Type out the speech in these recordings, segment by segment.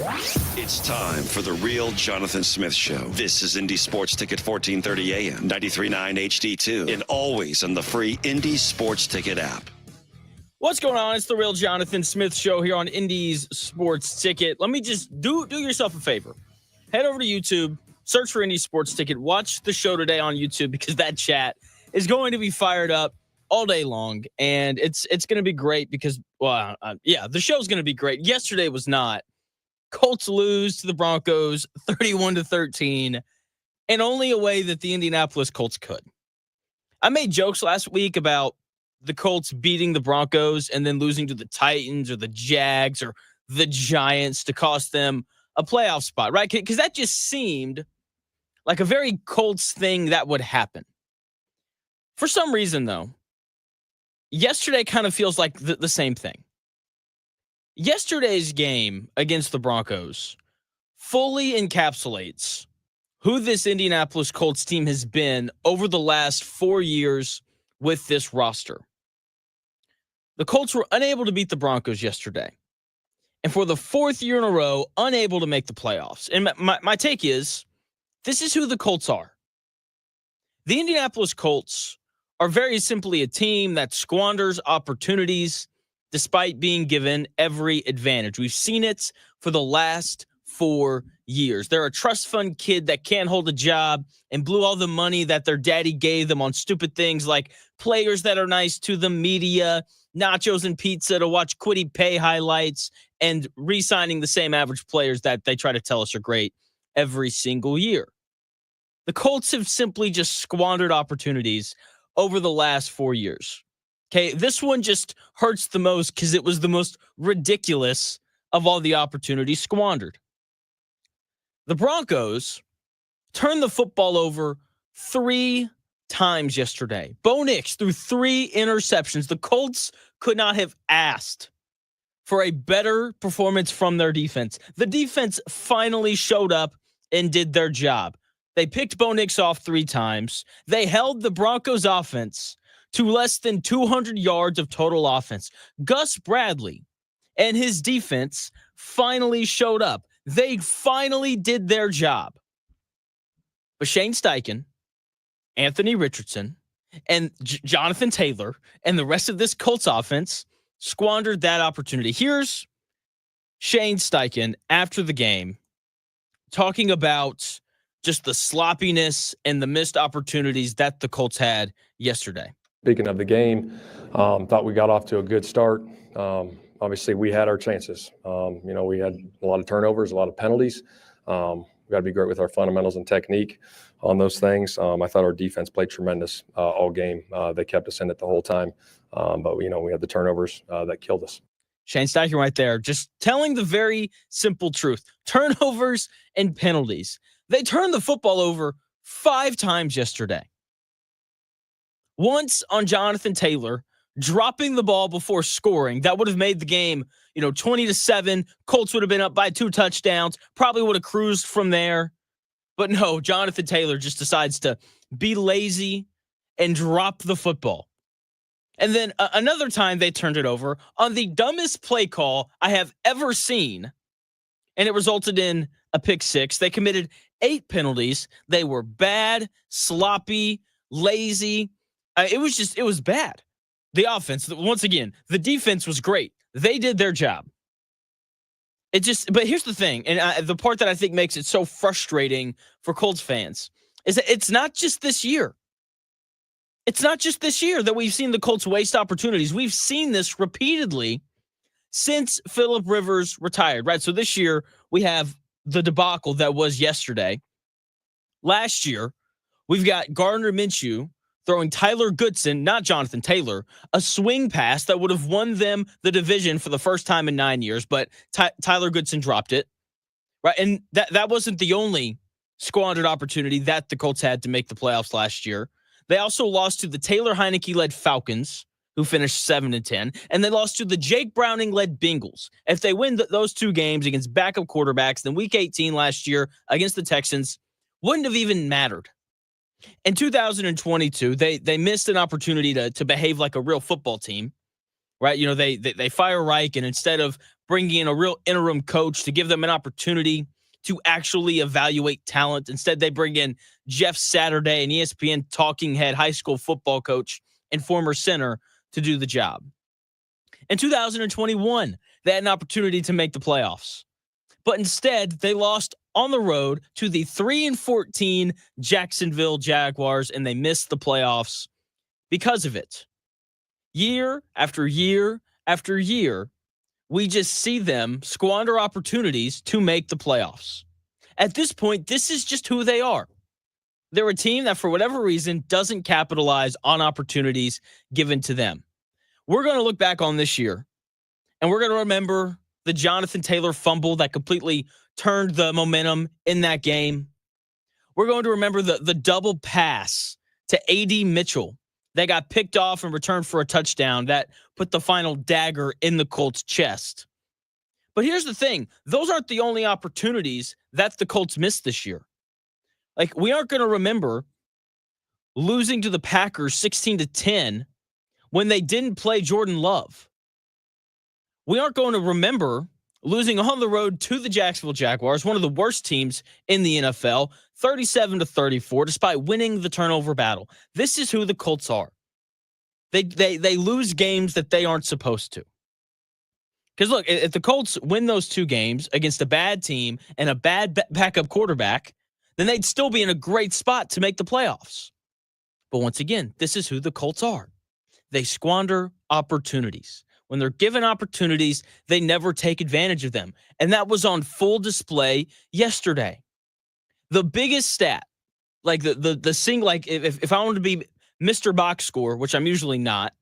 It's time for the real Jonathan Smith Show. This is Indy Sports Ticket 1430 AM, 93.9 HD2, and always on the free Indy Sports Ticket app. What's going on? It's the real Jonathan Smith Show here on Indy's Sports Ticket. Let me just do yourself a favor. Head over to YouTube, search for Indy Sports Ticket, watch the show today on YouTube because that chat is going to be fired up all day long, and it's going to be great because, the show's going to be great. Yesterday was not. Colts lose to the Broncos 31-13, and only a way that the Indianapolis Colts could. I made jokes last week about the Colts beating the Broncos and then losing to the Titans or the Jags or the Giants to cost them a playoff spot, right? Because that just seemed like a very Colts thing that would happen. For some reason, though, yesterday kind of feels like the same thing. Yesterday's game against the Broncos fully encapsulates who this Indianapolis Colts team has been over the last 4 years with this roster. The Colts were unable to beat the Broncos yesterday, and for the fourth year in a row, unable to make the playoffs. And my take is, this is who the Colts are. The Indianapolis Colts are very simply a team that squanders opportunities despite being given every advantage. We've seen it for the last 4 years. They're a trust fund kid that can't hold a job and blew all the money that their daddy gave them on stupid things like players that are nice to the media, nachos and pizza to watch Quiddy Pay highlights, and re-signing the same average players that they try to tell us are great every single year. The Colts have simply just squandered opportunities over the last 4 years. Okay, this one just hurts the most because it was the most ridiculous of all the opportunities squandered. The Broncos turned the football over 3 times yesterday. Bo Nix threw 3 interceptions. The Colts could not have asked for a better performance from their defense. The defense finally showed up and did their job. They picked Bo Nix off 3 times. They held the Broncos offense to less than 200 yards of total offense. Gus Bradley and his defense finally showed up. They finally did their job. But Shane Steichen, Anthony Richardson, and Jonathan Taylor and the rest of this Colts offense squandered that opportunity. Here's Shane Steichen after the game talking about just the sloppiness and the missed opportunities that the Colts had yesterday. Speaking of the game, thought we got off to a good start. Obviously, we had our chances. We had a lot of turnovers, a lot of penalties. We got to be great with our fundamentals and technique on those things. I thought our defense played tremendous all game. They kept us in it the whole time. But we had the turnovers that killed us. Shane Steichen right there, just telling the very simple truth. Turnovers and penalties. They turned the football over 5 times yesterday. Once on Jonathan Taylor dropping the ball before scoring, that would have made the game, 20-7. Colts would have been up by 2 touchdowns, probably would have cruised from there. But no, Jonathan Taylor just decides to be lazy and drop the football. And then another time they turned it over on the dumbest play call I have ever seen, and it resulted in a pick 6. They committed 8 penalties. They were bad, sloppy, lazy. It was bad. The offense, once again, the defense was great. They did their job. But here's the thing, and the part that I think makes it so frustrating for Colts fans is that it's not just this year. It's not just this year that we've seen the Colts waste opportunities. We've seen this repeatedly since Phillip Rivers retired, right? So this year we have the debacle that was yesterday. Last year, we've got Gardner Minshew throwing Tyler Goodson, not Jonathan Taylor, a swing pass that would have won them the division for the first time in 9 years, but Tyler Goodson dropped it, right? And that wasn't the only squandered opportunity that the Colts had to make the playoffs last year. They also lost to the Taylor Heineke-led Falcons, who finished 7-10, and they lost to the Jake Browning-led Bengals. If they win those 2 games against backup quarterbacks, then Week 18 last year against the Texans wouldn't have even mattered. In 2022, they missed an opportunity to behave like a real football team, right? They fire Reich, and instead of bringing in a real interim coach to give them an opportunity to actually evaluate talent. Instead, they bring in Jeff Saturday, an ESPN talking head high school football coach and former center, to do the job. In 2021, they had an opportunity to make the playoffs. But instead, they lost on the road to the 3-14 Jacksonville Jaguars, and they missed the playoffs because of it. Year after year after year, we just see them squander opportunities to make the playoffs. At this point, this is just who they are. They're a team that, for whatever reason, doesn't capitalize on opportunities given to them. We're going to look back on this year, and we're going to remember the Jonathan Taylor fumble that completely turned the momentum in that game. We're going to remember the double pass to A.D. Mitchell that got picked off and returned for a touchdown that put the final dagger in the Colts' chest. But here's the thing. Those aren't the only opportunities that the Colts missed this year. Like, we aren't going to remember losing to the Packers 16-10 when they didn't play Jordan Love. We aren't going to remember losing on the road to the Jacksonville Jaguars, one of the worst teams in the NFL, 37-34, despite winning the turnover battle. This is who the Colts are. They lose games that they aren't supposed to. Because look, if the Colts win those two games against a bad team and a bad backup quarterback, then they'd still be in a great spot to make the playoffs. But once again, this is who the Colts are. They squander opportunities. When they're given opportunities, they never take advantage of them. And that was on full display yesterday. The biggest stat, like if I wanted to be Mr. Box Score, which I'm usually not,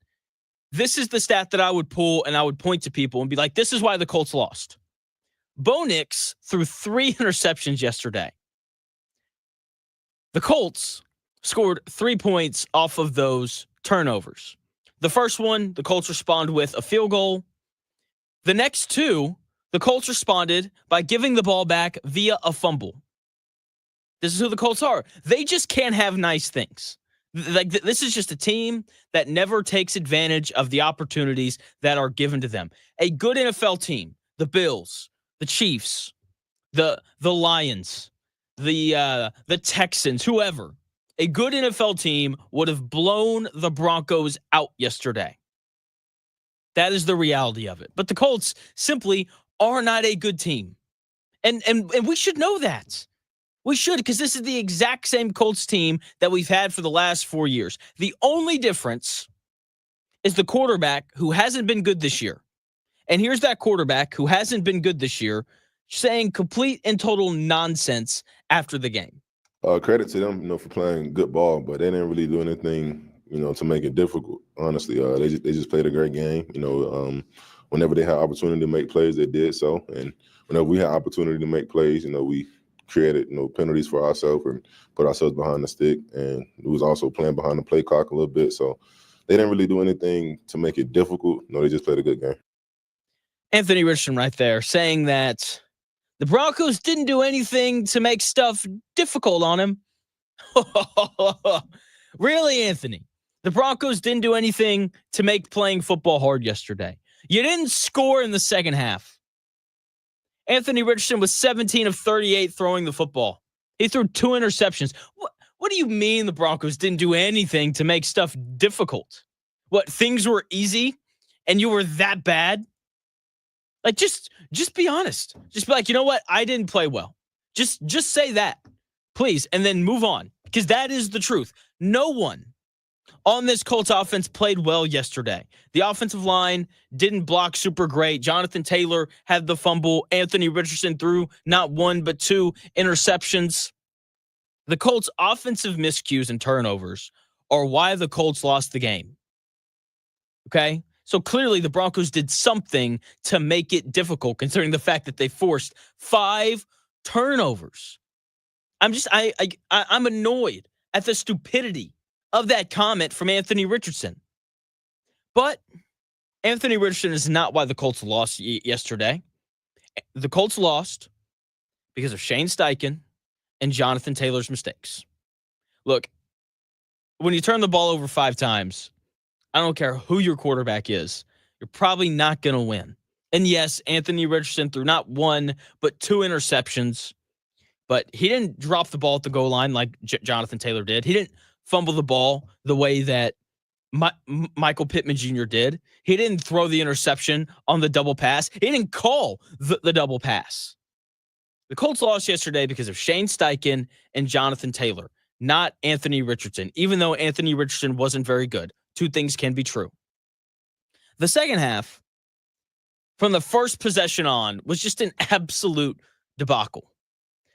this is the stat that I would pull and I would point to people and be like, this is why the Colts lost. Bo Nix threw 3 interceptions yesterday. The Colts scored 3 points off of those turnovers. The first one, the Colts respond with a field goal. The next 2, the Colts responded by giving the ball back via a fumble. This is who the Colts are. They just can't have nice things. Like, this is just a team that never takes advantage of the opportunities that are given to them. A good NFL team, the Bills, the Chiefs, the Lions, the Texans, whoever, a good NFL team would have blown the Broncos out yesterday. That is the reality of it. But the Colts simply are not a good team. And we should know that. We should, because this is the exact same Colts team that we've had for the last 4 years. The only difference is the quarterback who hasn't been good this year. And here's that quarterback who hasn't been good this year saying complete and total nonsense after the game. Credit to them, for playing good ball, but they didn't really do anything, to make it difficult. Honestly, they just played a great game. Whenever they had opportunity to make plays, they did so. And whenever we had opportunity to make plays, we created, penalties for ourselves and put ourselves behind the stick. And we was also playing behind the play clock a little bit. So they didn't really do anything to make it difficult. No, they just played a good game. Anthony Richardson right there saying that the Broncos didn't do anything to make stuff difficult on him. Really, Anthony? The Broncos didn't do anything to make playing football hard yesterday. You didn't score in the second half. Anthony Richardson was 17 of 38 throwing the football. He threw 2 interceptions. What do you mean the Broncos didn't do anything to make stuff difficult? What, things were easy and you were that bad? Like, just be honest. Just be like, you know what? I didn't play well. Just say that, please, and then move on, because that is the truth. No one on this Colts offense played well yesterday. The offensive line didn't block super great. Jonathan Taylor had the fumble. Anthony Richardson threw not 1 but 2 interceptions. The Colts' offensive miscues and turnovers are why the Colts lost the game. Okay? So clearly the Broncos did something to make it difficult, considering the fact that they forced 5 turnovers. I'm annoyed at the stupidity of that comment from Anthony Richardson. But Anthony Richardson is not why the Colts lost yesterday. The Colts lost because of Shane Steichen and Jonathan Taylor's mistakes. Look, when you turn the ball over 5 times, I don't care who your quarterback is, you're probably not going to win. And yes, Anthony Richardson threw not one, but 2 interceptions. But he didn't drop the ball at the goal line like Jonathan Taylor did. He didn't fumble the ball the way that Michael Pittman Jr. did. He didn't throw the interception on the double pass. He didn't call the double pass. The Colts lost yesterday because of Shane Steichen and Jonathan Taylor, not Anthony Richardson, even though Anthony Richardson wasn't very good. 2 things can be true. The second half, from the first possession on, was just an absolute debacle.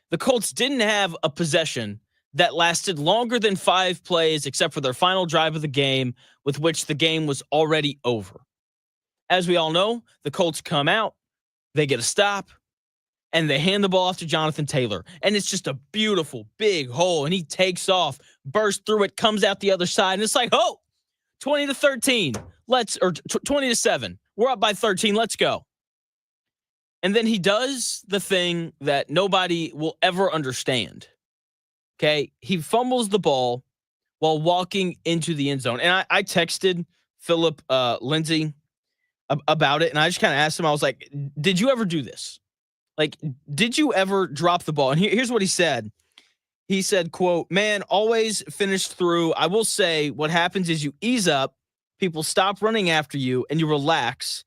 The Colts didn't have a possession that lasted longer than 5 plays, except for their final drive of the game, with which the game was already over. As we all know, the Colts come out, they get a stop, and they hand the ball off to Jonathan Taylor. And it's just a beautiful, big hole, and he takes off, bursts through it, comes out the other side, and it's like, 20-13, 20-7. We're up by 13, let's go. And then he does the thing that nobody will ever understand. Okay, he fumbles the ball while walking into the end zone. And I texted Philip Lindsay about it, and I just kind of asked him, I was like, did you ever do this? Like, did you ever drop the ball? And here's what he said. He said, quote, "Man, always finish through. I will say what happens is you ease up, people stop running after you, and you relax."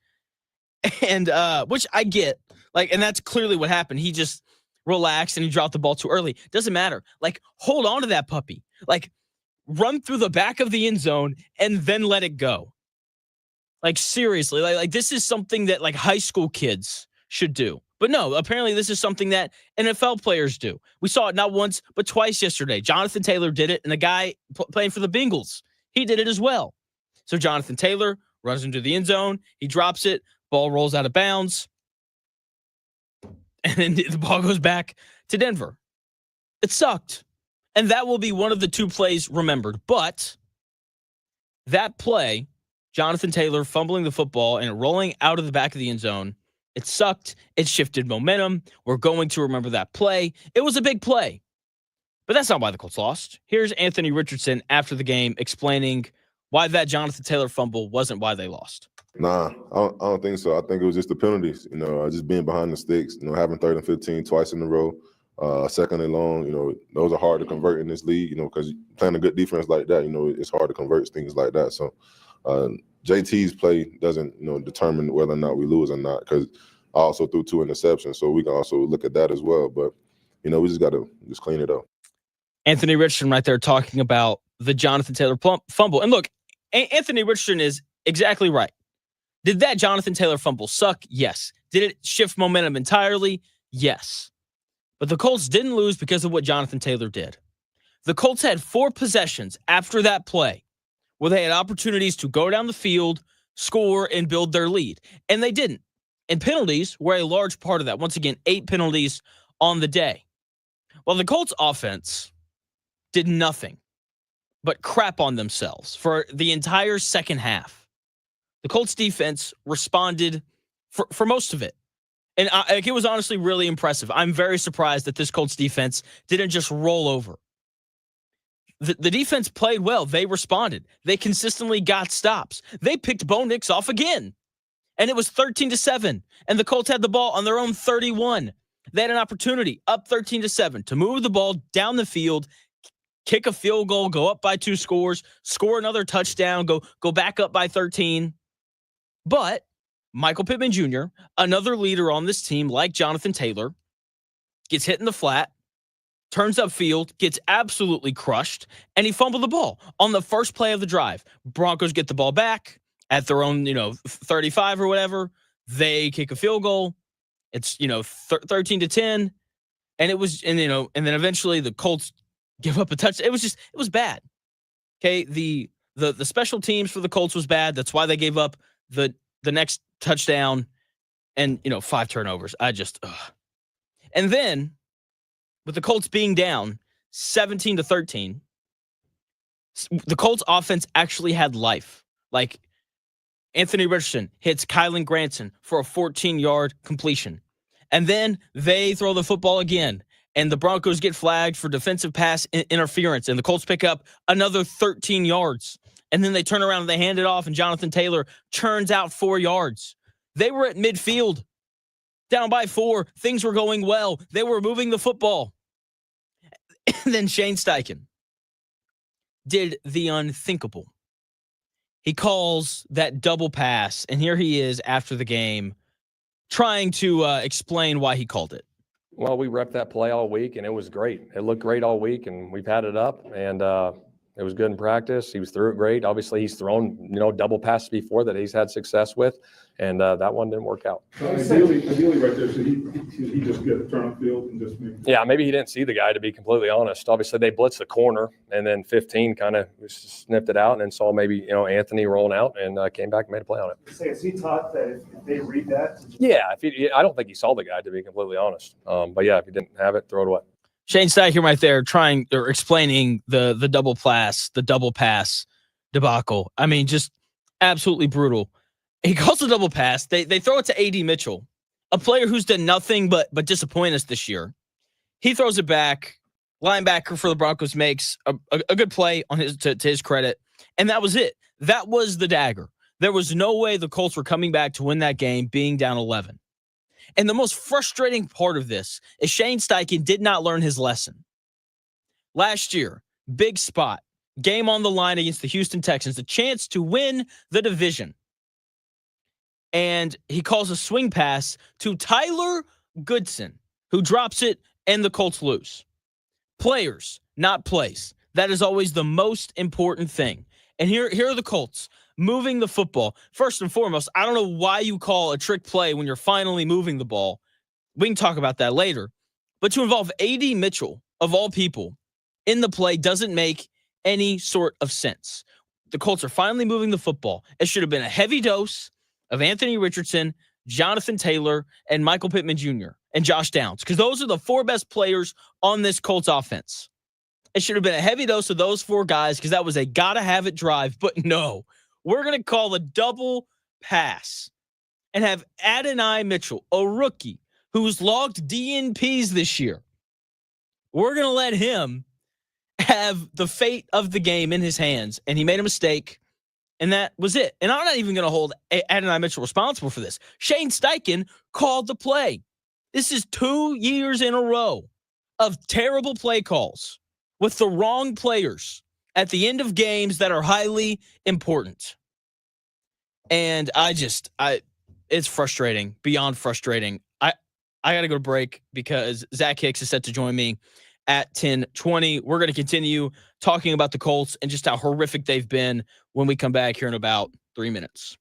And which I get. Like, and that's clearly what happened. He just relaxed and he dropped the ball too early. Doesn't matter. Like, hold on to that puppy. Like, run through the back of the end zone and then let it go. Like, seriously. Like this is something that like high school kids should do. But no, apparently this is something that NFL players do. We saw it not once, but twice yesterday. Jonathan Taylor did it, and a guy playing for the Bengals, he did it as well. So Jonathan Taylor runs into the end zone. He drops it. Ball rolls out of bounds. And then the ball goes back to Denver. It sucked. And that will be one of the 2 plays remembered. But that play, Jonathan Taylor fumbling the football and rolling out of the back of the end zone, it sucked. It shifted momentum. We're going to remember that play. It was a big play. But that's not why the Colts lost. Here's Anthony Richardson after the game explaining why that Jonathan Taylor fumble wasn't why they lost. Nah, I don't think so. I think it was just the penalties, just being behind the sticks, having 3rd and 15 twice in a row, 2nd and long, those are hard to convert in this league, because playing a good defense like that, it's hard to convert things like that. So JT's play doesn't, determine whether or not we lose or not, because I also threw 2 interceptions, so we can also look at that as well. But, we just got to just clean it up. Anthony Richardson right there talking about the Jonathan Taylor fumble. And look, Anthony Richardson is exactly right. Did that Jonathan Taylor fumble suck? Yes. Did it shift momentum entirely? Yes. But the Colts didn't lose because of what Jonathan Taylor did. The Colts had 4 possessions after that play where they had opportunities to go down the field, score, and build their lead. And they didn't. And penalties were a large part of that. Once again, 8 penalties on the day. Well, the Colts offense did nothing but crap on themselves for the entire second half. The Colts defense responded for most of it. And it was honestly really impressive. I'm very surprised that this Colts defense didn't just roll over. The defense played well. They responded. They consistently got stops. They picked Bo Nix off again. And it was 13-7. And the Colts had the ball on their own 31. They had an opportunity, up 13-7, to move the ball down the field, kick a field goal, go up by 2 scores, score another touchdown, go back up by 13. But Michael Pittman Jr., another leader on this team like Jonathan Taylor, gets hit in the flat, turns upfield, gets absolutely crushed, and he fumbled the ball on the first play of the drive. Broncos get the ball back at their own, 35 or whatever. They kick a field goal. It's, 13-10. And it was, and then eventually the Colts give up a touch. It was bad. Okay. The special teams for the Colts was bad. That's why they gave up the next touchdown and, 5 turnovers. And then with the Colts being down 17-13, the Colts offense actually had life. Like, Anthony Richardson hits Kylan Granson for a 14-yard completion. And then they throw the football again, and the Broncos get flagged for defensive pass interference, and the Colts pick up another 13 yards. And then they turn around and they hand it off, and Jonathan Taylor churns out 4 yards. They were at midfield, down by 4. Things were going well. They were moving the football. And then Shane Steichen did the unthinkable. He calls that double pass, and here he is after the game trying to explain why he called it. Well, we repped that play all week, and it was great. It looked great all week, and we've had it up, and it was good in practice. He was through it great. Obviously, he's thrown, double passes before that he's had success with, and that one didn't work out. Ideally, right there, so he just get a turn field and just make. Yeah, maybe he didn't see the guy, to be completely honest. Obviously, they blitzed the corner, and then 15 kind of snipped it out, and then saw maybe Anthony rolling out, and came back and made a play on it. Is he taught that if they read that? Yeah, I don't think he saw the guy, to be completely honest. But yeah, if he didn't have it, throw it away. Shane Steichen right there explaining the double pass debacle. I mean, just absolutely brutal. He calls the double pass. They throw it to A.D. Mitchell, a player who's done nothing but disappoint us this year. He throws it back. Linebacker for the Broncos makes a good play on to his credit, and that was it. That was the dagger. There was no way the Colts were coming back to win that game being down 11. And the most frustrating part of this is Shane Steichen did not learn his lesson. Last year, big spot, game on the line against the Houston Texans, a chance to win the division. And he calls a swing pass to Tyler Goodson, who drops it, and the Colts lose. Players, not plays. That is always the most important thing. And here are the Colts moving the football. First and foremost, I don't know why you call a trick play when you're finally moving the ball. We can talk about that later. But to involve A.D. Mitchell, of all people, in the play doesn't make any sort of sense. The Colts are finally moving the football. It should have been a heavy dose of Anthony Richardson, Jonathan Taylor, and Michael Pittman Jr. and Josh Downs, because those are the 4 best players on this Colts offense. It should have been a heavy dose of those 4 guys because that was a gotta-have-it drive. But no, we're going to call a double pass and have Adonai Mitchell, a rookie who's logged DNPs this year. We're going to let him have the fate of the game in his hands, and he made a mistake, and that was it. And I'm not even going to hold Adonai Mitchell responsible for this. Shane Steichen called the play. This is 2 years in a row of terrible play calls with the wrong players at the end of games that are highly important. And it's frustrating, beyond frustrating. I got to go to break because Zach Hicks is set to join me at 10:20. We're going to continue talking about the Colts and just how horrific they've been when we come back here in about 3 minutes.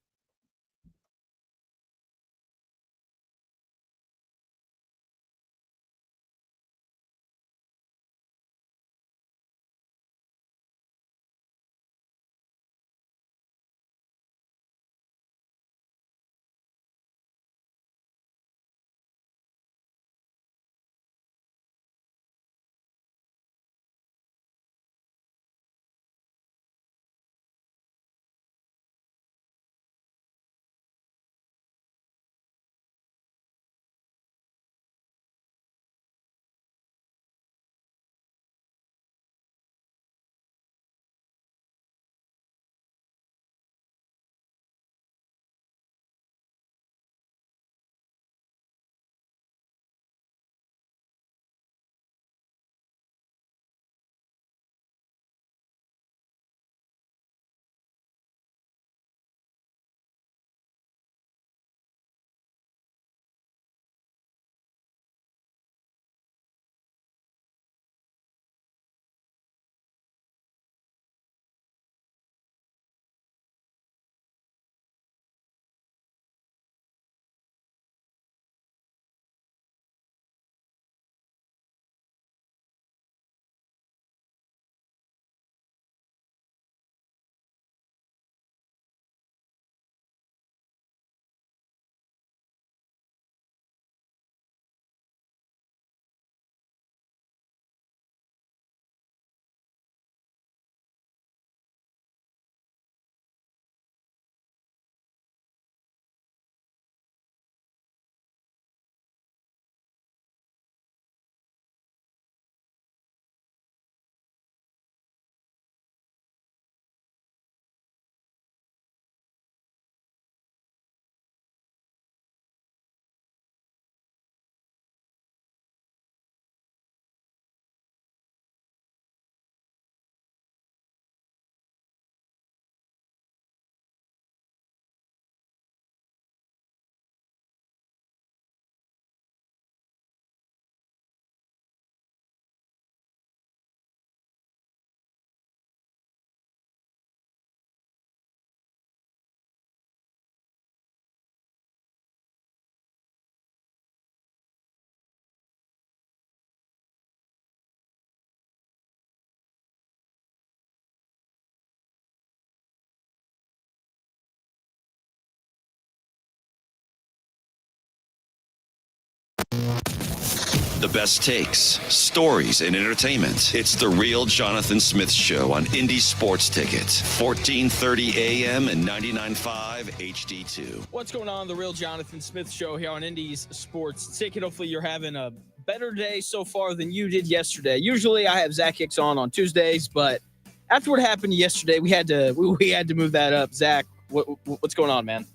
The best takes, stories, and entertainment. It's The Real Jonathan Smith Show on Indy Sports Ticket, 1430 AM and 99.5 HD2. What's going on? The Real Jonathan Smith Show here on Indy's Sports Ticket. Hopefully you're having a better day so far than you did yesterday. Usually I have Zach Hicks on Tuesdays, but after what happened yesterday, we had to move that up. Zach, what's going on, man?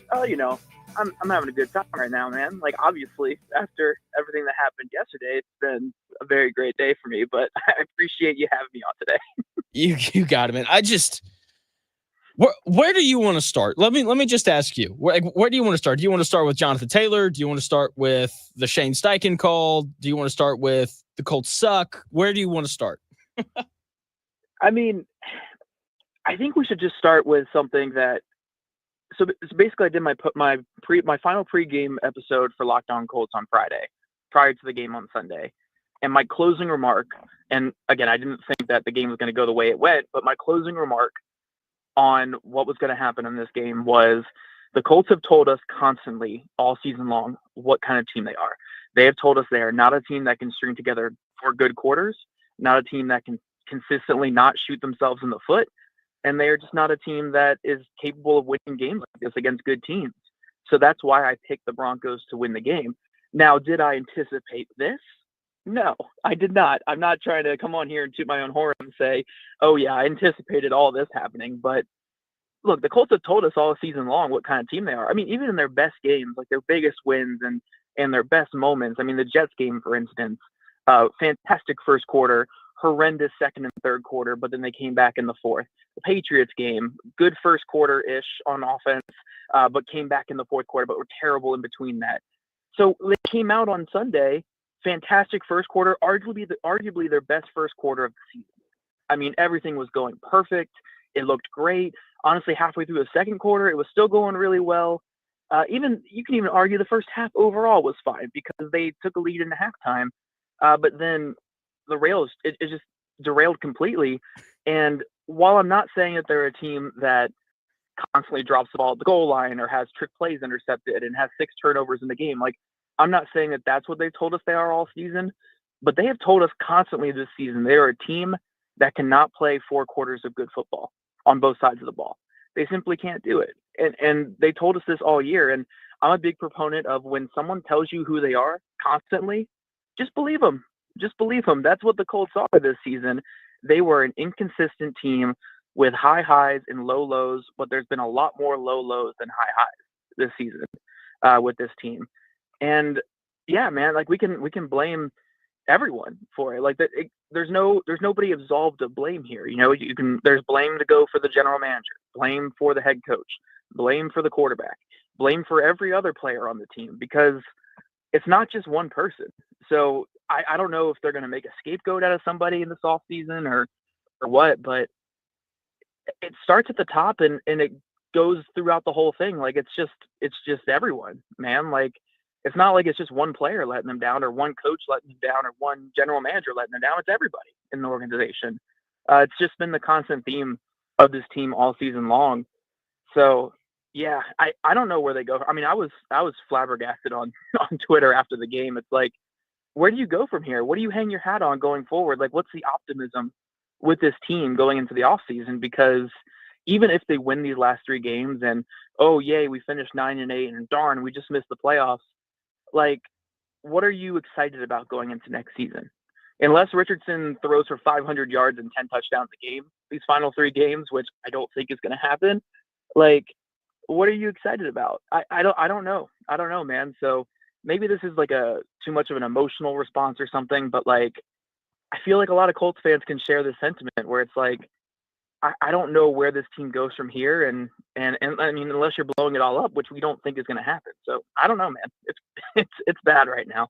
Oh, I'm having a good time right now, man. Like, obviously, after everything that happened yesterday, it's been a very great day for me, but I appreciate you having me on today. You got it, man. Where do you want to start? Let me just ask you. Where do you want to start? Do you want to start with Jonathan Taylor? Do you want to start with the Shane Steichen call? Do you want to start with the Colts suck? Where do you want to start? I mean, I think we should just start with something that. So basically, I did my final pregame episode for Locked On Colts on Friday, prior to the game on Sunday, and my closing remark. And again, I didn't think that the game was going to go the way it went, but my closing remark on what was going to happen in this game was the Colts have told us constantly all season long what kind of team they are. They have told us they are not a team that can string together 4 good quarters, not a team that can consistently not shoot themselves in the foot. And they are just not a team that is capable of winning games like this against good teams. So that's why I picked the Broncos to win the game. Now, did I anticipate this? No, I did not. I'm not trying to come on here and toot my own horn and say, oh, yeah, I anticipated all this happening. But look, the Colts have told us all season long what kind of team they are. I mean, even in their best games, like their biggest wins and their best moments. I mean, the Jets game, for instance, fantastic first quarter, horrendous second and third quarter, but then they came back in the fourth. The Patriots game, good first quarter-ish on offense, but came back in the fourth quarter, but were terrible in between that. So they came out on Sunday, fantastic first quarter, arguably their best first quarter of the season. I mean, everything was going perfect. It looked great. Honestly, halfway through the second quarter, it was still going really well. You can even argue the first half overall was fine because they took a lead into halftime, but then the rails, it just derailed completely. And while I'm not saying that they're a team that constantly drops the ball at the goal line or has trick plays intercepted and has 6 turnovers in the game, like, I'm not saying that that's what they've told us they are all season, but they have told us constantly this season they are a team that cannot play 4 quarters of good football on both sides of the ball. They simply can't do it. And they told us this all year. And I'm a big proponent of when someone tells you who they are constantly, just believe them. Just believe them. That's what the Colts are this season. They were an inconsistent team with high highs and low lows, but there's been a lot more low lows than high highs this season with this team. And yeah, man, like we can blame everyone for it. Like there's nobody absolved of blame here. There's blame to go for the general manager, blame for the head coach, blame for the quarterback, blame for every other player on the team, because it's not just one person. So I don't know if they're going to make a scapegoat out of somebody in this offseason or what, but it starts at the top and it goes throughout the whole thing. Like it's just everyone, man. Like it's not like it's just one player letting them down or one coach letting them down or one general manager letting them down. It's everybody in the organization. It's just been the constant theme of this team all season long. So yeah, I don't know where they go. I mean, I was flabbergasted on Twitter after the game. It's like, where do you go from here? What do you hang your hat on going forward? Like, what's the optimism with this team going into the offseason? Because even if they win these last 3 games and, oh, yay, we finished 9-8 and darn, we just missed the playoffs. Like, what are you excited about going into next season? Unless Richardson throws for 500 yards and 10 touchdowns a game, these final 3 games, which I don't think is going to happen. Like, what are you excited about? I don't know. I don't know, man. So maybe this is like too much of an emotional response or something, but like, I feel like a lot of Colts fans can share this sentiment where it's like, I don't know where this team goes from here. And I mean, unless you're blowing it all up, which we don't think is going to happen. So I don't know, man. It's bad right now.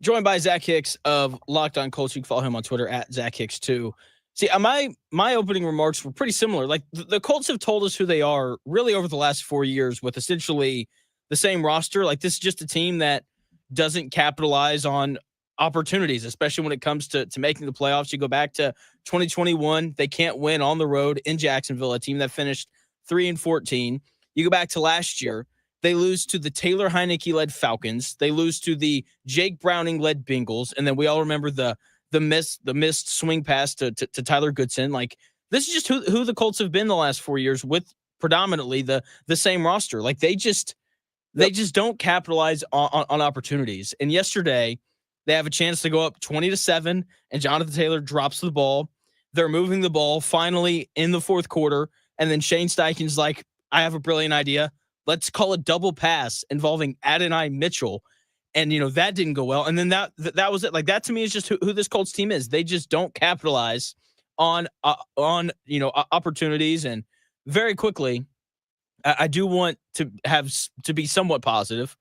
Joined by Zach Hicks of Locked On Colts. You can follow him on Twitter at Zach Hicks 2. See, my opening remarks were pretty similar. Like the Colts have told us who they are really over the last 4 years with essentially the same roster. Like this is just a team that doesn't capitalize on opportunities, especially when it comes to making the playoffs. You go back to 2021, they can't win on the road in Jacksonville, a team that finished 3-14. You go back to last year, They lose to the Taylor Heineke-led Falcons. They lose to the Jake Browning-led Bengals. And then we all remember the missed swing pass to Tyler Goodson. Like, this is just who the Colts have been the last 4 years with predominantly the same roster. Like, they just don't capitalize on opportunities. And yesterday, they have a chance to go up 20-7, and Jonathan Taylor drops the ball. They're moving the ball finally in the fourth quarter, and then Shane Steichen's like, I have a brilliant idea. Let's call a double pass involving Adonai Mitchell. And, that didn't go well. And then that was it. Like, that to me is just who this Colts team is. They just don't capitalize on opportunities. And very quickly, I do want to be somewhat positive.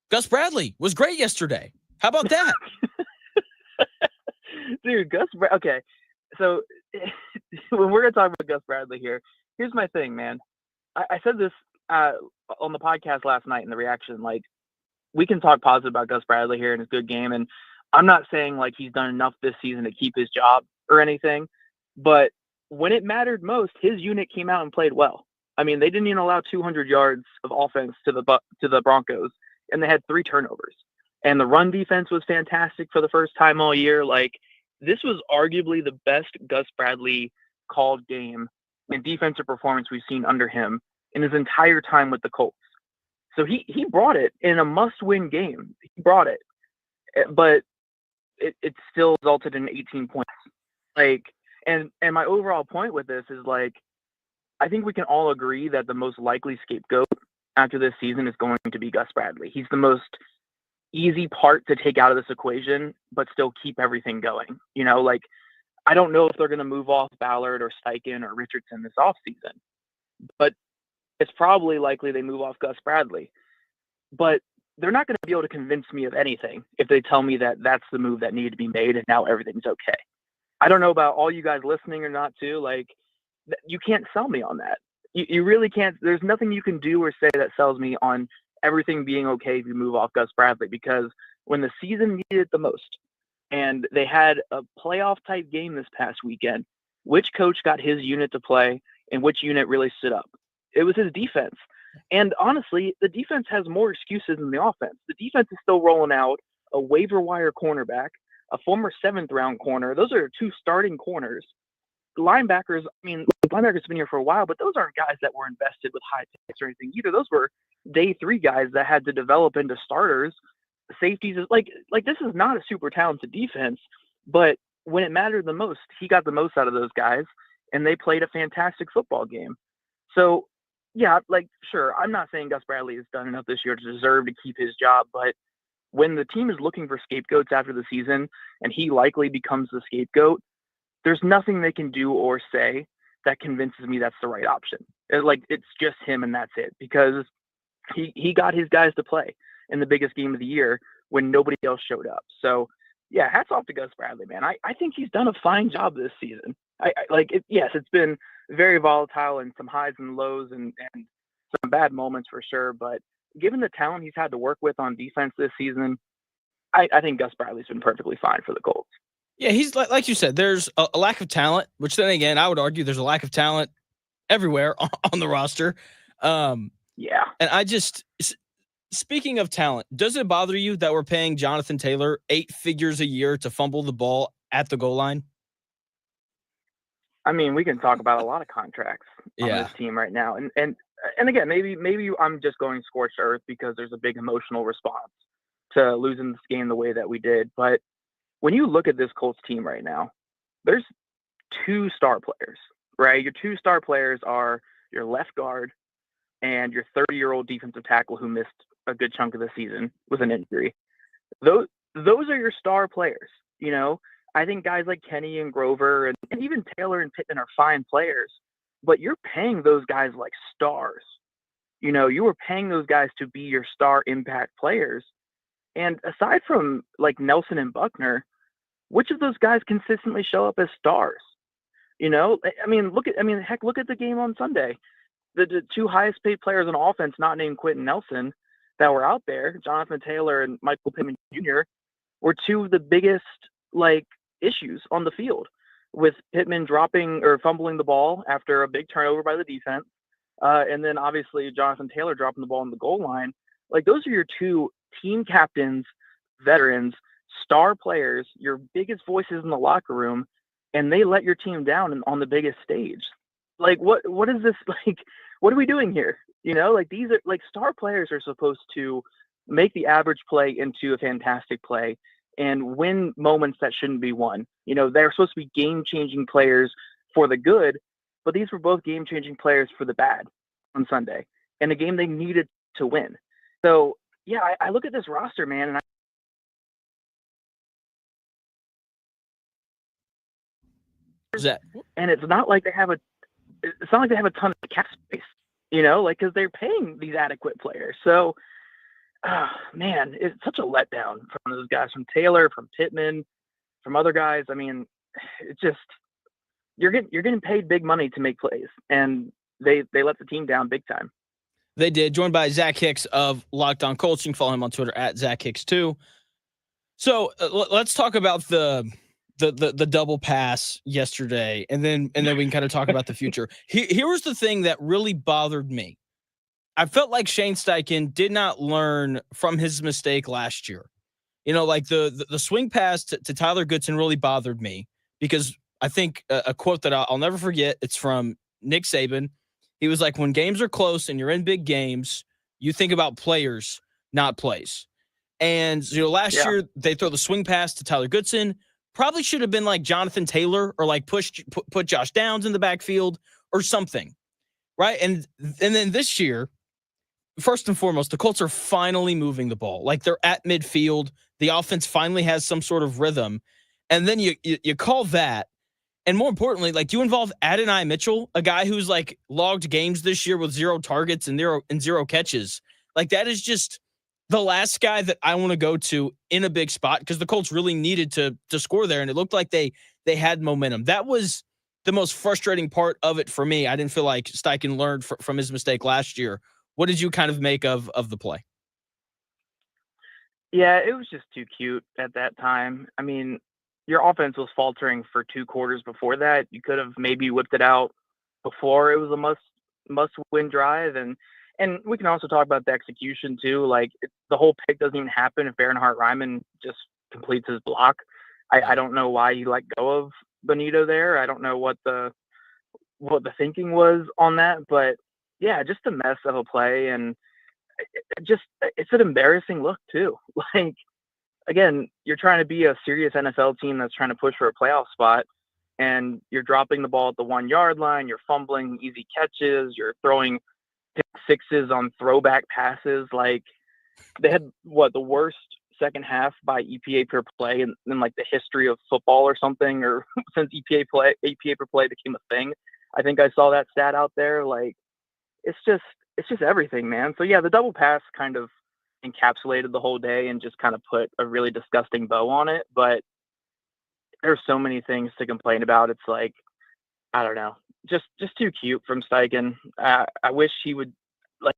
Gus Bradley was great yesterday. How about that? Dude, okay. So when we're going to talk about Gus Bradley here, here's my thing, man. I said this on the podcast last night in the reaction. Like, we can talk positive about Gus Bradley here in his good game. And I'm not saying like he's done enough this season to keep his job or anything, but when it mattered most, his unit came out and played well. I mean, they didn't even allow 200 yards of offense to the Broncos, and they had 3 turnovers. And the run defense was fantastic for the first time all year. Like, this was arguably the best Gus Bradley called game and defensive performance we've seen under him in his entire time with the Colts. So he brought it in a must-win game. He brought it, but it still resulted in 18 points. Like, and my overall point with this is, like, I think we can all agree that the most likely scapegoat after this season is going to be Gus Bradley. He's the most easy part to take out of this equation, but still keep everything going. Like, I don't know if they're going to move off Ballard or Steichen or Richardson this offseason, but it's probably likely they move off Gus Bradley. But they're not going to be able to convince me of anything if they tell me that that's the move that needed to be made and now everything's okay. I don't know about all you guys listening or not too. Like, you can't sell me on that. You really can't. There's nothing you can do or say that sells me on everything being okay if you move off Gus Bradley, because when the season needed it the most and they had a playoff type game this past weekend, which coach got his unit to play and which unit really stood up? It was his defense. And honestly, the defense has more excuses than the offense. The defense is still rolling out a waiver wire cornerback, a former 7th round corner. Those are 2 starting corners. Linebackers, linebackers have been here for a while, but those aren't guys that were invested with high picks or anything either. Those were day 3 guys that had to develop into starters. Safeties is like this is not a super talented defense, but when it mattered the most, he got the most out of those guys, and they played a fantastic football game. So, yeah, like, sure, I'm not saying Gus Bradley has done enough this year to deserve to keep his job, but when the team is looking for scapegoats after the season and he likely becomes the scapegoat, there's nothing they can do or say that convinces me that's the right option. It's just him and that's it, because he got his guys to play in the biggest game of the year when nobody else showed up. So, yeah, hats off to Gus Bradley, man. I think he's done a fine job this season. Yes, it's been very volatile and some highs and lows and some bad moments for sure. But given the talent he's had to work with on defense this season, I think Gus Bradley's been perfectly fine for the Colts. Yeah, he's like you said, there's a lack of talent, which then again, I would argue there's a lack of talent everywhere on the roster. Yeah. And speaking of talent, does it bother you that we're paying Jonathan Taylor 8 figures a year to fumble the ball at the goal line? I mean, we can talk about a lot of contracts on this team right now. And again, maybe I'm just going scorched earth because there's a big emotional response to losing this game the way that we did. But when you look at this Colts team right now, there's 2 star players, right? Your 2 star players are your left guard and your 30-year-old defensive tackle who missed a good chunk of the season with an injury. Those are your star players. I think guys like Kenny and Grover and even Taylor and Pittman are fine players, but you're paying those guys like stars. You were paying those guys to be your star impact players. And aside from like Nelson and Buckner, which of those guys consistently show up as stars? Look at the game on Sunday. The 2 highest paid players on offense, not named Quentin Nelson, that were out there, Jonathan Taylor and Michael Pittman Jr., were 2 of the biggest issues on the field, with Pittman dropping or fumbling the ball after a big turnover by the defense, And then obviously Jonathan Taylor dropping the ball on the goal line. Like, those are your two team captains, veterans, star players, your biggest voices in the locker room, and they let your team down on the biggest stage. Like, what is this? Like, what are we doing here? You know, like, these are, like, star players are supposed to make the average play into a fantastic play and win moments that shouldn't be won. You know, they're supposed to be game-changing players for the good, but these were both game-changing players for the bad on Sunday, and a game they needed to win. So, yeah, I look at this roster, man, and it's not like they have a ton of cap space, you know, like, because they're paying these adequate players. So, man, it's such a letdown from those guys, from Taylor, from Pittman, from other guys. I mean, it's just, you're getting paid big money to make plays, and they let the team down big time. They did. Joined by Zach Hicks of Locked On Colts. You can follow him on Twitter at Zach Hicks2. So let's talk about the double pass yesterday, and then we can kind of talk about the future. Here was the thing that really bothered me. I felt like Shane Steichen did not learn from his mistake last year. You know, like the swing pass to Tyler Goodson really bothered me, because I think a quote that I'll never forget, it's from Nick Saban. He was like, when games are close and you're in big games, you think about players, not plays. And, you know, last year they throw the swing pass to Tyler Goodson. Probably should have been like Jonathan Taylor, or like put Josh Downs in the backfield or something, right? And then this year, first and foremost, the Colts are finally moving the ball. Like, they're at midfield. The offense finally has some sort of rhythm. And then you call that. And more importantly, like, you involve Adonai Mitchell, a guy who's like logged games this year with 0 targets and zero catches. Like, that is just the last guy that I want to go to in a big spot, because the Colts really needed to score there. And it looked like they had momentum. That was the most frustrating part of it for me. I didn't feel like Steichen learned from his mistake last year. What did you kind of make of the play? Yeah, it was just too cute at that time. I mean, your offense was faltering for 2 quarters before that. You could have maybe whipped it out before it was a must-win drive. And we can also talk about the execution too. Like, the whole pick doesn't even happen if Bernhard Raimann just completes his block. I don't know why you let go of Bonito there. I don't know what the thinking was on that, but yeah, just a mess of a play. And it's an embarrassing look too. Like, again, you're trying to be a serious NFL team that's trying to push for a playoff spot, and you're dropping the ball at the 1-yard line. You're fumbling easy catches. You're throwing pick sixes on throwback passes. Like, they had the worst second half by EPA per play in like the history of football or something, or since EPA per play became a thing. I think I saw that stat out there. Like, it's just everything, man. So yeah, the double pass kind of encapsulated the whole day and just kind of put a really disgusting bow on it. But there's so many things to complain about. It's like, I don't know, just too cute from Steichen. I wish he would, like,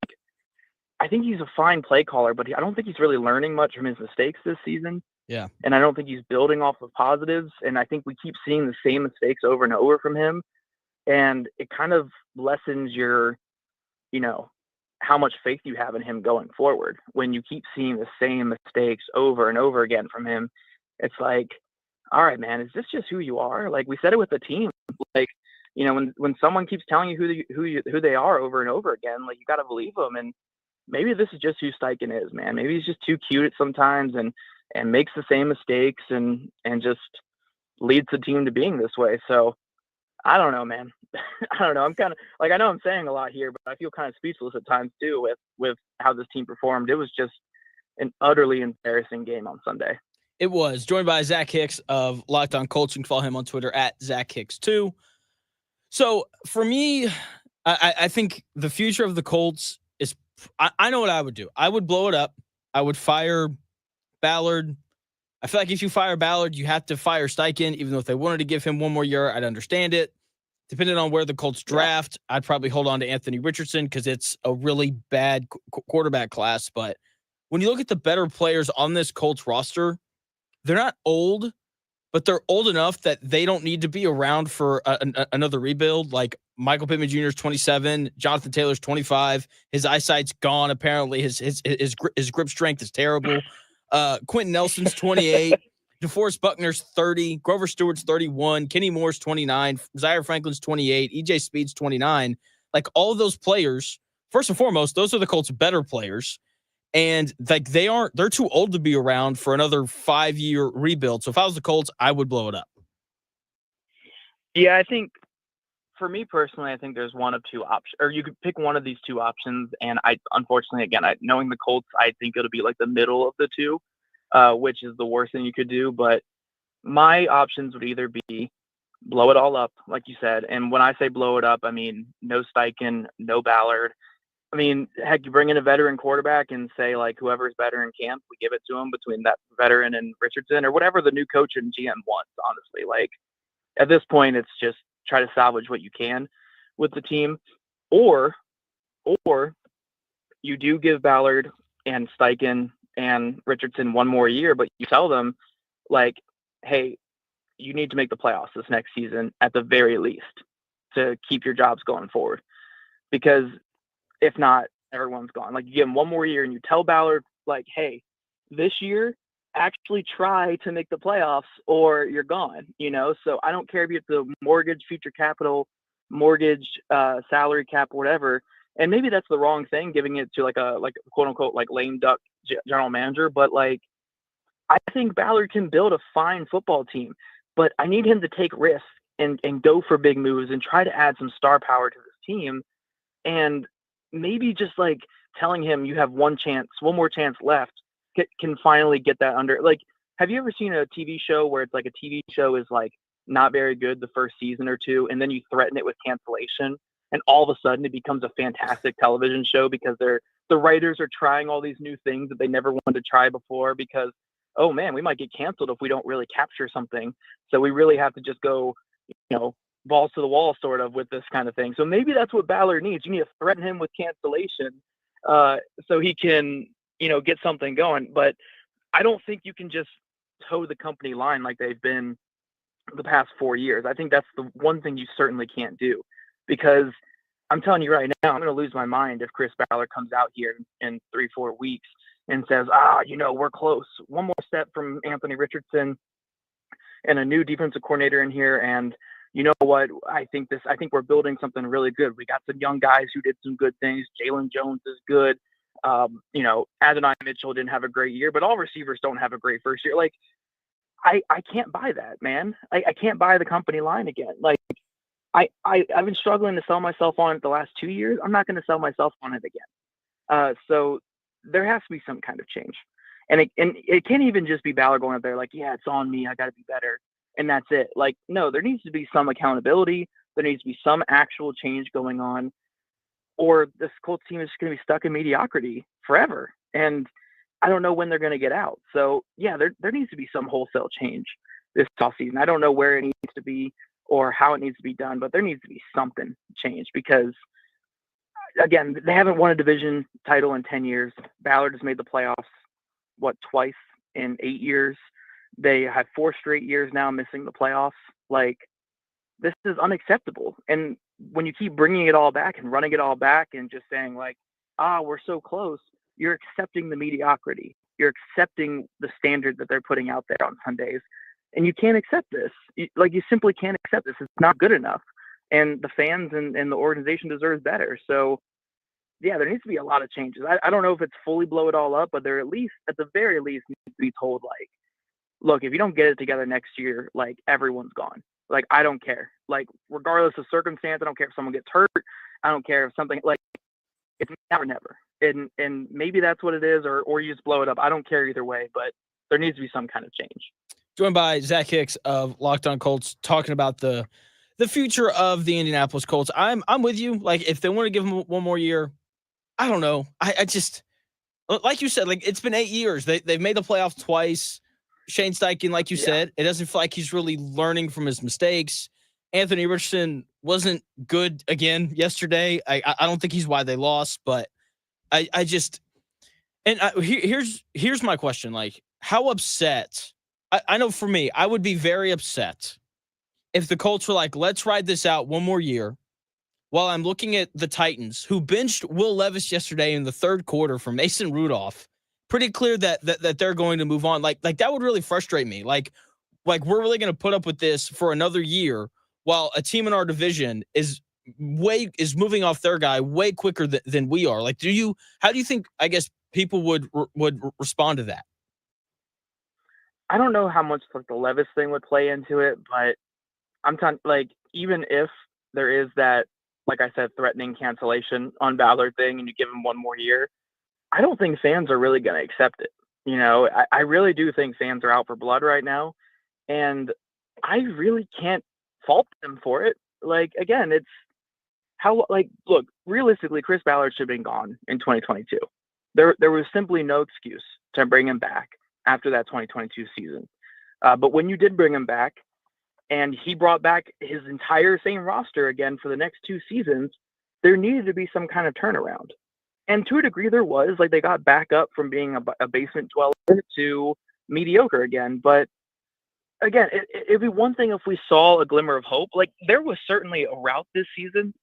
I think he's a fine play caller, but I don't think he's really learning much from his mistakes this season. Yeah. And I don't think he's building off of positives. And I think we keep seeing the same mistakes over and over from him. And it kind of lessens your, you know, how much faith you have in him going forward. When you keep seeing the same mistakes over and over again from him, it's like, all right, man, is this just who you are? Like, we said it with the team. Like, you know, when someone keeps telling you who they are over and over again, like, you got to believe them. And maybe this is just who Steichen is, man. Maybe he's just too cute at sometimes and makes the same mistakes and just leads the team to being this way. So I don't know, man. I don't know. I'm kind of like, I know I'm saying a lot here, but I feel kind of speechless at times too with how this team performed. It was just an utterly embarrassing game on Sunday. It was. Joined by Zach Hicks of Locked On Colts. You can follow him on Twitter at Zach Hicks2. So for me, I think the future of the Colts is, I know what I would do. I would blow it up. I would fire Ballard. I feel like if you fire Ballard, you have to fire Steichen, even though if they wanted to give him one more year, I'd understand it. Depending on where the Colts draft, I'd probably hold on to Anthony Richardson because it's a really bad quarterback class. But when you look at the better players on this Colts roster, they're not old, but they're old enough that they don't need to be around for another rebuild. Like Michael Pittman Jr. is 27, Jonathan Taylor's 25. His eyesight's gone. Apparently, his grip strength is terrible. Quentin Nelson's 28. DeForest Buckner's 30. Grover Stewart's 31. Kenny Moore's 29. Zaire Franklin's 28. EJ Speed's 29. Like all of those players, first and foremost, those are the Colts' better players. And like they're too old to be around for another 5-year rebuild. So if I was the Colts, I would blow it up. Yeah, I think for me personally, I think there's one of two options, or you could pick one of these two options. And unfortunately, again, knowing the Colts, I think it'll be like the middle of the two, which is the worst thing you could do. But my options would either be blow it all up, like you said. And when I say blow it up, I mean no Steichen, no Ballard. I mean, heck, you bring in a veteran quarterback and say, like, whoever's better in camp, we give it to him between that veteran and Richardson or whatever the new coach and GM wants, honestly. Like, at this point, it's just try to salvage what you can with the team. Or you do give Ballard and Steichen and Richardson one more year, but you tell them, like, hey, you need to make the playoffs this next season at the very least to keep your jobs going forward. Because if not, everyone's gone. Like, you give them one more year and you tell Ballard, like, hey, this year, actually try to make the playoffs or you're gone, you know? So I don't care if you have to mortgage future capital, mortgage salary cap, whatever. And maybe that's the wrong thing, giving it to like a quote unquote, like lame duck general manager. But like, I think Ballard can build a fine football team, but I need him to take risks and go for big moves and try to add some star power to this team. And maybe just like telling him you have one more chance left can finally get that under. Like, have you ever seen a TV show where it's like a TV show is like not very good the first season or two, and then you threaten it with cancellation, and all of a sudden it becomes a fantastic television show because the writers are trying all these new things that they never wanted to try before because, oh man, we might get canceled if we don't really capture something. So we really have to just go, you know, balls to the wall sort of with this kind of thing. So maybe that's what Ballard needs. You need to threaten him with cancellation so he can, you know, get something going. But I don't think you can just toe the company line like they've been the past 4 years. I think that's the one thing you certainly can't do, because I'm telling you right now, I'm going to lose my mind if Chris Ballard comes out here in 3-4 weeks and says, you know, we're close. One more step from Anthony Richardson and a new defensive coordinator in here. And you know what? I think we're building something really good. We got some young guys who did some good things. Jalen Jones is good. You know, Adonai Mitchell didn't have a great year, but all receivers don't have a great first year. Like, I can't buy that, man. I can't buy the company line again. Like, I've been struggling to sell myself on it the last 2 years. I'm not going to sell myself on it again. So there has to be some kind of change. And it can't even just be Ballard going up there like, yeah, it's on me. I got to be better. And that's it. Like, no, there needs to be some accountability. There needs to be some actual change going on, or this Colts team is going to be stuck in mediocrity forever. And I don't know when they're going to get out. So yeah, there needs to be some wholesale change this offseason. I don't know where it needs to be or how it needs to be done, but there needs to be something changed because, again, they haven't won a division title in 10 years. Ballard has made the playoffs, twice in 8 years. They have 4 straight years now missing the playoffs. Like, this is unacceptable. And when you keep bringing it all back and running it all back and just saying like, we're so close, you're accepting the mediocrity. You're accepting the standard that they're putting out there on Sundays. And you can't accept this. You simply can't accept this. It's not good enough. And the fans and the organization deserves better. So yeah, there needs to be a lot of changes. I don't know if it's fully blow it all up, but they're at the very least need to be told like, look, if you don't get it together next year, like, everyone's gone. Like, I don't care. Like, regardless of circumstance, I don't care if someone gets hurt. I don't care if something, like, it's now or never. And maybe that's what it is, or you just blow it up. I don't care either way, but there needs to be some kind of change. Joined by Zach Hicks of Locked On Colts, talking about the future of the Indianapolis Colts. I'm with you. Like, if they want to give him one more year, I don't know. I just, like you said, like, it's been 8 years. They've made the playoffs twice. Shane Steichen, like you said, it doesn't feel like he's really learning from his mistakes. Anthony Richardson wasn't good again yesterday. I don't think he's why they lost, but I just, and here's my question. Like, how upset I know for me, I would be very upset if the Colts were like, let's ride this out one more year while I'm looking at the Titans, who benched Will Levis yesterday in the third quarter for Mason Rudolph. Pretty clear that they're going to move on. Like that would really frustrate me. Like we're really going to put up with this for another year while a team in our division is moving off their guy way quicker than we are. Like, how do you think, I guess, people would respond to that? I don't know how much like the Levis thing would play into it, but I'm talking like even if there is that, like I said, threatening cancellation on Ballard thing, and you give him one more year, I don't think fans are really going to accept it. You know, I really do think fans are out for blood right now, and I really can't fault them for it. Like again, it's how look, realistically, Chris Ballard should have been gone in 2022. There was simply no excuse to bring him back after that 2022 season. But when you did bring him back, and he brought back his entire same roster again for the next 2 seasons, there needed to be some kind of turnaround. And to a degree there was. Like, they got back up from being a basement dweller to mediocre again. But again, it'd be one thing if we saw a glimmer of hope. Like, there was certainly a route this season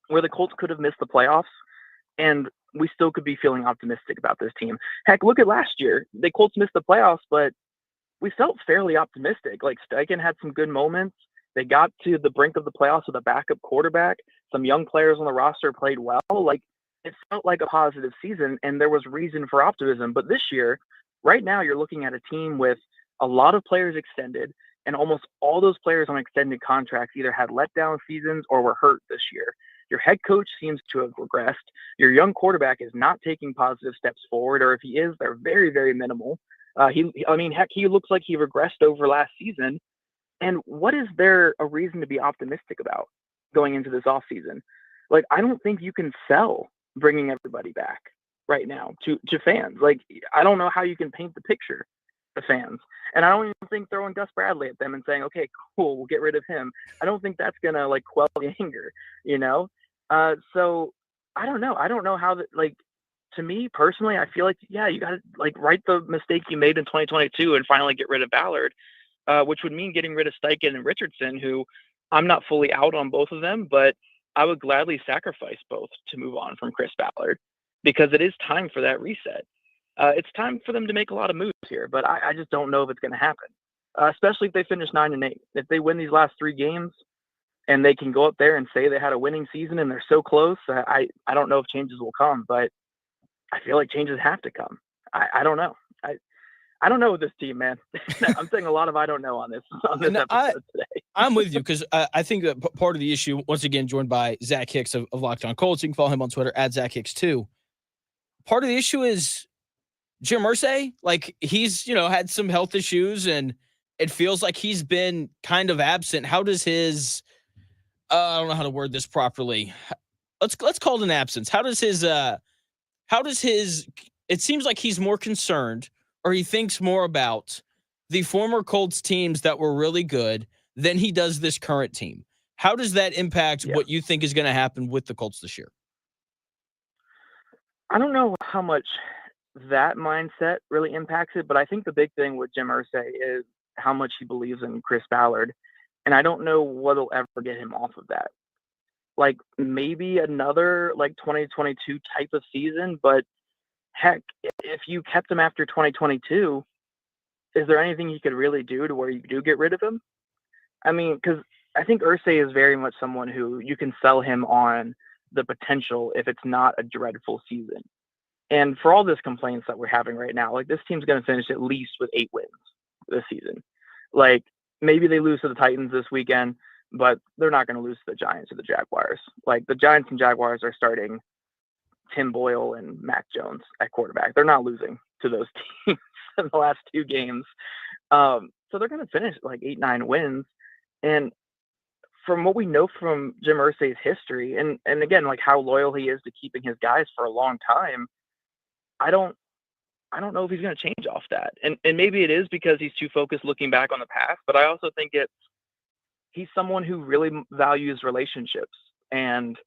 where the Colts could have missed the playoffs, and we still could be feeling optimistic about this team. Heck, look at last year. The Colts missed the playoffs, but we felt fairly optimistic. Like, Steichen had some good moments. They got to the brink of the playoffs with a backup quarterback. Some young players on the roster played well. Like, it felt like a positive season, and there was reason for optimism. But this year, right now, you're looking at a team with a lot of players extended, and almost all those players on extended contracts either had letdown seasons or were hurt this year. Your head coach seems to have regressed. Your young quarterback is not taking positive steps forward, or if he is, they're very, very minimal. He looks like he regressed over last season. And what is there a reason to be optimistic about going into this offseason? Like, I don't think you can sell bringing everybody back right now to fans. Like, I don't know how you can paint the picture to fans. And I don't even think throwing Gus Bradley at them and saying, okay, cool, we'll get rid of him, I don't think that's going to, like, quell the anger, you know? So I don't know. I don't know how that, like, to me personally, I feel like, yeah, you got to, like, right the mistake you made in 2022 and finally get rid of Ballard, which would mean getting rid of Steichen and Richardson, who I'm not fully out on both of them, but I would gladly sacrifice both to move on from Chris Ballard, because it is time for that reset. It's time for them to make a lot of moves here, but I just don't know if it's going to happen, especially if they finish 9-8. If they win these last 3 games and they can go up there and say they had a winning season and they're so close, I don't know if changes will come, but I feel like changes have to come. I don't know. I don't know with this team, man. I'm saying a lot of I don't know on this episode today. I'm with you, because I think that part of the issue, once again, joined by Zach Hicks of Locked On Colts. You can follow him on Twitter at Zach Hicks too. Part of the issue is Jim Irsay. Like, he's, had some health issues, and it feels like he's been kind of absent. How does his, I don't know how to word this properly. Let's call it an absence. How does his, it seems like he's more concerned, or he thinks more about the former Colts teams that were really good than he does this current team. How does that impact what you think is going to happen with the Colts this year? I don't know how much that mindset really impacts it, but I think the big thing with Jim Irsay is how much he believes in Chris Ballard. And I don't know what'll ever get him off of that. Like, maybe another, like, 2022 type of season, but heck, if you kept him after 2022, is there anything you could really do to where you do get rid of him? I mean, because I think Irsay is very much someone who you can sell him on the potential if it's not a dreadful season. And for all this complaints that we're having right now, like, this team's going to finish at least with 8 wins this season. Like, maybe they lose to the Titans this weekend, but they're not going to lose to the Giants or the Jaguars. Like, the Giants and Jaguars are starting Tim Boyle and Mac Jones at quarterback. They're not losing to those teams in the last 2 games. So they're going to finish like 8-9 wins. And from what we know from Jim Irsay's history, and again, like, how loyal he is to keeping his guys for a long time, I don't know if he's going to change off that. And maybe it is because he's too focused looking back on the past, but I also think he's someone who really values relationships and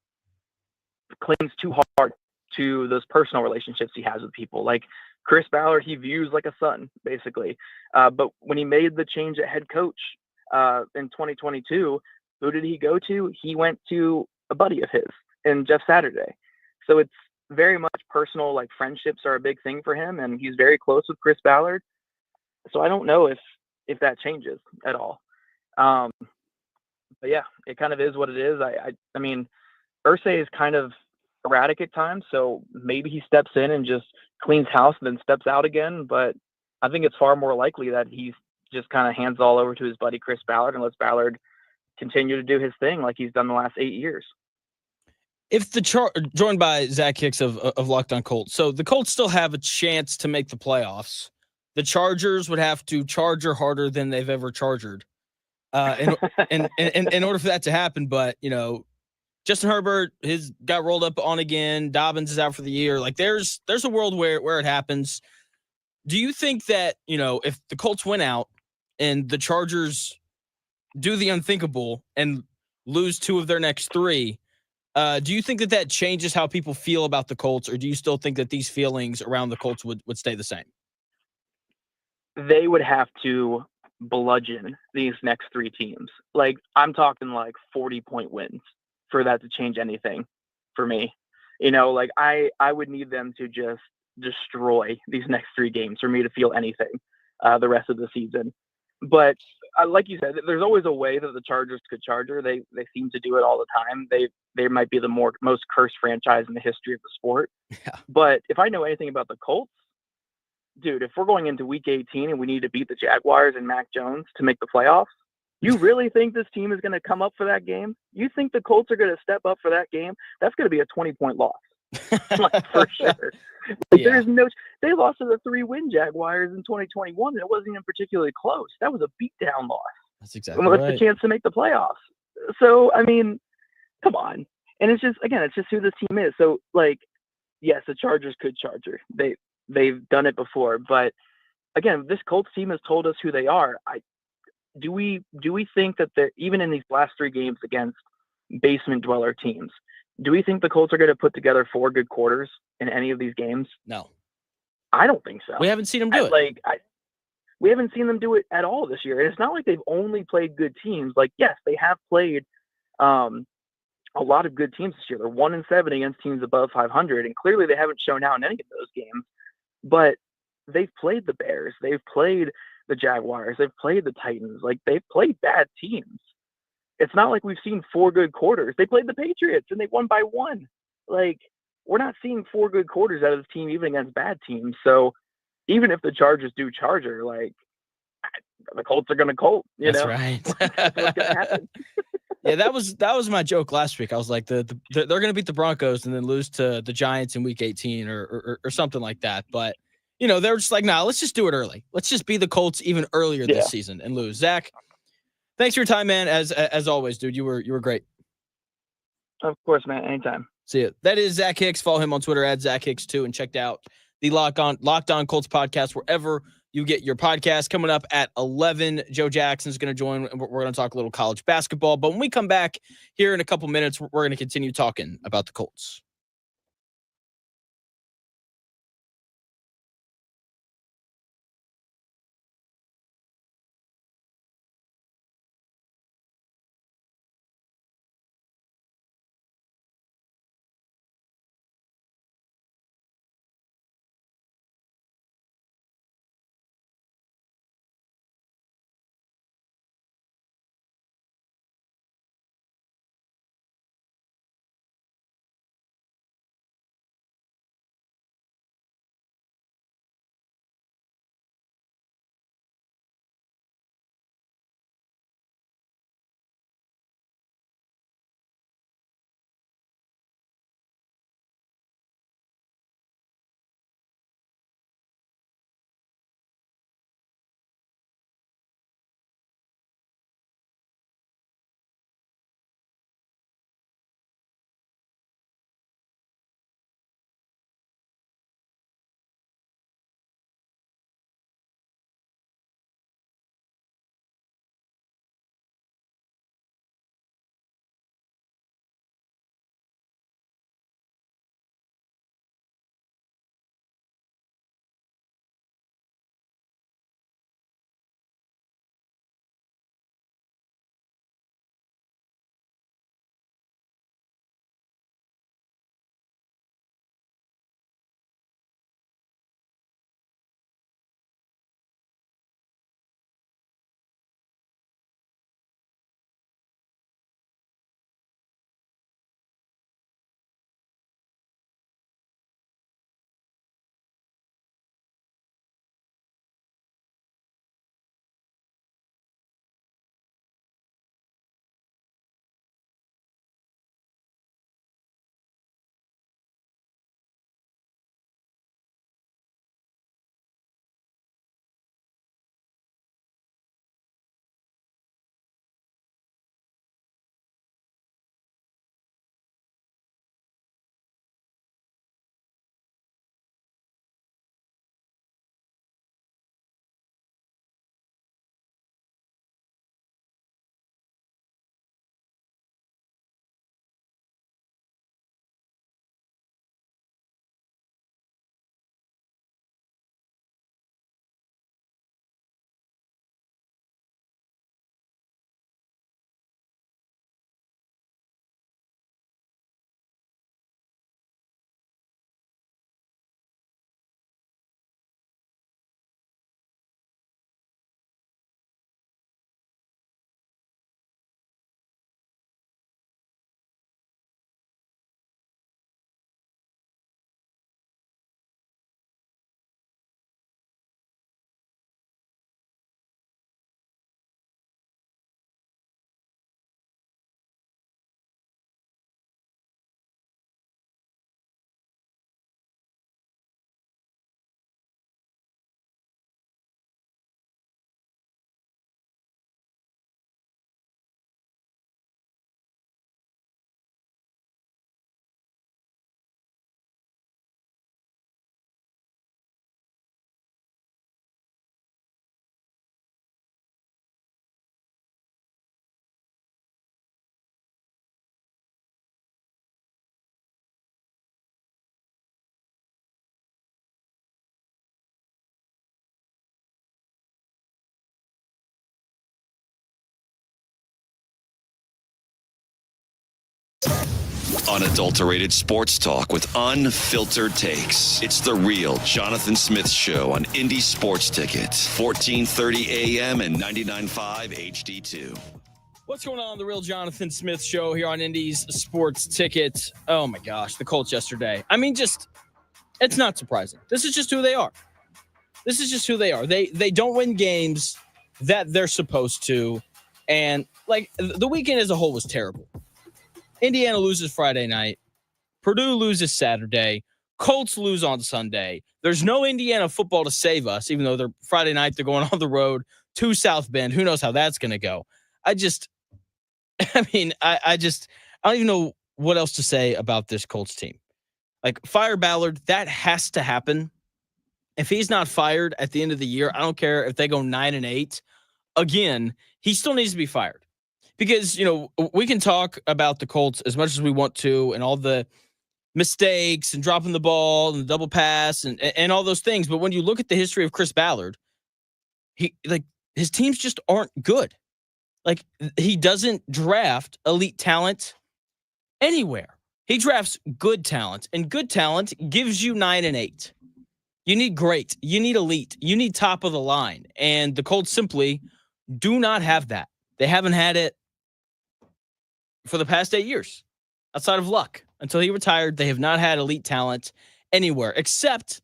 clings too hard to those personal relationships he has with people. Like, Chris Ballard, he views like a son, basically. But when he made the change at head coach in 2022, who did he go to? He went to a buddy of his and Jeff Saturday. So it's very much personal, like friendships are a big thing for him, and he's very close with Chris Ballard. So I don't know if that changes at all. But yeah, it kind of is what it is. I mean, Irsay is kind of erratic at times, so maybe he steps in and just cleans house and then steps out again. But I think it's far more likely that he's just kind of hands all over to his buddy Chris Ballard and lets Ballard continue to do his thing like he's done the last 8 years. If joined by Zach Hicks of Locked On Colts, so the Colts still have a chance to make the playoffs. The Chargers would have to charger harder than they've ever chargered, in order for that to happen. But Justin Herbert got rolled up on again. Dobbins is out for the year. Like there's a world where it happens. Do you think that if the Colts win out and the Chargers do the unthinkable and lose 2 of their next 3? Do you think that changes how people feel about the Colts, or do you still think that these feelings around the Colts would stay the same? They would have to bludgeon these next 3 teams. Like I'm talking like 40-point wins for that to change anything for me. Like I would need them to just destroy these next 3 games for me to feel anything the rest of the season. But like you said, there's always a way that the Chargers could charger. They seem to do it all the time. They might be the most cursed franchise in the history of the sport. Yeah. But if I know anything about the Colts, dude, if we're going into week 18 and we need to beat the Jaguars and Mac Jones to make the playoffs, you really think this team is going to come up for that game? You think the Colts are going to step up for that game? That's going to be a 20-point loss. Like, for sure. Yeah. They lost to the 3-win Jaguars in 2021, and it wasn't even particularly close. That was a beatdown loss. That's exactly With right. the chance to make the playoffs. So, I mean, come on. And it's just who this team is. So, like, yes, the Chargers could charger. They've done it before. But, again, this Colts team has told us who they are. Do we think that they're, even in these last 3 games against basement dweller teams, do we think the Colts are going to put together 4 good quarters in any of these games? No. I don't think so. We haven't seen them do it. We haven't seen them do it at all this year. And it's not like they've only played good teams. Like, yes, they have played a lot of good teams this year. They're 1-7 against teams above 500, and clearly they haven't shown out in any of those games. But they've played the Bears. They've played the Jaguars. They've played the Titans. Like, they've played bad teams. It's not like we've seen 4 good quarters. They played the Patriots, and they won by 1. Like, we're not seeing 4 good quarters out of this team, even against bad teams. So even if the Chargers do charger, like, the Colts are going to Colt. That's right. That's what's going to happen. Yeah, that was my joke last week. I was like, they're going to beat the Broncos and then lose to the Giants in Week 18 or something like that. But they're just like, nah, let's just do it early. Let's just be the Colts even earlier this season and lose. Zach, thanks for your time, man. As always, dude, you were great. Of course, man. Anytime. See you. That is Zach Hicks. Follow him on Twitter at Zach Hicks2 and check out the Locked On Colts podcast wherever you get your podcast. Coming up at 11, Joe Jackson's going to join. We're going to talk a little college basketball. But when we come back here in a couple minutes, we're going to continue talking about the Colts. Unadulterated sports talk with unfiltered takes. It's the real Jonathan Smith Show on Indy Sports Ticket, 1430 AM and 99.5 HD2. What's going on? The real Jonathan Smith Show here on Indy's Sports Ticket. Oh my gosh, the Colts yesterday. I mean, it's not surprising. This is just who they are. They don't win games that they're supposed to. And like the weekend as a whole was terrible. Indiana loses Friday night. Purdue loses Saturday. Colts lose on Sunday. There's no Indiana football to save us, even though they're Friday night, they're going on the road to South Bend. Who knows how that's going to go? I don't even know what else to say about this Colts team. Like, fire Ballard, that has to happen. If he's not fired at the end of the year, I don't care if they go 9-8. Again, he still needs to be fired. Because, we can talk about the Colts as much as we want to and all the mistakes and dropping the ball and the double pass and all those things. But when you look at the history of Chris Ballard, his teams just aren't good. Like, he doesn't draft elite talent anywhere. He drafts good talent, and good talent gives you 9-8. You need great. You need elite. You need top of the line. And the Colts simply do not have that. They haven't had it for the past 8 years. Outside of Luck. Until he retired, they have not had elite talent anywhere, except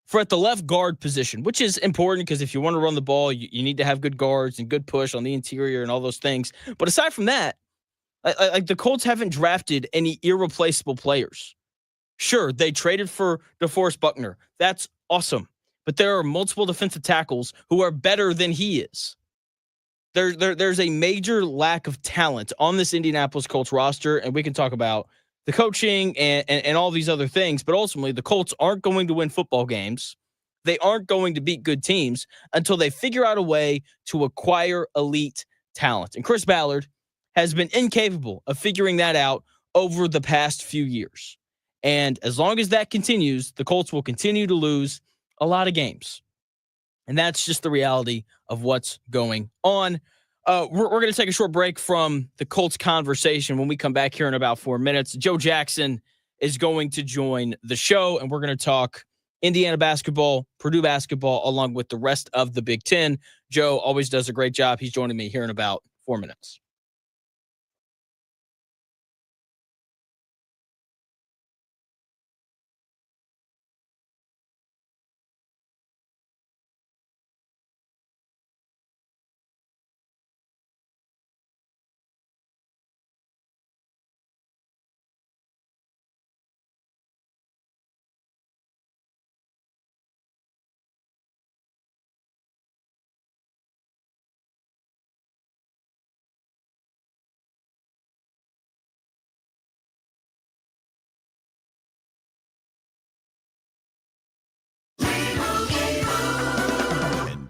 for at the left guard position, which is important because if you want to run the ball, you need to have good guards and good push on the interior and all those things. But aside from that, like the Colts haven't drafted any irreplaceable players. Sure, they traded for DeForest Buckner. That's awesome. But there are multiple defensive tackles who are better than he is. There's a major lack of talent on this Indianapolis Colts roster, and we can talk about the coaching and all these other things, but ultimately the Colts aren't going to win football games. They aren't going to beat good teams until they figure out a way to acquire elite talent. And Chris Ballard has been incapable of figuring that out over the past few years. And as long as that continues, the Colts will continue to lose a lot of games. And that's just the reality of what's going on. We're going to take a short break from the Colts conversation. When we come back here in about 4 minutes, Joe Jackson is going to join the show, and we're going to talk Indiana basketball, Purdue basketball, along with the rest of the Big Ten. Joe always does a great job. He's joining me here in about 4 minutes.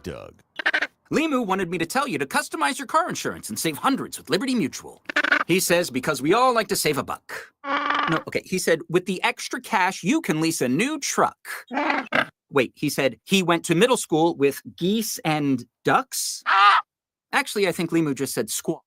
Doug. Limu wanted me to tell you to customize your car insurance and save hundreds with Liberty Mutual. He says because we all like to save a buck. No, okay, he said with the extra cash, you can lease a new truck. Wait, he said he went to middle school with geese and ducks? Actually, I think Limu just said squawk.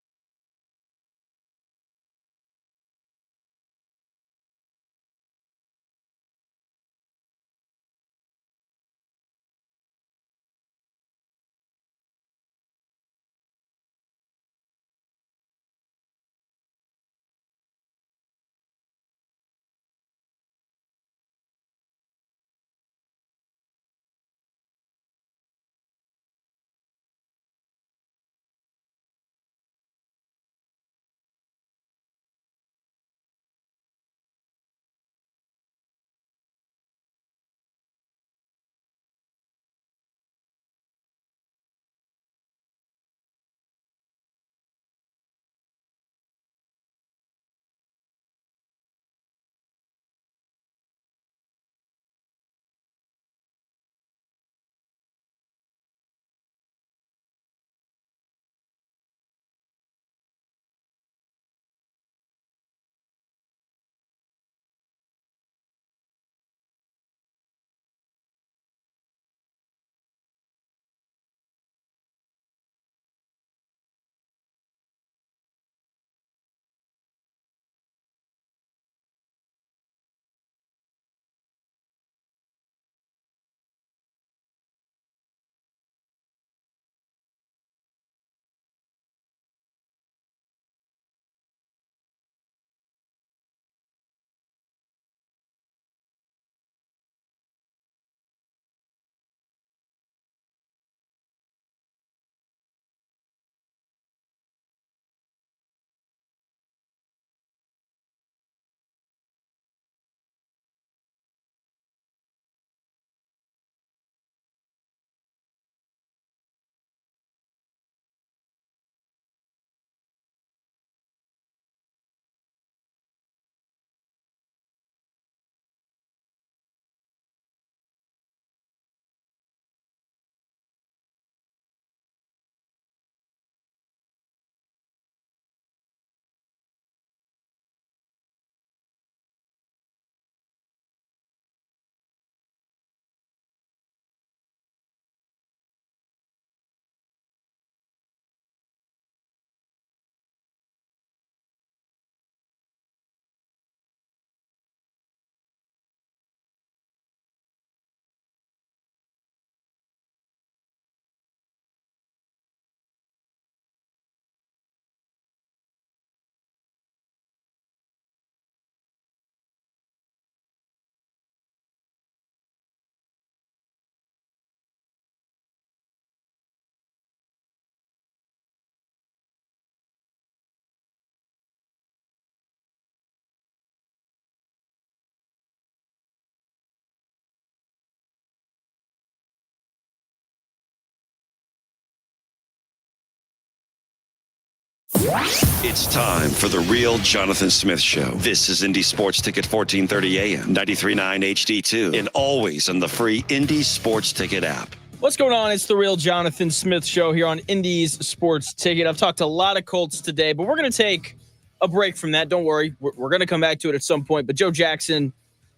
It's time for the real Jonathan Smith Show. This is Indy Sports Ticket 1430 AM, 93.9 HD2, and always on the free Indy Sports Ticket app. What's going on? It's the real Jonathan Smith Show here on Indy's Sports Ticket. I've talked a lot of Colts today, but we're going to take a break from that. Don't worry. We're going to come back to it at some point. But Joe Jackson,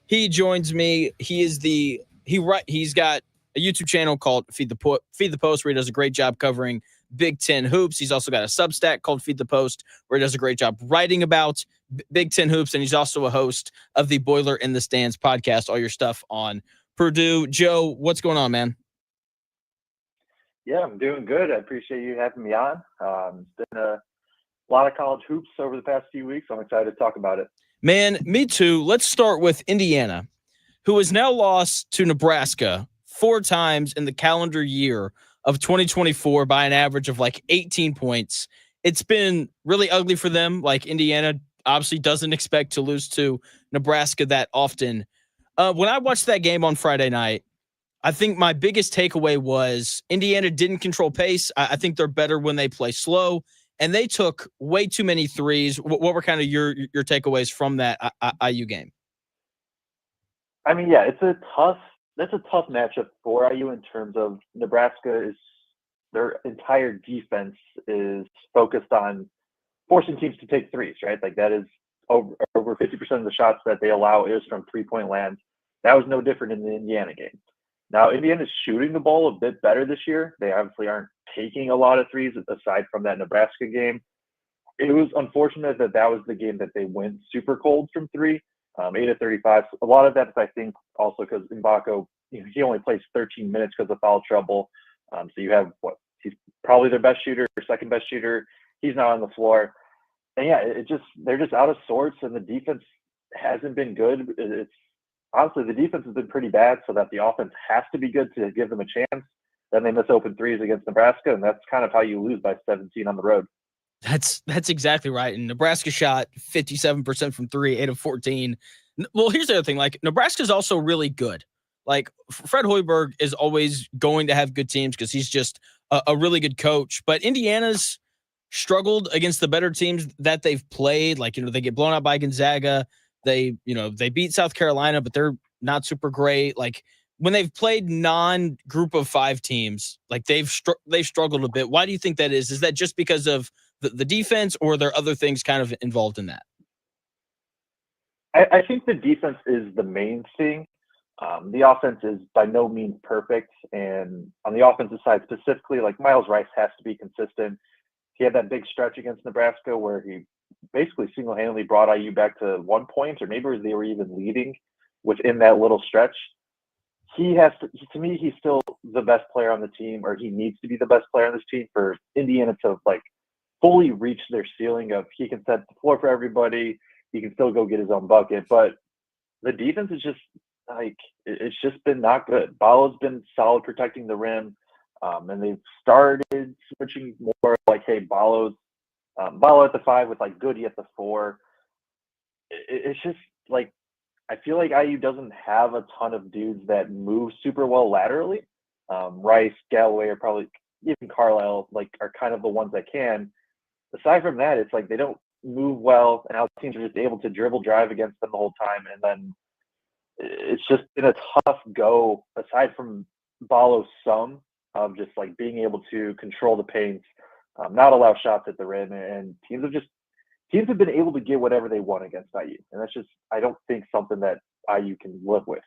he joins me. He's got a YouTube channel called Feed the Post, where he does a great job covering Big Ten hoops. He's also got a Substack called Feed the Post, where he does a great job writing about Big Ten hoops. And he's also a host of the Boiler in the Stands podcast, all your stuff on Purdue. Joe, what's going on, man? Yeah, I'm doing good. I appreciate you having me on. It's been a lot of college hoops over the past few weeks. I'm excited to talk about it. Man, me too. Let's start with Indiana, who has now lost to Nebraska 4 times in the calendar year of 2024 by an average of like 18 points. It's been really ugly for them. Like, Indiana obviously doesn't expect to lose to Nebraska that often. When I watched that game on Friday night, I think my biggest takeaway was Indiana didn't control pace. I think they're better when they play slow, and they took way too many threes. What were kind of your takeaways from that IU game? I mean, yeah, that's a tough matchup for IU in terms of Nebraska their entire defense is focused on forcing teams to take threes, right? Like, that is over 50% of the shots that they allow is from 3-point land. That was no different in the Indiana game. Now, Indiana's shooting the ball a bit better this year. They obviously aren't taking a lot of threes aside from that Nebraska game. It was unfortunate that was the game that they went super cold from 3, 8 of 35. A lot of that is, I think, also because Mbako, he only plays 13 minutes because of foul trouble. So you have he's probably their best shooter, second best shooter. He's not on the floor. And yeah, they're just out of sorts, and the defense hasn't been good. Honestly, the defense has been pretty bad, so that the offense has to be good to give them a chance. Then they miss open threes against Nebraska, and that's kind of how you lose by 17 on the road. That's exactly right. And Nebraska shot 57% from 3, 8 of 14. Well, here's the other thing. Like, Nebraska's also really good. Like, Fred Hoiberg is always going to have good teams because he's just a really good coach. But Indiana's struggled against the better teams that they've played. Like, they get blown out by Gonzaga. They beat South Carolina, but they're not super great. Like, when they've played non-group of 5 teams, like, they've struggled a bit. Why do you think that is? Is that just because of the defense, or are there other things kind of involved in that? I think the defense is the main thing. The offense is by no means perfect. And on the offensive side specifically, like, Miles Rice has to be consistent. He had that big stretch against Nebraska where he basically single-handedly brought IU back to 1 point, or maybe they were even leading within that little stretch. To me, he's still the best player on the team, or he needs to be the best player on this team for Indiana to, like, fully reach their ceiling of he can set the floor for everybody. He can still go get his own bucket. But the defense is just, like, it's just been not good. Ballo's been solid protecting the rim. And they've started switching more like, hey, Ballo at the 5 with, like, Goody at the 4. It's just, like, I feel like IU doesn't have a ton of dudes that move super well laterally. Rice, Galloway, or probably even Carlisle, like, are kind of the ones that can. Aside from that, it's like they don't move well, and our teams are just able to dribble drive against them the whole time. And then it's just been a tough go, aside from Ballo's some, of just, like, being able to control the paint, not allow shots at the rim, and teams have been able to get whatever they want against IU, and that's just, I don't think, something that IU can live with.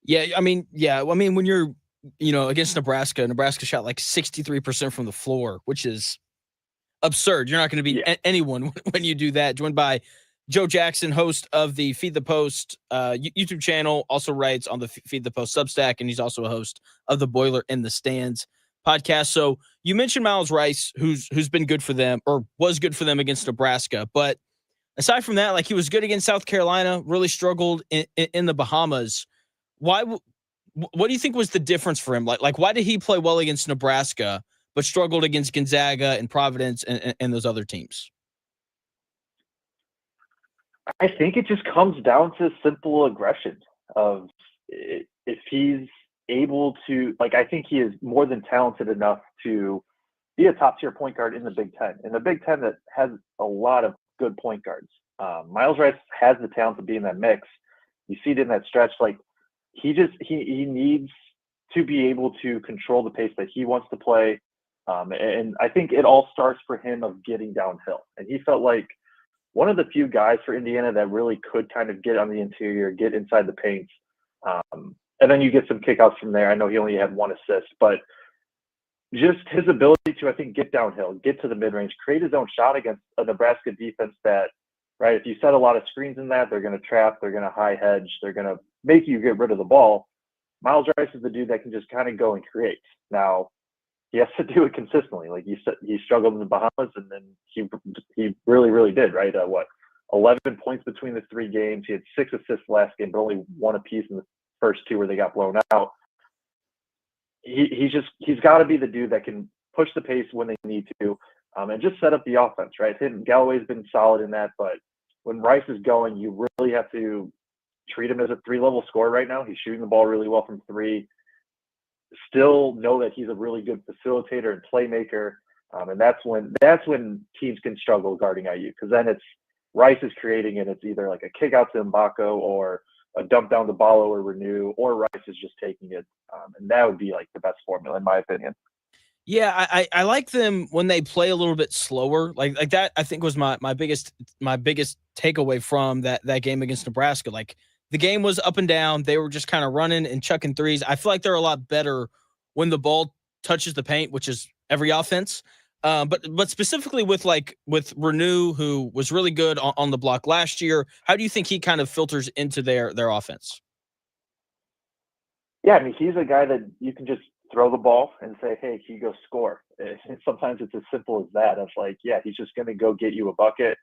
Yeah, I mean, when you're, against Nebraska shot like 63% from the floor, which is absurd. You're not going to beat anyone when you do that. Joined by Joe Jackson, host of the Feed the Post YouTube channel, also writes on the Feed the Post Substack, and he's also a host of the Boiler in the Stands podcast. So you mentioned Miles Rice, who's been good for them, or was good for them against Nebraska. But aside from that, like, he was good against South Carolina, really struggled in the Bahamas. What do you think was the difference for him? Like why did he play well against Nebraska, but struggled against Gonzaga and Providence and those other teams? I think it just comes down to simple aggression of, if he's able to, like, I think he is more than talented enough to be a top-tier point guard in the Big Ten. In the Big Ten that has a lot of good point guards. Miles Rice has the talent to be in that mix. You see it in that stretch. Like, he needs to be able to control the pace that he wants to play. And I think it all starts for him of getting downhill. And he felt like one of the few guys for Indiana that really could kind of get on the interior, get inside the paint. And then you get some kickouts from there. I know he only had 1 assist, but just his ability to, I think, get downhill, get to the mid-range, create his own shot against a Nebraska defense that, right, if you set a lot of screens in that, they're going to trap, they're going to high hedge, they're going to make you get rid of the ball. Miles Rice is the dude that can just kind of go and create. Now, he has to do it consistently. Like you said, he struggled in the Bahamas, and then he really, really did, right? 11 points between the 3 games. He had 6 assists last game, but only 1 apiece in the first 2 where they got blown out. He's got to be the dude that can push the pace when they need to, and just set up the offense, right? Galloway's been solid in that, but when Rice is going, you really have to treat him as a 3-level scorer right now. He's shooting the ball really well from 3. Still know that he's a really good facilitator and playmaker, and that's when teams can struggle guarding IU, because then it's Rice is creating it. It's either like a kick out to Mbako or a dump down to Ballo or Renew, or Rice is just taking it, and that would be like the best formula in my opinion. Yeah, I like them when they play a little bit slower. Like that, I think was my biggest takeaway from that game against Nebraska. Like, the game was up and down. They were just kind of running and chucking threes. I feel like they're a lot better when the ball touches the paint, which is every offense. But specifically with Renew, who was really good on the block last year, how do you think he kind of filters into their offense? Yeah, I mean, he's a guy that you can just throw the ball and say, hey, he go score. And sometimes it's as simple as that. It's like, yeah, he's just going to go get you a bucket.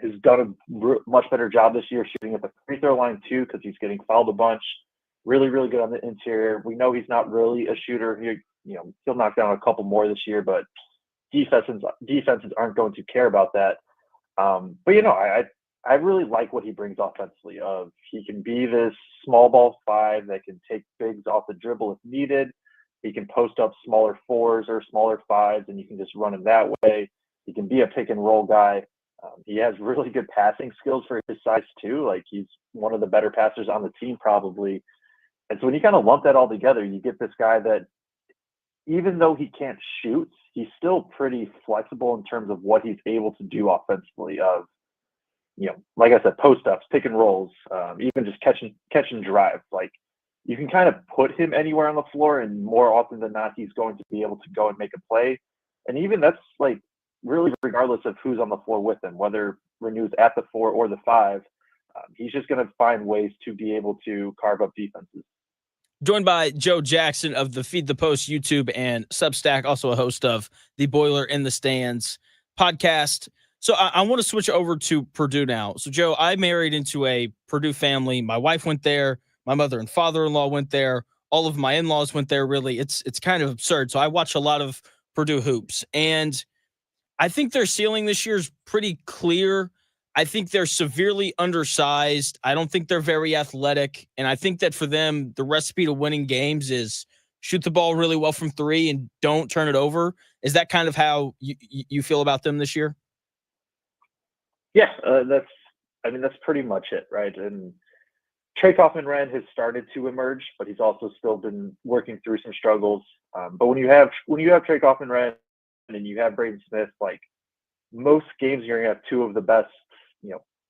He's done a much better job this year shooting at the free throw line too, because he's getting fouled a bunch. Really, really good on the interior. We know he's not really a shooter. He'll knock down a couple more this year, but defenses aren't going to care about that. But I really like what he brings offensively. He can be this small ball 5 that can take bigs off the dribble if needed. He can post up smaller 4s or smaller 5s, and you can just run him that way. He can be a pick and roll guy. He has really good passing skills for his size too. Like, he's one of the better passers on the team probably. And so when you kind of lump that all together, you get this guy that, even though he can't shoot, he's still pretty flexible in terms of what he's able to do offensively. Like I said, post ups, pick and rolls, even just catch and drive. Like, you can kind of put him anywhere on the floor, and more often than not, he's going to be able to go and make a play. And even that's like really regardless of who's on the floor with him, whether Renew's at the 4 or the 5, he's just going to find ways to be able to carve up defenses. Joined by Joe Jackson of the Feed the Post YouTube and Substack, also a host of the Boiler in the Stands podcast. So I want to switch over to Purdue now. So, Joe, I married into a Purdue family. My wife went there. My mother and father-in-law went there. All of my in-laws went there, really. It's kind of absurd. So I watch a lot of Purdue hoops. And I think their ceiling this year is pretty clear. I think they're severely undersized. I don't think they're very athletic. And I think that for them, the recipe to winning games is shoot the ball really well from 3 and don't turn it over. Is that kind of how you feel about them this year? Yeah, that's pretty much it, right? And Trey Kaufman-Renn has started to emerge, but he's also still been working through some struggles. But when you have Trey Kaufman-Renn and you have Braden Smith, like, most games you're gonna have 2 of the best,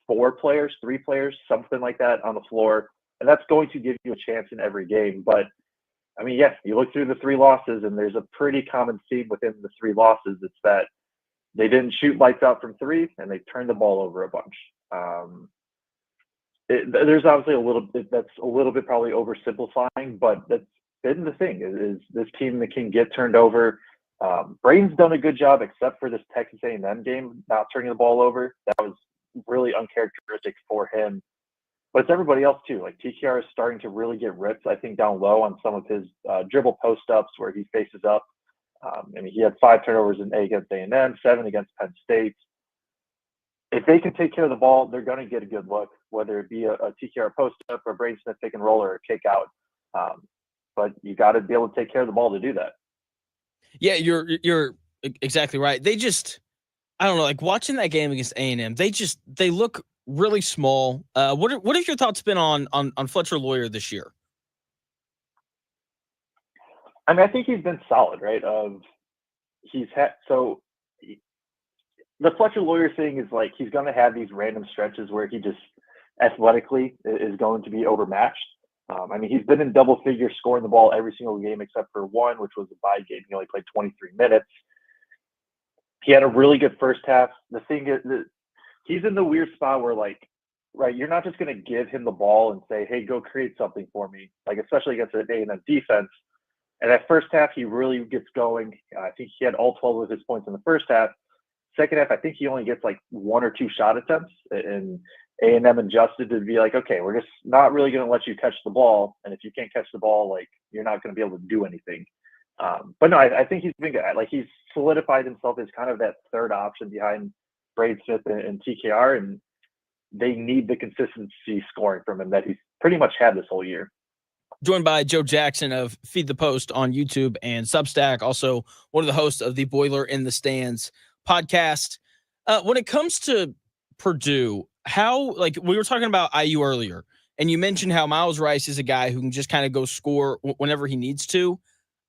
4 players, 3 players, something like that on the floor, and that's going to give you a chance in every game. But I mean, yes, you look through the 3 losses, and there's a pretty common theme within the 3 losses. It's that they didn't shoot lights out from 3, and they turned the ball over a bunch. There's obviously a little bit probably oversimplifying, but that's been the thing is this team that can get turned over. Braden's done a good job, except for this Texas A&M game, not turning the ball over. That was really uncharacteristic for him. But it's everybody else too. Like, TKR is starting to really get ripped, I think, down low on some of his dribble post-ups where he faces up. He had 5 turnovers against A&M, 7 against Penn State. If they can take care of the ball, they're going to get a good look, whether it be a TKR post-up or Braden Smith pick and roll or a kick out. But you got to be able to take care of the ball to do that. Yeah, you're exactly right. They just, I don't know, like watching that game against A&M, they look really small. What have your thoughts been on Fletcher Lawyer this year? I mean, I think he's been solid, right? He's had so the Fletcher Lawyer thing is like he's going to have these random stretches where he just athletically is going to be overmatched. I mean, he's been in double figures scoring the ball every single game except for one, which was a bye game. He only played 23 minutes. He had a really good first half. The thing is that he's in the weird spot where, like, right, you're not just going to give him the ball and say, hey, go create something for me, like, especially against an A&M defense. And that first half, he really gets going. I think he had all 12 of his points in the first half. Second half, I think he only gets like 1 or 2 shot attempts, and A&M adjusted to be like, okay, we're just not really going to let you catch the ball, and if you can't catch the ball, like you're not going to be able to do anything. But no, I think he's been good. Like he's solidified himself as kind of that third option behind Braden Smith and TKR, and they need the consistency scoring from him that he's pretty much had this whole year. Joined by Joe Jackson of Feed the Post on YouTube and Substack, also one of the hosts of the Boiler in the Stands podcast. When it comes to Purdue, how, like we were talking about IU earlier, and you mentioned how Miles Rice is a guy who can just kind of go score whenever he needs to.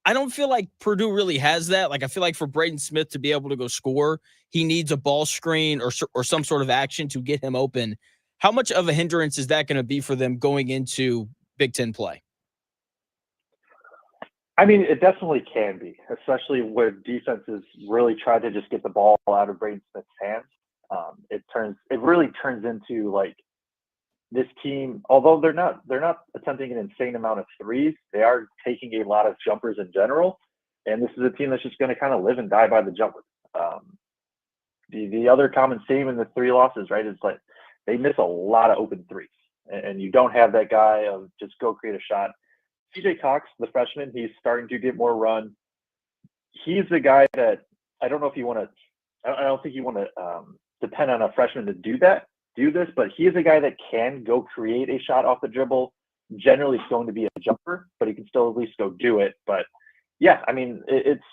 I don't feel like Purdue really has that. Like I feel like for Braden Smith to be able to go score, he needs a ball screen or some sort of action to get him open. How much of a hindrance is that going to be for them going into Big Ten play? I mean, it definitely can be, especially where defenses really try to just get the ball out of Braden Smith's hands. It really turns into like this team, although they're not attempting an insane amount of threes, they are taking a lot of jumpers in general. And this is a team that's just going to kind of live and die by the jumper. The other common theme in the 3 losses, right, is like they miss a lot of open threes, and you don't have that guy of just go create a shot. TJ Cox, the freshman, he's starting to get more run. He's the guy that I don't know if you want to. I don't think you want to depend on a freshman to do this, but he is a guy that can go create a shot off the dribble. Generally, it's going to be a jumper, but he can still at least go do it. But yeah, I mean, it's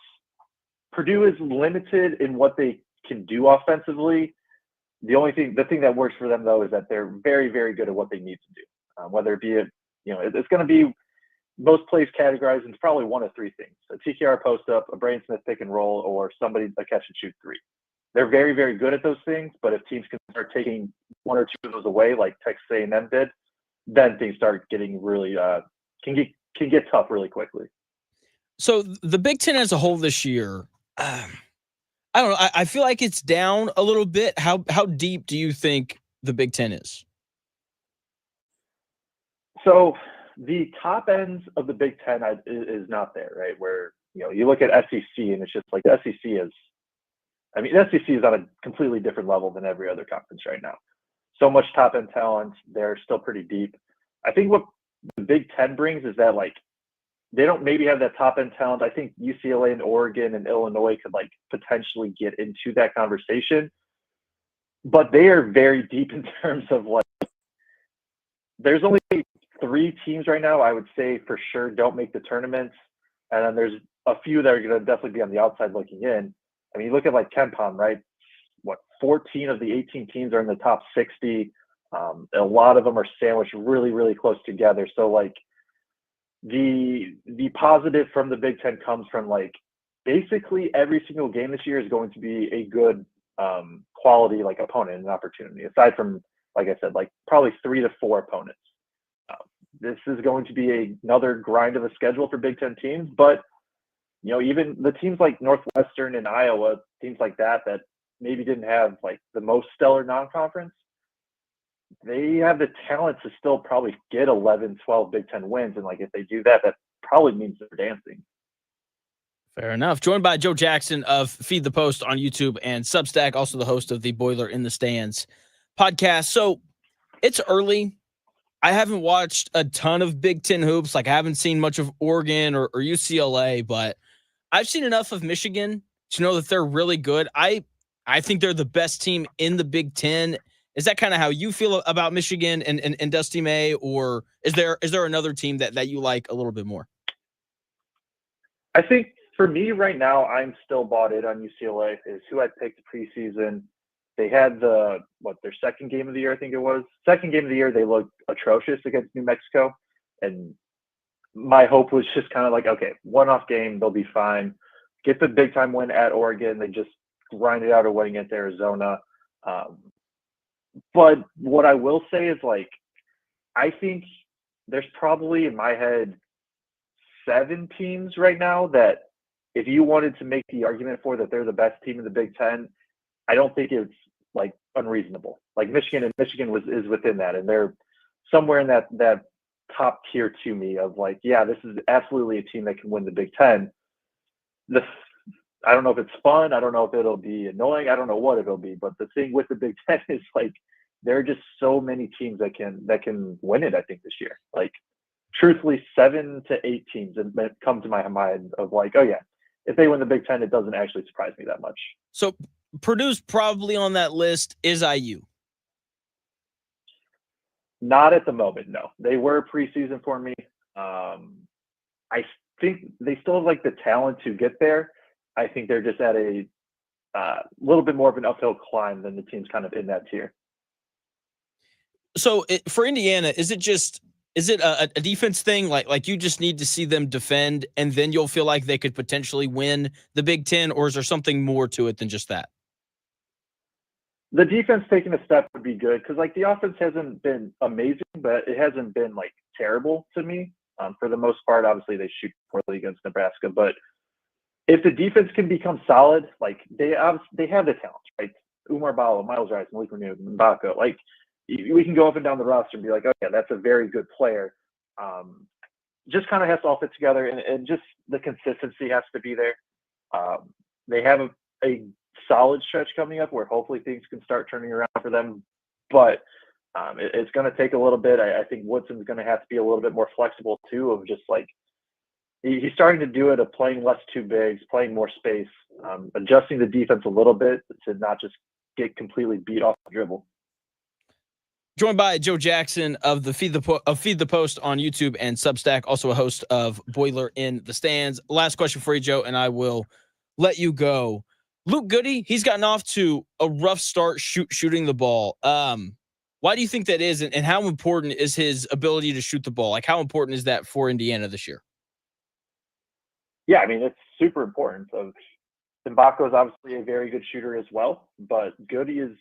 Purdue is limited in what they can do offensively. The thing that works for them though is that they're very, very good at what they need to do. Whether it be it's going to be most plays categorized into probably 1 of 3 things: a TKR post up, a Braden Smith pick and roll, or somebody a catch and shoot 3. They're very, very good at those things, but if teams can start taking 1 or 2 of those away, like Texas A&M did, then things start getting really can get tough really quickly. So the Big Ten as a whole this year, I don't know. I feel like it's down a little bit. How deep do you think the Big Ten is? So the top ends of the Big Ten is not there, right? Where you look at SEC and it's just like the SEC is. I mean, the SEC is on a completely different level than every other conference right now. So much top end talent. They're still pretty deep. I think what the Big Ten brings is that like they don't maybe have that top end talent. I think UCLA and Oregon and Illinois could like potentially get into that conversation, but they are very deep in terms of like there's only 3 teams right now I would say for sure don't make the tournaments, and then there's a few that are going to definitely be on the outside looking in. I mean, you look at like KenPom, right? 14 of the 18 teams are in the top 60. A lot of them are sandwiched really, really close together. So like the positive from the Big Ten comes from like basically every single game this year is going to be a good quality like opponent and opportunity. Aside from, like I said, like probably 3 to 4 opponents. This is going to be another grind of a schedule for Big Ten teams, but even the teams like Northwestern and Iowa, teams like that maybe didn't have like the most stellar non-conference, they have the talent to still probably get 11, 12 Big Ten wins. And like if they do that, that probably means they're dancing. Fair enough. Joined by Joe Jackson of Feed the Post on YouTube and Substack, also the host of the Boiler in the Stands podcast. So it's early. I haven't watched a ton of Big Ten hoops. Like I haven't seen much of Oregon or UCLA, but I've seen enough of Michigan to know that they're really good. I think they're the best team in the Big Ten. Is that kind of how you feel about Michigan and Dusty May, or is there another team that you like a little bit more? I think for me right now, I'm still bought in on UCLA. Is who I picked preseason. They had their second game of the year, I think it was. Second game of the year, they looked atrocious against New Mexico. And my hope was just kind of like, okay, one-off game, they'll be fine. Get the big-time win at Oregon. They just grinded out a win against Arizona. But what I will say is, like, I think there's probably, in my head, 7 teams right now that if you wanted to make the argument for that they're the best team in the Big Ten, I don't think it's, like, unreasonable. Like, Michigan is within that, and they're somewhere in that top tier to me of, like, yeah, this is absolutely a team that can win the Big Ten. I don't know if it's fun. I don't know if it'll be annoying. I don't know what it'll be. But the thing with the Big Ten is, like, there are just so many teams that can win it, I think, this year. Like, truthfully, 7 to 8 teams that come to my mind of, like, oh, yeah, if they win the Big Ten, it doesn't actually surprise me that much. So Purdue's probably on that list. Is IU? Not at the moment, no. They were preseason for me. I think they still have, like, the talent to get there. I think they're just at a little bit more of an uphill climb than the teams kind of in that tier. So for Indiana, is it a defense thing? Like you just need to see them defend, and then you'll feel like they could potentially win the Big Ten, or is there something more to it than just that? The defense taking a step would be good because, like, the offense hasn't been amazing, but it hasn't been, like, terrible to me. For the most part, obviously they shoot poorly against Nebraska, but if the defense can become solid, like, they have the talent, right? Umar Bala, Miles Rice, Malik Renew, Mbako, like, we can go up and down the roster and be like, okay, that's a very good player. Just kind of has to all fit together, and just the consistency has to be there. They have a solid stretch coming up where hopefully things can start turning around for them, but it's going to take a little bit. I think Woodson's going to have to be a little bit more flexible too, of just, like, he's starting to do it of playing less two bigs, playing more space, adjusting the defense a little bit to not just get completely beat off the dribble. Joined by Joe Jackson of the Feed the Post on YouTube and Substack, also a host of Boiler in the Stands. Last question for you, Joe, and I will let you go. Luke Goody, he's gotten off to a rough start shooting the ball. Why do you think that is, and how important is his ability to shoot the ball? Like, how important is that for Indiana this year? Yeah, I mean, it's super important. Mbako is obviously a very good shooter as well, but Goody is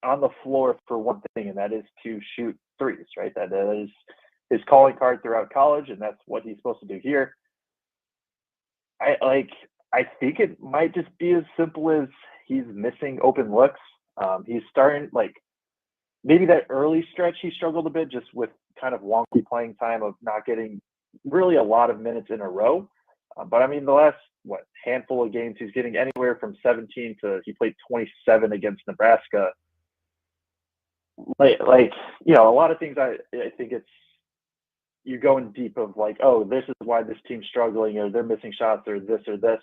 on the floor for one thing, and that is to shoot threes, right? That is his calling card throughout college, and that's what he's supposed to do here. I think it might just be as simple as he's missing open looks. He's starting, like, maybe that early stretch he struggled a bit just with kind of wonky playing time of not getting really a lot of minutes in a row. But I mean, the last handful of games, he's getting anywhere from 17 to he played 27 against Nebraska. Like you know, a lot of things. I think it's you're going deep of, like, oh, this is why this team's struggling, or they're missing shots, or this or this.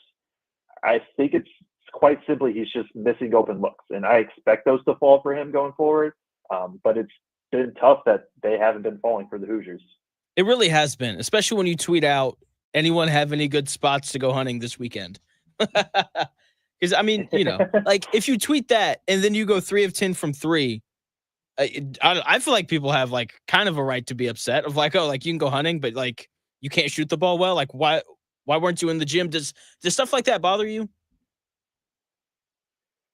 I think it's quite simply he's just missing open looks, and I expect those to fall for him going forward. But it's been tough that they haven't been falling for the Hoosiers. It really has been, especially when you tweet out, anyone have any good spots to go hunting this weekend? Because, I mean, you know, like, if you tweet that and then you go 3 of 10 from 3, I feel like people have, like, kind of a right to be upset of, like, oh, like, you can go hunting, but, like, you can't shoot the ball well. Like, why weren't you in the gym? Does stuff like that bother you?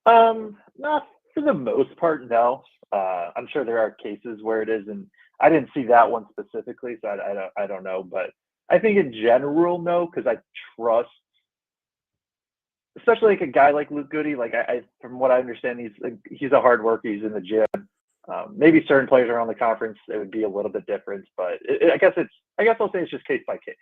Not for the most part, no. I'm sure there are cases where it is, and I didn't see that one specifically, so I don't know. But I think in general, no, because I trust, especially like a guy like Luke Goody. Like, I from what I understand, he's a hard worker. He's in the gym. Maybe certain players around the conference, it would be a little bit different, but I guess I'll say it's just case by case.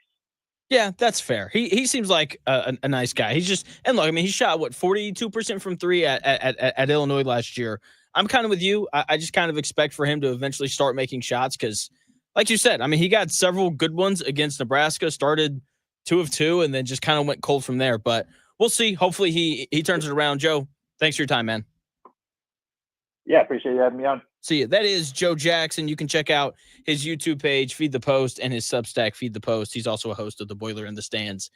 Yeah, that's fair. He seems like a nice guy. He's just, and look, I mean, he shot 42% from 3 at Illinois last year. I'm kind of with you. I just kind of expect for him to eventually start making shots because, like you said, I mean, he got several good ones against Nebraska, started 2 of 2, and then just kind of went cold from there. But we'll see. Hopefully he turns it around. Joe, thanks for your time, man. Yeah, appreciate you having me on. See you. That is Joe Jackson. You can check out his YouTube page, Feed the Post, and his Substack, Feed the Post. He's also a host of the Boiler in the Stands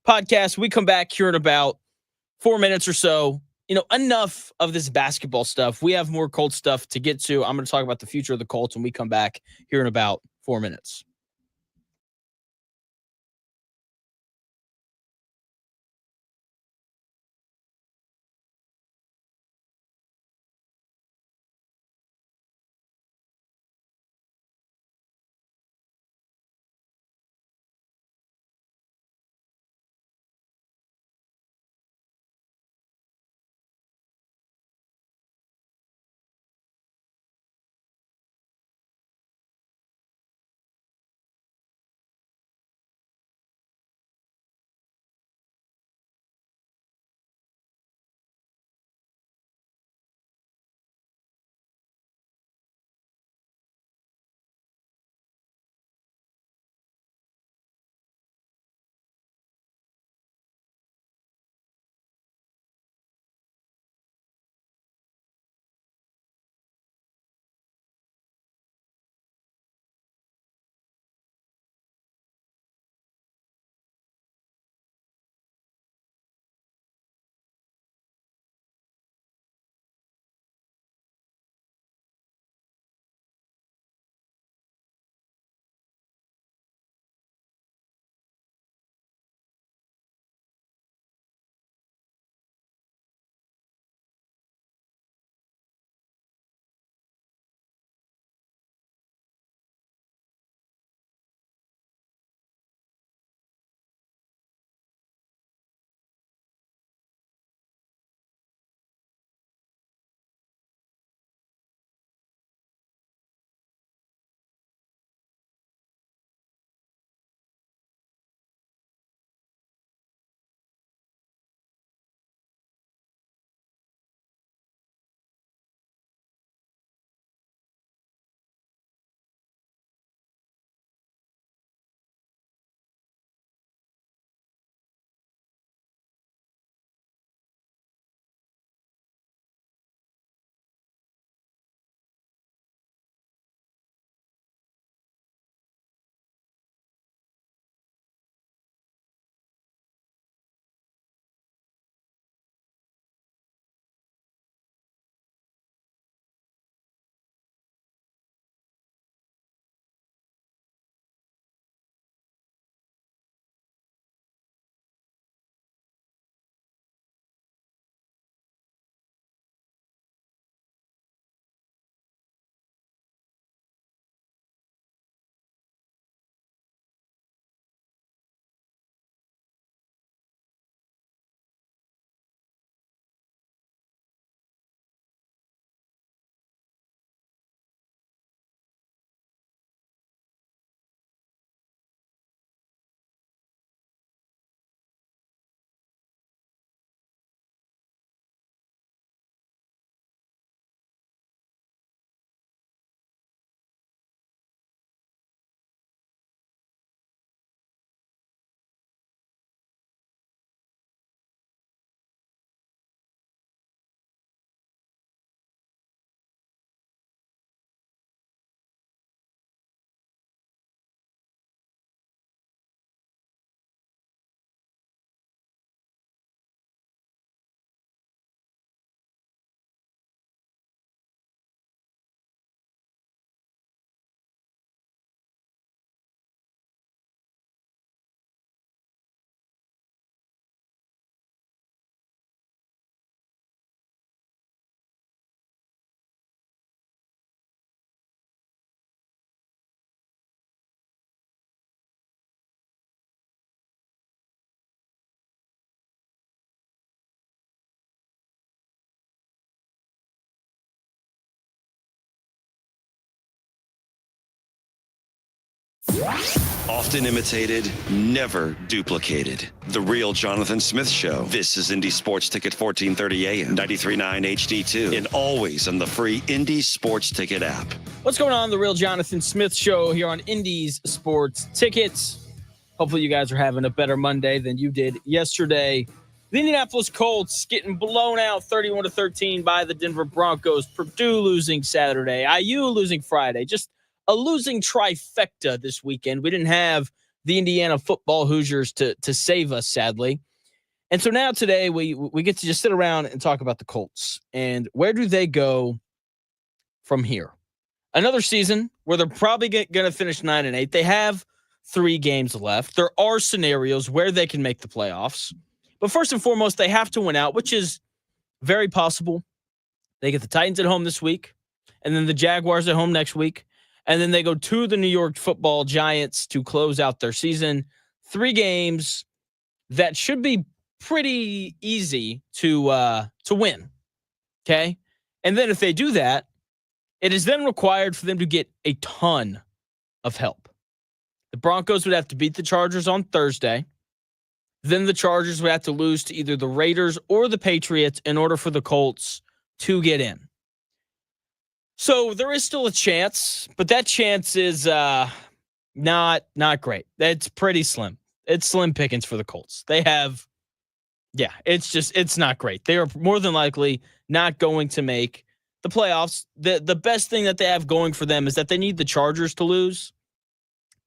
podcast. We come back here in about 4 minutes or so. Enough of this basketball stuff. We have more Colts stuff to get to. I'm going to talk about the future of the Colts when we come back here in about 4 minutes. Often imitated, never duplicated. The Real Jonathan Smith Show. This is Indy Sports Ticket 1430 AM, 93.9 HD2, and always on the free Indy Sports Ticket app. What's going on? The Real Jonathan Smith Show here on Indy's Sports Tickets. Hopefully you guys are having a better Monday than you did yesterday. The Indianapolis Colts getting blown out 31-13 by the Denver Broncos. Purdue losing Saturday. IU losing Friday. Just a losing trifecta this weekend. We didn't have the Indiana football Hoosiers to save us, sadly. And so now today we get to just sit around and talk about the Colts and where do they go from here? Another season where they're probably going to finish 9-8. They have 3 games left. There are scenarios where they can make the playoffs. But first and foremost, they have to win out, which is very possible. They get the Titans at home this week, and then the Jaguars at home next week. And then they go to the New York Football Giants to close out their season. 3 games that should be pretty easy to win. Okay? And then if they do that, it is then required for them to get a ton of help. The Broncos would have to beat the Chargers on Thursday. Then the Chargers would have to lose to either the Raiders or the Patriots in order for the Colts to get in. So there is still a chance, but that chance is not great. It's pretty slim. It's slim pickings for the Colts. They have, it's not great. They are more than likely not going to make the playoffs. The best thing that they have going for them is that they need the Chargers to lose.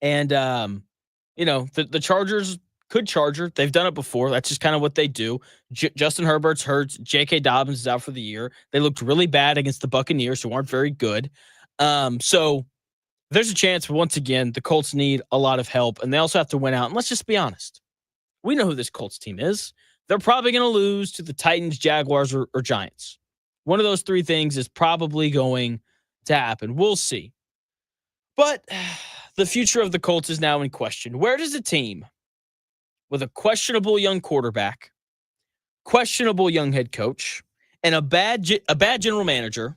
And, the Chargers could charger. They've done it before. That's just kind of what they do. Justin Herbert's hurt. J.K. Dobbins is out for the year. They looked really bad against the Buccaneers, who aren't very good. So there's a chance, once again, the Colts need a lot of help, and they also have to win out. And let's just be honest. We know who this Colts team is. They're probably going to lose to the Titans, Jaguars, or Giants. One of those 3 things is probably going to happen. We'll see. But the future of the Colts is now in question. Where does a team with a questionable young quarterback, questionable young head coach, and a bad general manager,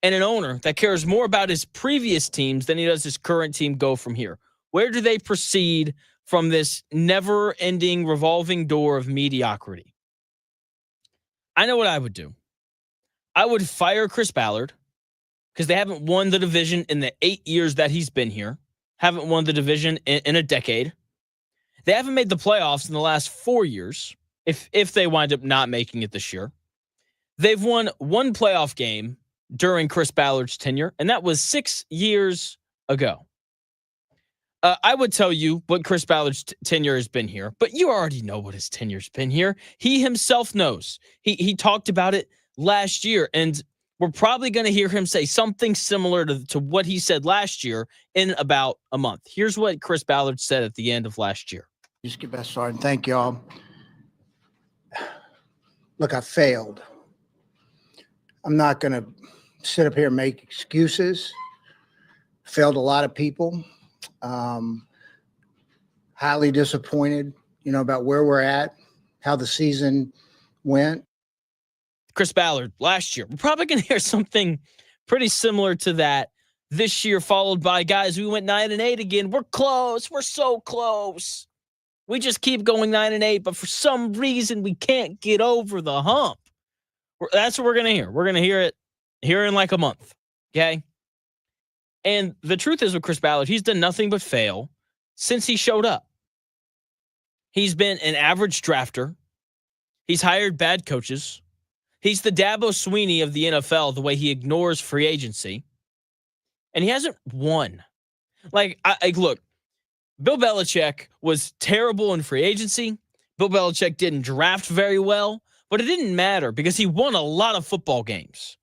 and an owner that cares more about his previous teams than he does his current team go from here? Where do they proceed from this never-ending revolving door of mediocrity? I know what I would do. I would fire Chris Ballard because they haven't won the division in the 8 years that he's been here. Haven't won the division in a decade. They haven't made the playoffs in the last 4 years, if they wind up not making it this year. They've won 1 playoff game during Chris Ballard's tenure, and that was 6 years ago. I would tell you what Chris Ballard's tenure has been here, but you already know what his tenure's been here. He himself knows. He talked about it last year, and we're probably going to hear him say something similar to what he said last year in about a month. Here's what Chris Ballard said at the end of last year. Just get back started. Thank y'all. Look, I failed. I'm not going to sit up here and make excuses. Failed a lot of people. Highly disappointed, about where we're at, how the season went. Chris Ballard last year. We're probably going to hear something pretty similar to that this year, followed by, guys, we went 9-8 again. We're close. We're so close. We just keep going 9-8, but for some reason we can't get over the hump. That's what we're going to hear. We're going to hear it here in like a month, okay? And the truth is with Chris Ballard, he's done nothing but fail since he showed up. He's been an average drafter. He's hired bad coaches. He's the Dabo Swinney of the NFL, the way he ignores free agency. And he hasn't won. Look, Bill Belichick was terrible in free agency. Bill Belichick didn't draft very well, but it didn't matter because he won a lot of football games.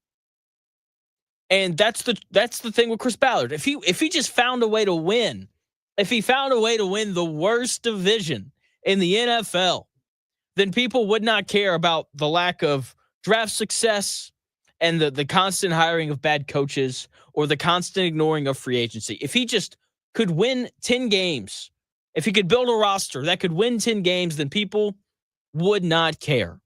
And that's the thing with Chris Ballard. If he just found a way to win, if he found a way to win the worst division in the NFL, then people would not care about the lack of draft success and the constant hiring of bad coaches or the constant ignoring of free agency. If he just could win 10 games, if he could build a roster that could win 10 games, then people would not care.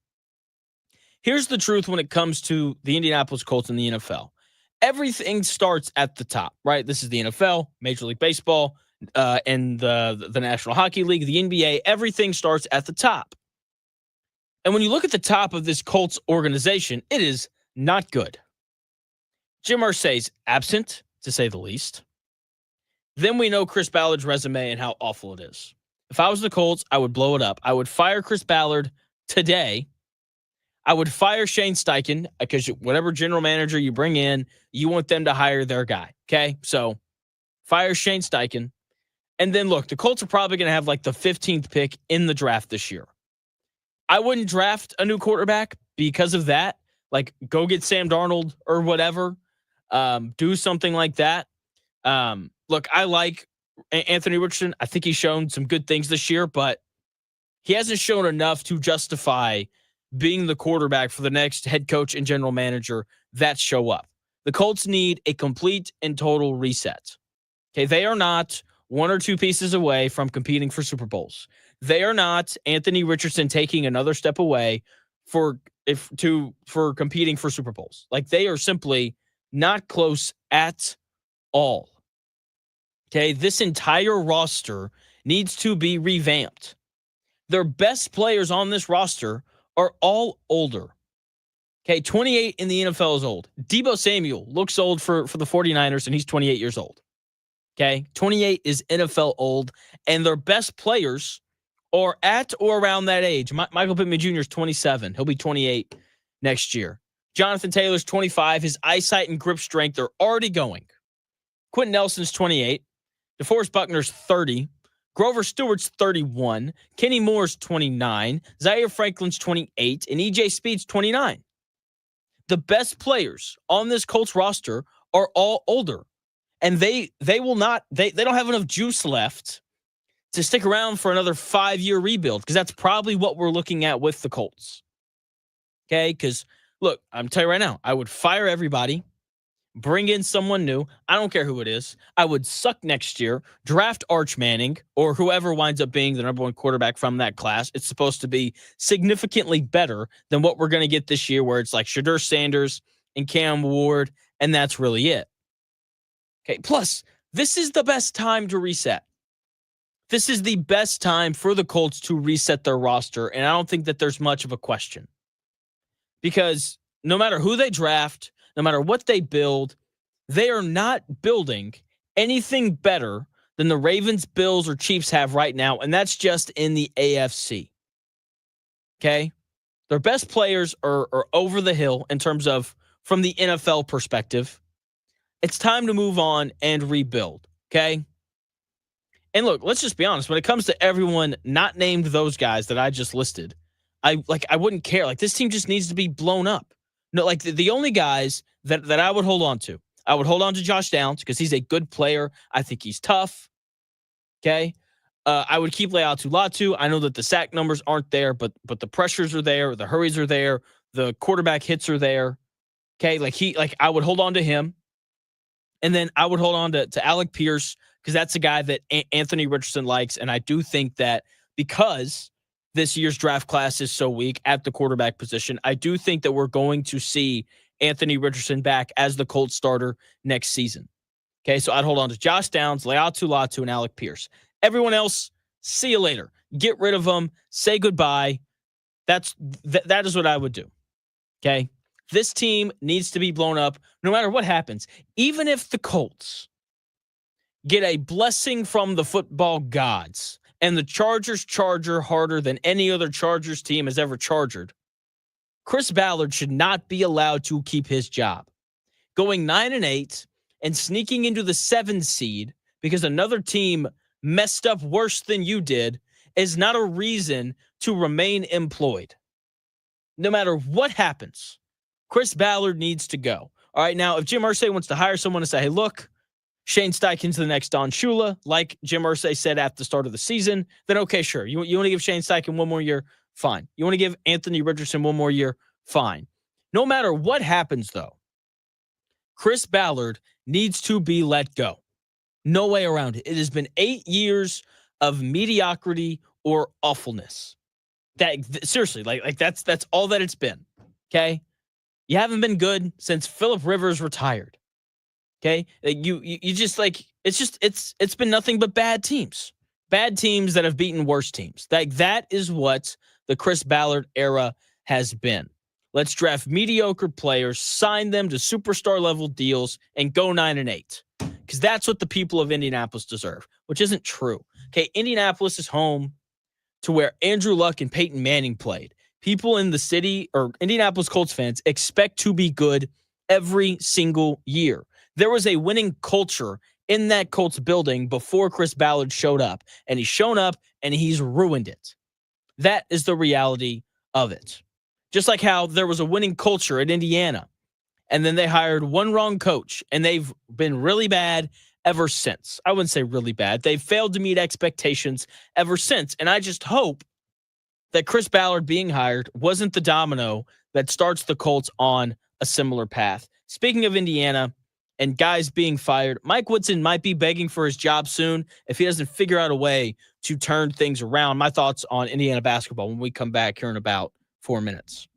Here's the truth when it comes to the Indianapolis Colts and the NFL. Everything starts at the top, right? This is the NFL, Major League Baseball, and the National Hockey League, the NBA. Everything starts at the top. And when you look at the top of this Colts organization, it is not good. Jim Irsay's absent, to say the least. Then we know Chris Ballard's resume and how awful it is. If I was the Colts, I would blow it up. I would fire Chris Ballard today. I would fire Shane Steichen because whatever general manager you bring in, you want them to hire their guy. Okay? So fire Shane Steichen And then look, the Colts are probably going to have like the 15th pick in the draft this year. I wouldn't draft a new quarterback because of that. Like, go get Sam Darnold or whatever. Do something like that. Look, I like Anthony Richardson. I think he's shown some good things this year, but he hasn't shown enough to justify being the quarterback for the next head coach and general manager that show up. The Colts need a complete and total reset. Okay, they are not one or two pieces away from competing for Super Bowls. They are not Anthony Richardson taking another step away for competing for Super Bowls. Like, they are simply not close at all. Okay, this entire roster needs to be revamped. Their best players on this roster are all older. Okay, 28 in the NFL is old. Deebo Samuel looks old for the 49ers, and he's 28 years old. Okay, 28 is NFL old, and their best players are at or around that age. Michael Pittman Jr. is 27. He'll be 28 next year. Jonathan Taylor's 25. His eyesight and grip strength are already going. Quentin Nelson's 28. DeForest Buckner's 30. Grover Stewart's 31. Kenny Moore's 29. Zaire Franklin's 28. And EJ Speed's 29. The best players on this Colts roster are all older. And they don't have enough juice left to stick around for another 5-year rebuild, because that's probably what we're looking at with the Colts. Okay, because look, I'm telling you right now, I would fire everybody, bring in someone new. I don't care who it is. I would suck next year, draft Arch Manning or whoever winds up being the number one quarterback from that class. It's supposed to be significantly better than what we're going to get this year, where it's like Shadur Sanders and Cam Ward, and that's really it. Okay, plus, this is the best time to reset. This is the best time for the Colts to reset their roster, and I don't think that there's much of a question. Because no matter who they draft, no matter what they build, they are not building anything better than the Ravens, Bills, or Chiefs have right now, and that's just in the AFC. Okay? Their best players are over the hill in terms of from the NFL perspective. It's time to move on and rebuild, okay? And look, let's just be honest. When it comes to everyone not named those guys that I just listed, I wouldn't care. Like, this team just needs to be blown up. No, like the only guys that I would hold on to, I would hold on to Josh Downs because he's a good player. I think he's tough, okay? I would keep Leatu Latu. I know that the sack numbers aren't there, but the pressures are there, the hurries are there, the quarterback hits are there, okay? I would hold on to him. And then I would hold on to Alec Pierce, because that's a guy that Anthony Richardson likes. And I do think that because this year's draft class is so weak at the quarterback position, I do think that we're going to see Anthony Richardson back as the Colts starter next season. Okay, so I'd hold on to Josh Downs, Leatu Latu, and Alec Pierce. Everyone else, see you later. Get rid of them. Say goodbye. That is what I would do. Okay? This team needs to be blown up no matter what happens. Even if the Colts get a blessing from the football gods and the Chargers charger harder than any other Chargers team has ever chargered, Chris Ballard should not be allowed to keep his job. Going 9-8 and sneaking into the 7 seed because another team messed up worse than you did is not a reason to remain employed. No matter what happens, Chris Ballard needs to go. All right, now, if Jim Irsay wants to hire someone to say, hey, look, Shane Steichen's the next Don Shula, like Jim Irsay said at the start of the season, then okay, sure. You want to give Shane Steichen one more year? Fine. You want to give Anthony Richardson one more year? Fine. No matter what happens, though, Chris Ballard needs to be let go. No way around it. It has been 8 years of mediocrity or awfulness. Seriously, that's all that it's been. Okay? You haven't been good since Phillip Rivers retired. Okay? You just it's been nothing but bad teams. Bad teams that have beaten worse teams. That is what the Chris Ballard era has been. Let's draft mediocre players, sign them to superstar level deals, and go 9-8. Because that's what the people of Indianapolis deserve, which isn't true. Okay, Indianapolis is home to where Andrew Luck and Peyton Manning played. People in the city, or Indianapolis Colts fans, expect to be good every single year. There was a winning culture in that Colts building before Chris Ballard showed up. And he's shown up and he's ruined it. That is the reality of it. Just like how there was a winning culture at Indiana, and then they hired one wrong coach, and they've been really bad ever since. I wouldn't say really bad. They've failed to meet expectations ever since. And I just hope that Chris Ballard being hired wasn't the domino that starts the Colts on a similar path. Speaking of Indiana and guys being fired, Mike Woodson might be begging for his job soon if he doesn't figure out a way to turn things around. My thoughts on Indiana basketball when we come back here in about 4 minutes.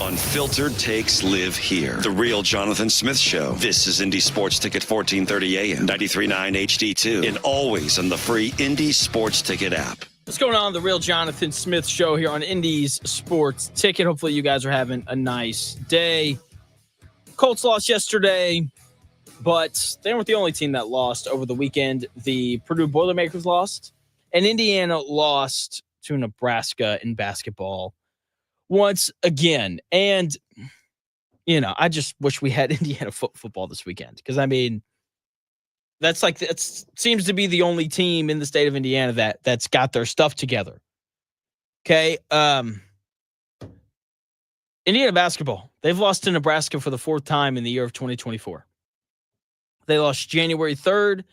Unfiltered takes live here. The real Jonathan Smith Show. This is Indy Sports Ticket 1430 AM, 93.9 HD2, and always on the free Indy Sports Ticket app. What's going on? The real Jonathan Smith Show here on Indy's Sports Ticket. Hopefully you guys are having a nice day. Colts lost yesterday. But they weren't the only team that lost over the weekend. The Purdue Boilermakers lost, and Indiana lost to Nebraska in basketball once again. And, I just wish we had Indiana football this weekend because, that seems to be the only team in the state of Indiana that's got their stuff together. Okay. Indiana basketball, they've lost to Nebraska for the fourth time in the year of 2024. They lost January 3rd,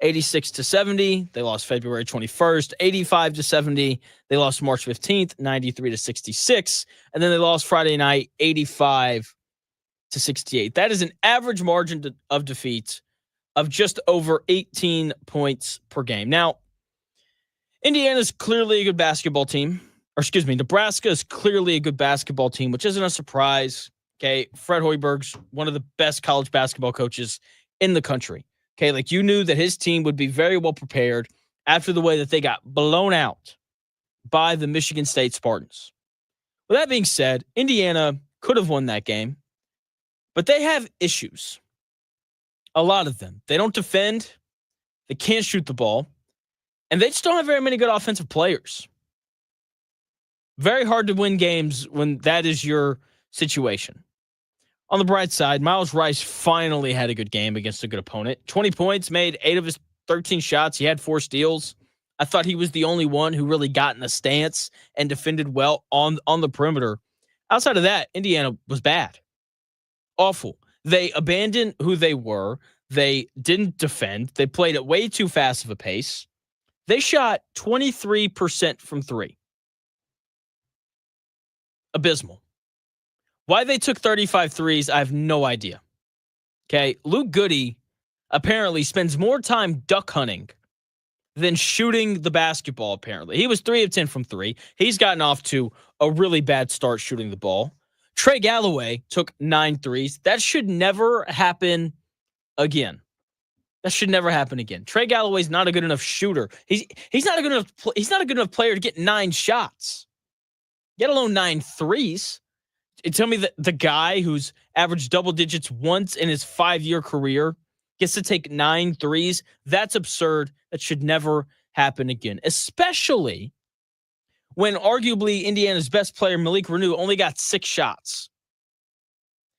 86-70. They lost February 21st, 85-70. They lost March 15th, 93-66. And then they lost Friday night, 85-68. That is an average margin of defeat of just over 18 points per game. Now, Indiana's clearly a good basketball team. Nebraska is clearly a good basketball team, which isn't a surprise. Okay, Fred Hoiberg's one of the best college basketball coaches in the country. Okay, you knew that his team would be very well prepared after the way that they got blown out by the Michigan State Spartans. With that being said, Indiana could have won that game, but they have issues. A lot of them. They don't defend, they can't shoot the ball, and they just don't have very many good offensive players. Very hard to win games when that is your situation. On the bright side, Miles Rice finally had a good game against a good opponent. 20 points, made 8 of his 13 shots. He had 4 steals. I thought he was the only one who really got in a stance and defended well on the perimeter. Outside of that, Indiana was bad. Awful. They abandoned who they were. They didn't defend. They played at way too fast of a pace. They shot 23% from 3. Abysmal. Why they took 35 threes, I have no idea. Okay, Luke Goody apparently spends more time duck hunting than shooting the basketball, apparently. He was 3 of 10 from 3. He's gotten off to a really bad start shooting the ball. Trey Galloway took 9 threes. That should never happen again. Trey Galloway's not a good enough shooter. He's not a good enough player to get 9 shots, let alone 9 threes. Tell me that the guy who's averaged double digits once in his 5-year career gets to take 9 threes. That's absurd. That should never happen again, especially when arguably Indiana's best player, Malik Renew, only got 6 shots.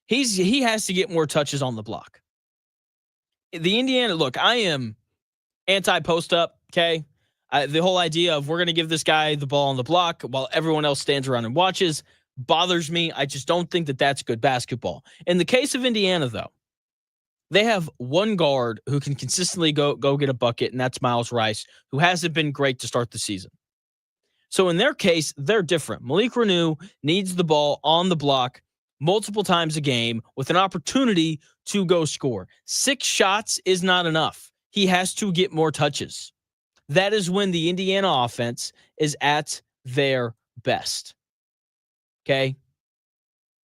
He has to get more touches on the block. The Indiana, look, I am anti-post up, okay? The whole idea of we're going to give this guy the ball on the block while everyone else stands around and watches bothers me. I just don't think that that's good basketball. In the case of Indiana, though, they have one guard who can consistently go get a bucket, and that's Miles Rice, who hasn't been great to start the season. So in their case, they're different. Malik Renew needs the ball on the block multiple times a game with an opportunity to go score. 6 shots is not enough. He has to get more touches. That is when the Indiana offense is at their best. Okay?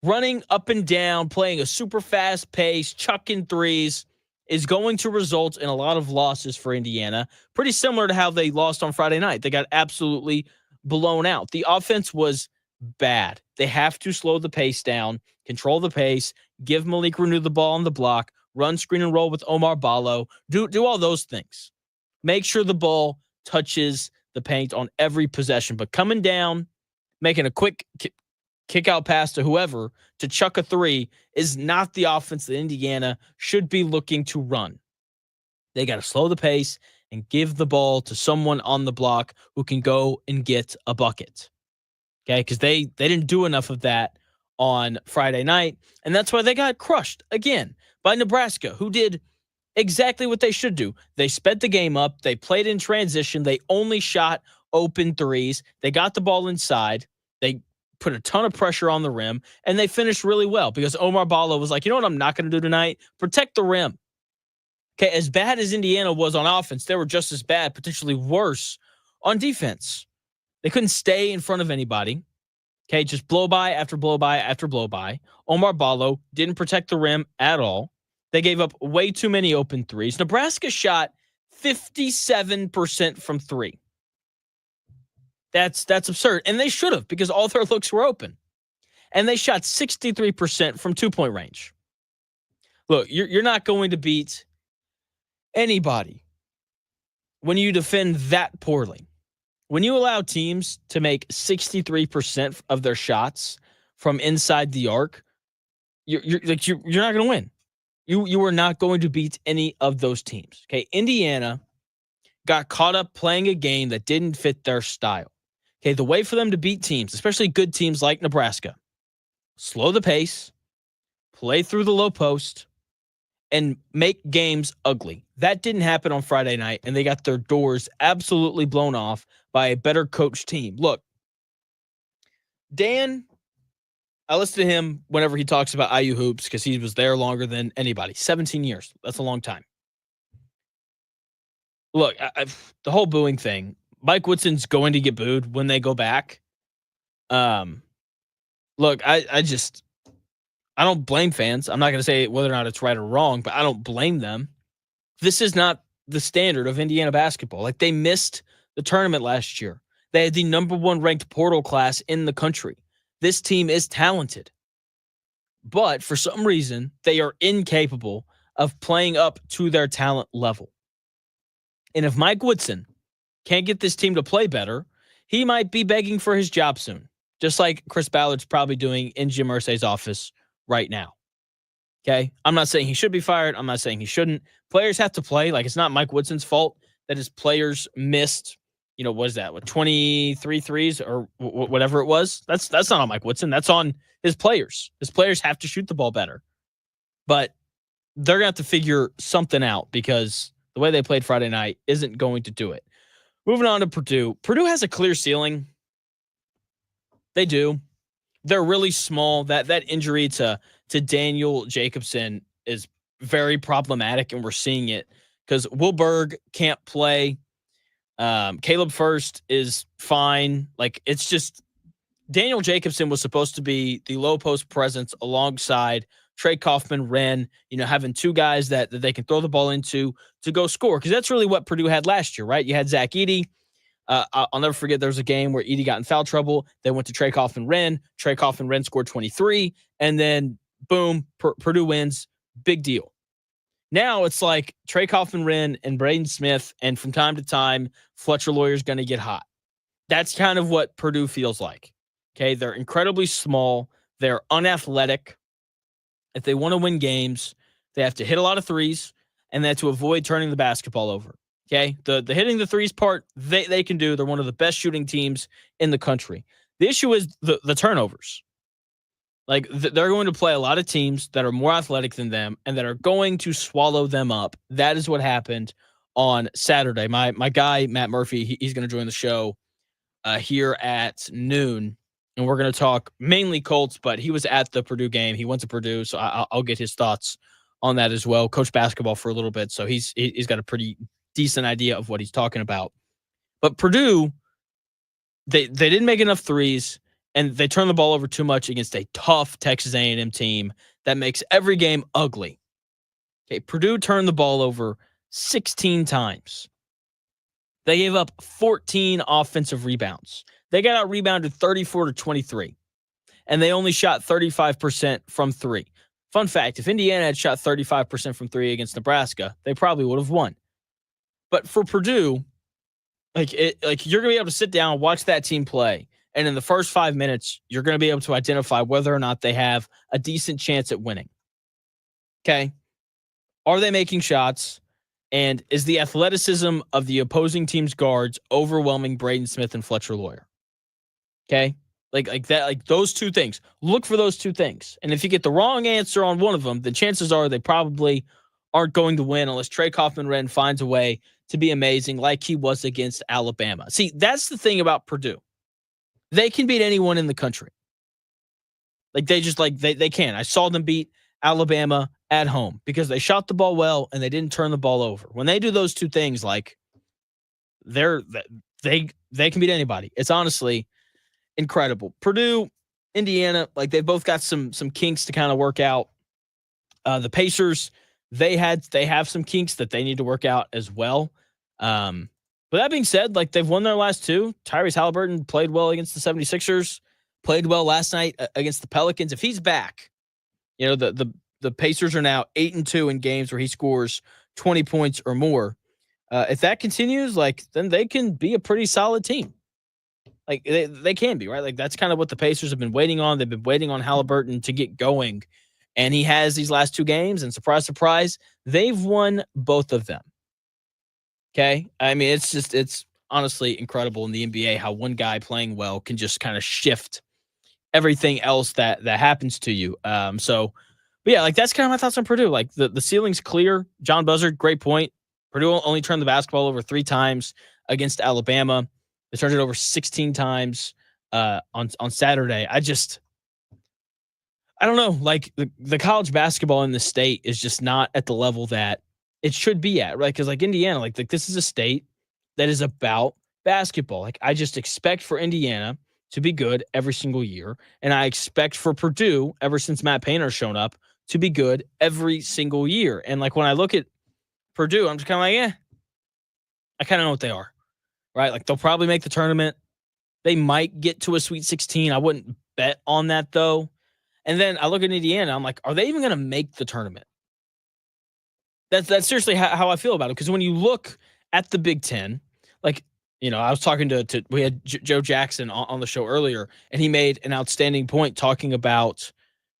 Running up and down, playing a super fast pace, chucking threes is going to result in a lot of losses for Indiana. Pretty similar to how they lost on Friday night. They got absolutely blown out. The offense was bad. They have to slow the pace down, control the pace, give Malik Renew the ball on the block, run screen and roll with Omar Ballo, do all those things. Make sure the ball touches the paint on every possession. But coming down, making a quick kick out pass to whoever to chuck a 3 is not the offense that Indiana should be looking to run. They got to slow the pace and give the ball to someone on the block who can go and get a bucket. Okay, because they didn't do enough of that on Friday night, and that's why they got crushed again by Nebraska, who did exactly what they should do. They sped the game up. They played in transition. They only shot open threes. They got the ball inside. They put a ton of pressure on the rim, and they finished really well because Omar Ballo was like, you know what I'm not going to do tonight? Protect the rim. Okay, as bad as Indiana was on offense, they were just as bad, potentially worse, on defense. They couldn't stay in front of anybody. Okay, just blow by after blow by after blow by. Omar Ballo didn't protect the rim at all. They gave up way too many open threes. Nebraska shot 57% from 3. That's absurd. And they should have, because all their looks were open. And they shot 63% from 2-point range. Look, you're not going to beat anybody when you defend that poorly. When you allow teams to make 63% of their shots from inside the arc, you're not going to win. You are not going to beat any of those teams. Okay, Indiana got caught up playing a game that didn't fit their style. Okay, the way for them to beat teams, especially good teams like Nebraska, slow the pace, play through the low post, and make games ugly. That didn't happen on Friday night, and they got their doors absolutely blown off by a better coached team. Look, Dan, I listen to him whenever he talks about IU hoops because he was there longer than anybody. 17 years. That's a long time. Look, the whole booing thing, Mike Woodson's going to get booed when they go back. Look, I don't blame fans. I'm not going to say whether or not it's right or wrong, but I don't blame them. This is not the standard of Indiana basketball. Like, they missed the tournament last year. They had the number 1 ranked portal class in the country. This team is talented. But for some reason, they are incapable of playing up to their talent level. And if Mike Woodson can't get this team to play better, he might be begging for his job soon, just like Chris Ballard's probably doing in Jim Irsay's office right now. Okay? I'm not saying he should be fired. I'm not saying he shouldn't. Players have to play. Like, it's not Mike Woodson's fault that his players missed, what is that? 23 threes or whatever it was? That's not on Mike Woodson. That's on his players. His players have to shoot the ball better. But they're going to have to figure something out because the way they played Friday night isn't going to do it. Moving on to Purdue. Purdue has a clear ceiling. They do. They're really small. That injury to Daniel Jacobson is very problematic, and we're seeing it because Wilberg can't play. Caleb First is fine. Like, it's just Daniel Jacobson was supposed to be the low post presence alongside Trey Kaufman, Wren, having two guys that they can throw the ball into to go score. Because that's really what Purdue had last year, right? You had Zach Edey. I'll never forget there was a game where Edey got in foul trouble. They went to Trey Kaufman, Wren. Trey Kaufman, Wren scored 23. And then, boom, Purdue wins. Big deal. Now it's like Trey Kaufman, Wren, and Braden Smith, and from time to time, Fletcher Lawyer's going to get hot. That's kind of what Purdue feels like. Okay, they're incredibly small. They're unathletic. If they want to win games, they have to hit a lot of threes, and they have to avoid turning the basketball over. Okay, the hitting the threes part, they can do. They're one of the best shooting teams in the country. The issue is the turnovers. Like, they're going to play a lot of teams that are more athletic than them and that are going to swallow them up. That is what happened on Saturday. My guy, Matt Murphy, he's going to join the show here at noon, and we're going to talk mainly Colts, but he was at the Purdue game. He went to Purdue, so I'll get his thoughts on that as well. Coached basketball for a little bit, so he's got a pretty decent idea of what he's talking about. But Purdue, they didn't make enough threes, and they turned the ball over too much against a tough Texas A&M team that makes every game ugly. Okay, Purdue turned the ball over 16 times. They gave up 14 offensive rebounds. They got out-rebounded 34-23, and they only shot 35% from three. Fun fact, if Indiana had shot 35% from three against Nebraska, they probably would have won. But for Purdue, like you're going to be able to sit down and watch that team play, and in the first 5 minutes, you're going to be able to identify whether or not they have a decent chance at winning. Okay? Are they making shots? And is the athleticism of the opposing team's guards overwhelming Braden Smith and Fletcher Lawyer? Okay? Like that, like those two things. Look for those two things. And if you get the wrong answer on one of them, then chances are they probably aren't going to win unless Trey Kaufman-Wren finds a way to be amazing like he was against Alabama. See, that's the thing about Purdue. They can beat anyone in the country. Like they can. I saw them beat Alabama at home because they shot the ball well and they didn't turn the ball over. When they do those two things, like they can beat anybody. It's honestly incredible. Purdue, Indiana, like they've both got some kinks to kind of work out. The Pacers, they have some kinks that they need to work out as well. But that being said, like they've won their last two. Tyrese Halliburton played well against the 76ers, played well last night against the Pelicans. If he's back, the the Pacers are now 8-2 in games where he scores 20 points or more. If that continues, like, then they can be a pretty solid team. Like, they can be, right? Like, that's kind of what the Pacers have been waiting on. They've been waiting on Halliburton to get going. And he has these last 2 games, and surprise, surprise, they've won both of them. Okay? I mean, it's honestly incredible in the NBA how one guy playing well can just kind of shift everything else that happens to you. But yeah, like, that's kind of my thoughts on Purdue. Like, the ceiling's clear. John Buzzard, great point. Purdue only turned the basketball over 3 times against Alabama. They turned it over 16 times on Saturday. I don't know. Like, the college basketball in the state is just not at the level that it should be at, right? Because, like, Indiana, like this is a state that is about basketball. Like, I just expect for Indiana to be good every single year, and I expect for Purdue, ever since Matt Painter's shown up, to be good every single year. And, like, when I look at Purdue, I'm just kind of like, I kind of know what they are, right? Like, they'll probably make the tournament. They might get to a Sweet 16. I wouldn't bet on that, though. And then I look at Indiana, I'm like, are they even going to make the tournament? That's seriously how I feel about it. Because when you look at the Big Ten, like, I was talking to we had Joe Jackson on the show earlier, and he made an outstanding point talking about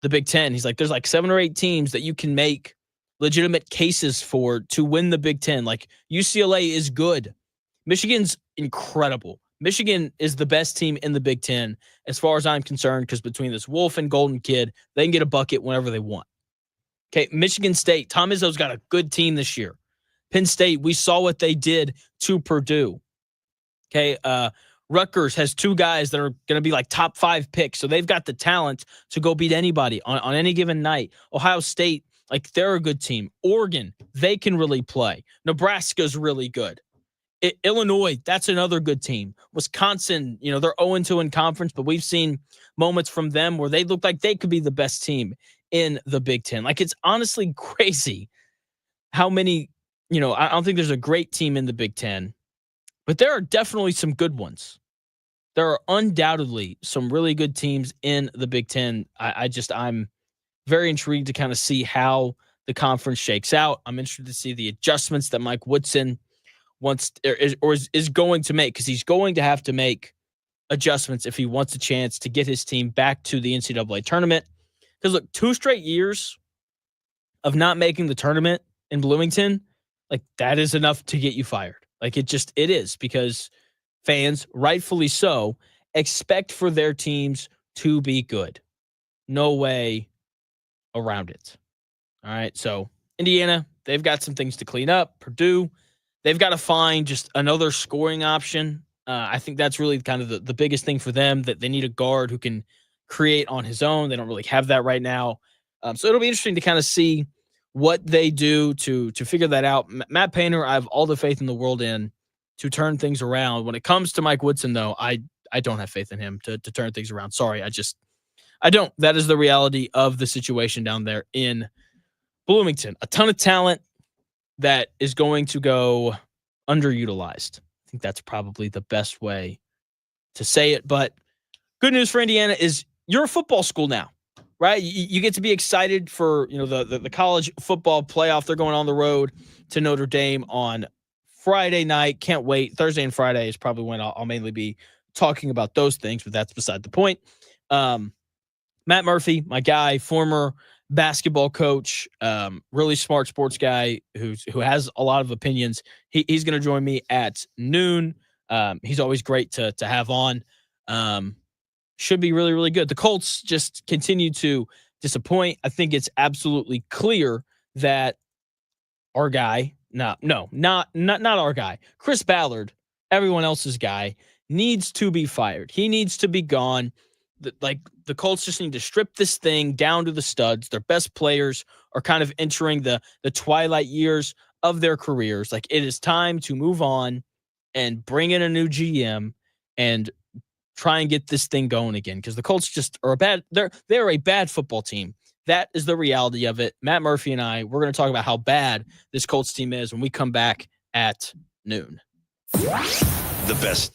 the Big Ten. He's like, there's like 7 or 8 teams that you can make legitimate cases for to win the Big Ten. Like, UCLA is good. Michigan's incredible. Michigan is the best team in the Big Ten as far as I'm concerned, because between this Wolf and Golden kid, they can get a bucket whenever they want. Okay, Michigan State, Tom Izzo's got a good team this year. Penn State, we saw what they did to Purdue. Okay, Rutgers has 2 guys that are going to be like top 5 picks, so they've got the talent to go beat anybody on any given night. Ohio State, like, they're a good team. Oregon, they can really play. Nebraska's really good. Illinois, that's another good team. Wisconsin, they're 0-2 in conference, but we've seen moments from them where they look like they could be the best team in the Big Ten. Like, it's honestly crazy how many, I don't think there's a great team in the Big Ten, but there are definitely some good ones. There are undoubtedly some really good teams in the Big Ten. I'm very intrigued to kind of see how the conference shakes out. I'm interested to see the adjustments that Mike Woodson wants or is going to make, because he's going to have to make adjustments if he wants a chance to get his team back to the NCAA tournament. Because look, 2 straight years of not making the tournament in Bloomington, like, that is enough to get you fired. Like, it is, because fans, rightfully so, expect for their teams to be good. No way around it. All right, so Indiana, they've got some things to clean up. Purdue, they've got to find just another scoring option. I think that's really kind of the biggest thing for them, that they need a guard who can create on his own. They don't really have that right now. So it'll be interesting to kind of see what they do to figure that out. Matt Painter, I have all the faith in the world in to turn things around. When it comes to Mike Woodson, though, I don't have faith in him to turn things around. Sorry, I don't. That is the reality of the situation down there in Bloomington. A ton of talent that is going to go underutilized. I think that's probably the best way to say it. But good news for Indiana is you're a football school now, right? You get to be excited for the college football playoff. They're going on the road to Notre Dame on Friday night. Can't wait. Thursday and Friday is probably when I'll mainly be talking about those things, but that's beside the point. Matt Murphy, my guy, former basketball coach, really smart sports guy who has a lot of opinions. He's going to join me at noon. He's always great to have on. Should be really, really good. The Colts just continue to disappoint. I think it's absolutely clear that our guy, not our guy, Chris Ballard, everyone else's guy, needs to be fired. He needs to be gone. The Colts just need to strip this thing down to the studs. Their best players are kind of entering the twilight years of their careers. Like, it is time to move on and bring in a new GM and try and get this thing going again, because the Colts just are they're a bad football team. That is the reality of it. Matt Murphy and we're going to talk about how bad this Colts team is when we come back at noon. The best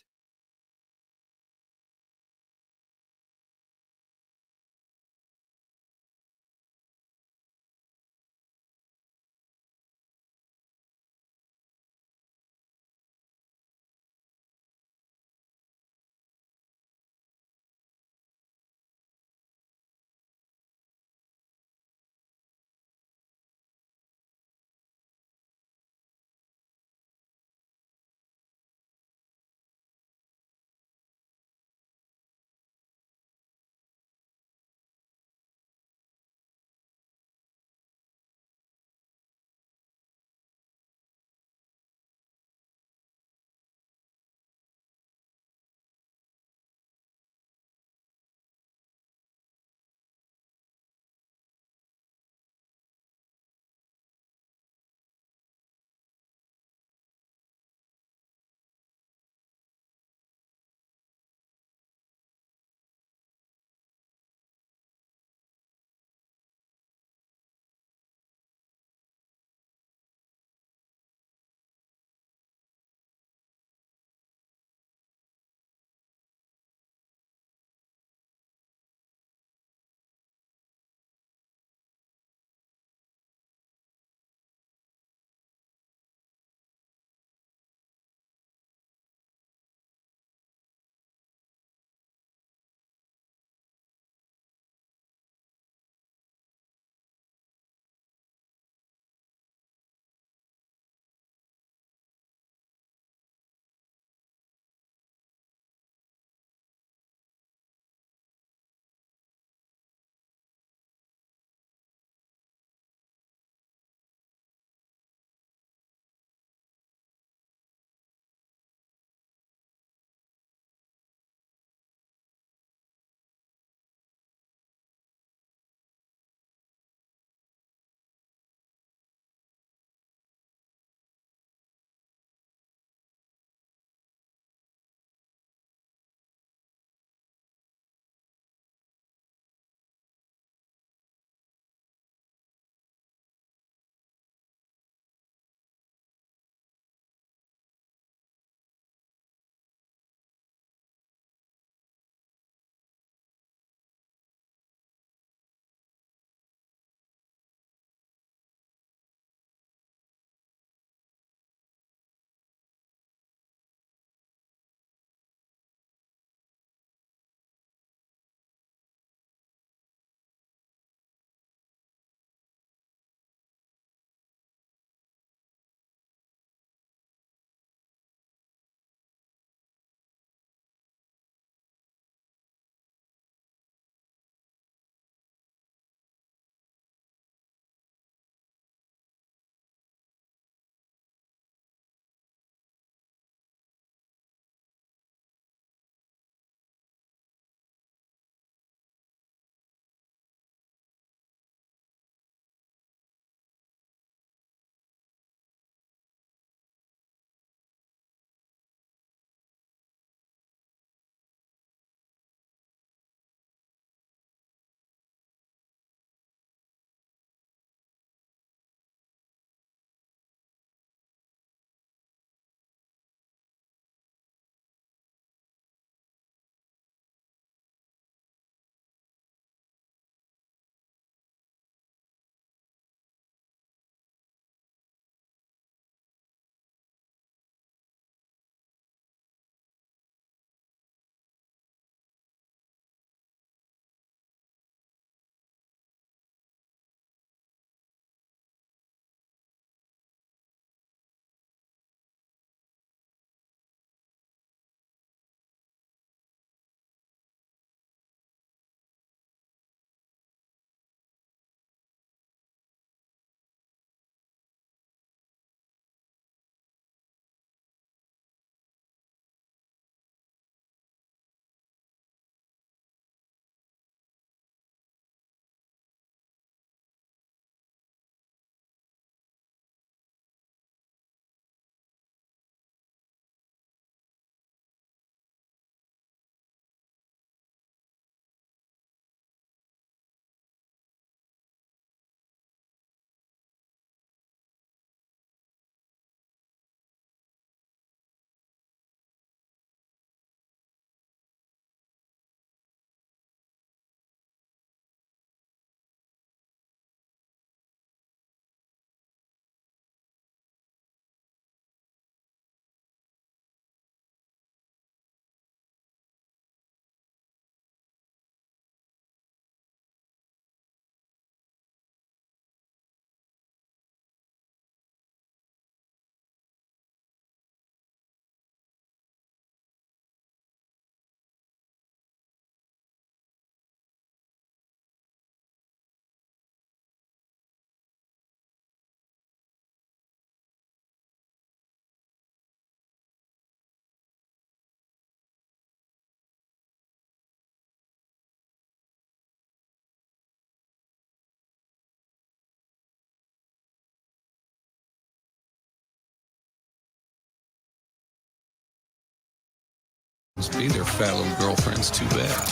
Must be their fat little girlfriends too bad.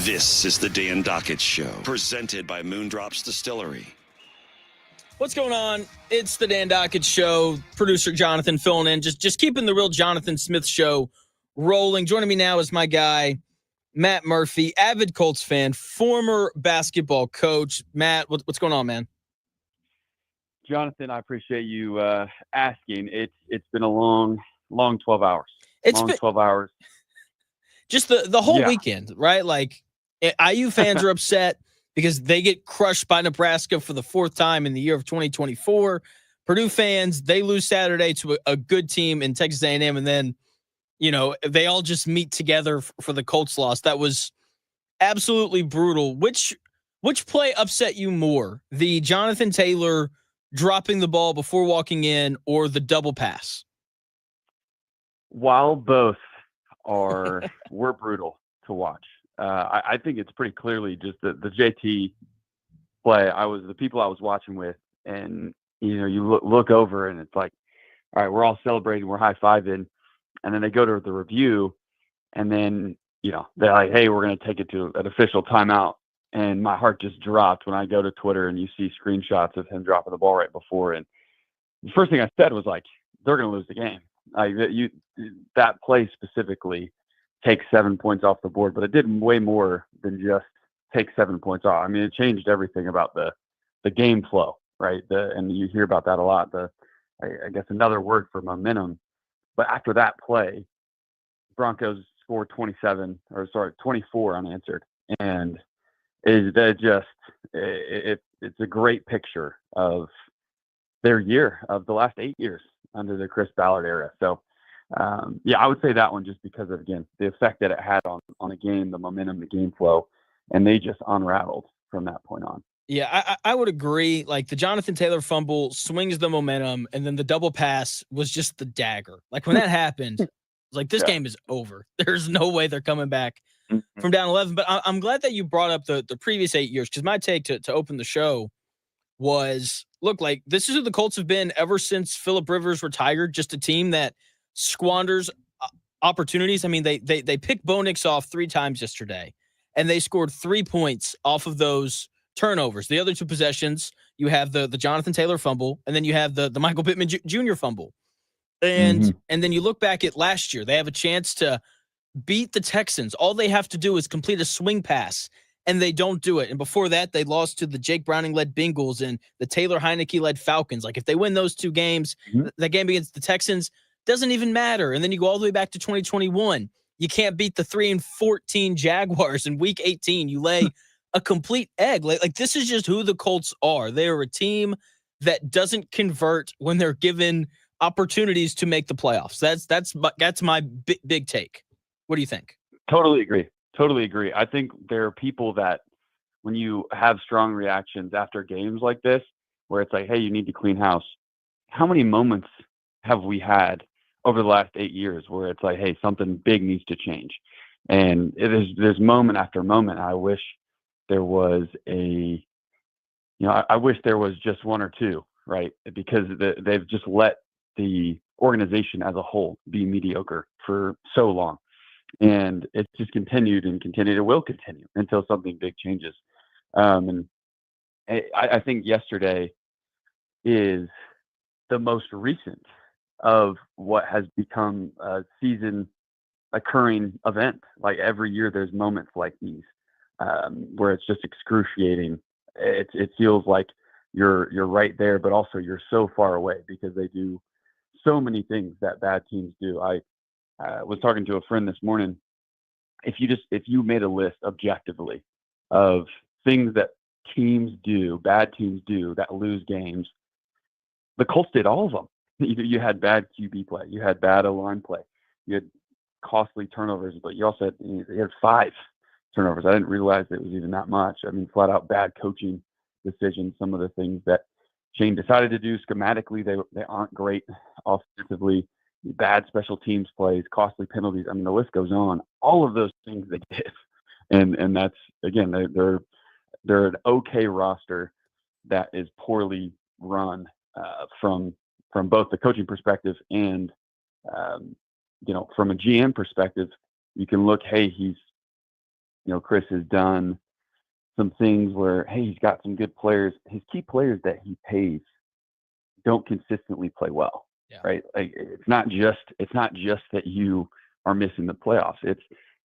This is the Dan Dockett Show, presented by Moondrops Distillery. What's going on? It's the Dan Dockett Show. Producer Jonathan filling in, just keeping the real Jonathan Smith Show rolling. Joining me now is my guy, Matt Murphy, avid Colts fan, former basketball coach. Matt, what's going on, man? Jonathan, I appreciate you asking. It's been a long 12 hours. It's been 12 hours. Just the whole weekend, right? Like, IU fans are upset because they get crushed by Nebraska for the fourth time in the year of 2024. Purdue fans, they lose Saturday to a good team in Texas A&M, and then, you know, they all just meet together for the Colts loss. That was absolutely brutal. Which play upset you more? The Jonathan Taylor dropping the ball before walking in, or the double pass? While both were brutal to watch, I think it's pretty clearly just the JT play. The people I was watching with, and you look over and it's like, all right, we're all celebrating, we're high-fiving, and then they go to the review, and then they're like, hey, we're going to take it to an official timeout. And my heart just dropped when I go to Twitter and you see screenshots of him dropping the ball right before. And the first thing I said was like, they're going to lose the game. That play specifically takes 7 points off the board, but it did way more than just take 7 points off. I mean, it changed everything about the game flow, right? And you hear about that a lot. I guess another word for momentum. But after that play, Broncos scored 24 unanswered, and it's a great picture of their year, of the last 8 years under the Chris Ballard era. So, I would say that one just because of, again, the effect that it had on a game, the momentum, the game flow, and they just unraveled from that point on. Yeah, I would agree. Like, the Jonathan Taylor fumble swings the momentum, and then the double pass was just the dagger. Like, when that happened, I was like, this game is over. There's no way they're coming back from down 11. But I'm glad that you brought up the previous 8 years, because my take to open the show was, look, like, this is who the Colts have been ever since Phillip Rivers retired, just a team that squanders opportunities. I mean, they picked Bo Nix off 3 times yesterday, and they scored 3 points off of those turnovers. The other 2 possessions, you have the Jonathan Taylor fumble, and then you have the Michael Pittman Jr. fumble. And then you look back at last year, they have a chance to beat the Texans. All they have to do is complete a swing pass, and they don't do it. And before that, they lost to the Jake Browning-led Bengals and the Taylor Heineke-led Falcons. Like, if they win those 2 games, that game against the Texans doesn't even matter. And then you go all the way back to 2021. You can't beat the 3-14 Jaguars in Week 18. You lay a complete egg. Like, this is just who the Colts are. They are a team that doesn't convert when they're given opportunities to make the playoffs. That's my big take. What do you think? Totally agree. I think there are people that, when you have strong reactions after games like this, where it's like, hey, you need to clean house. How many moments have we had over the last 8 years where it's like, hey, something big needs to change? And there's moment after moment. I wish there was I wish there was just 1 or 2, right? Because they've just let the organization as a whole be mediocre for so long. And it's just continued and continued. It will continue until something big changes. And I think yesterday is the most recent of what has become a season occurring event. Like, every year there's moments like these where it's just excruciating. It feels like you're right there, but also you're so far away because they do so many things that bad teams do. I was talking to a friend this morning. If you made a list objectively of things that bad teams do that lose games, the Colts did all of them. You had bad QB play, you had bad O-line play, you had costly turnovers, but you also had 5 turnovers. I didn't realize it was even that much. I mean, flat out bad coaching decisions. Some of the things that Shane decided to do schematically, they aren't great offensively. Bad special teams plays, costly penalties. I mean, the list goes on. All of those things they did, and that's, again, they're an okay roster that is poorly run from both the coaching perspective and from a GM perspective, you can look, hey, Chris has done some things where, hey, he's got some good players. His key players that he pays don't consistently play well, right? Like it's not just that you are missing the playoffs. It's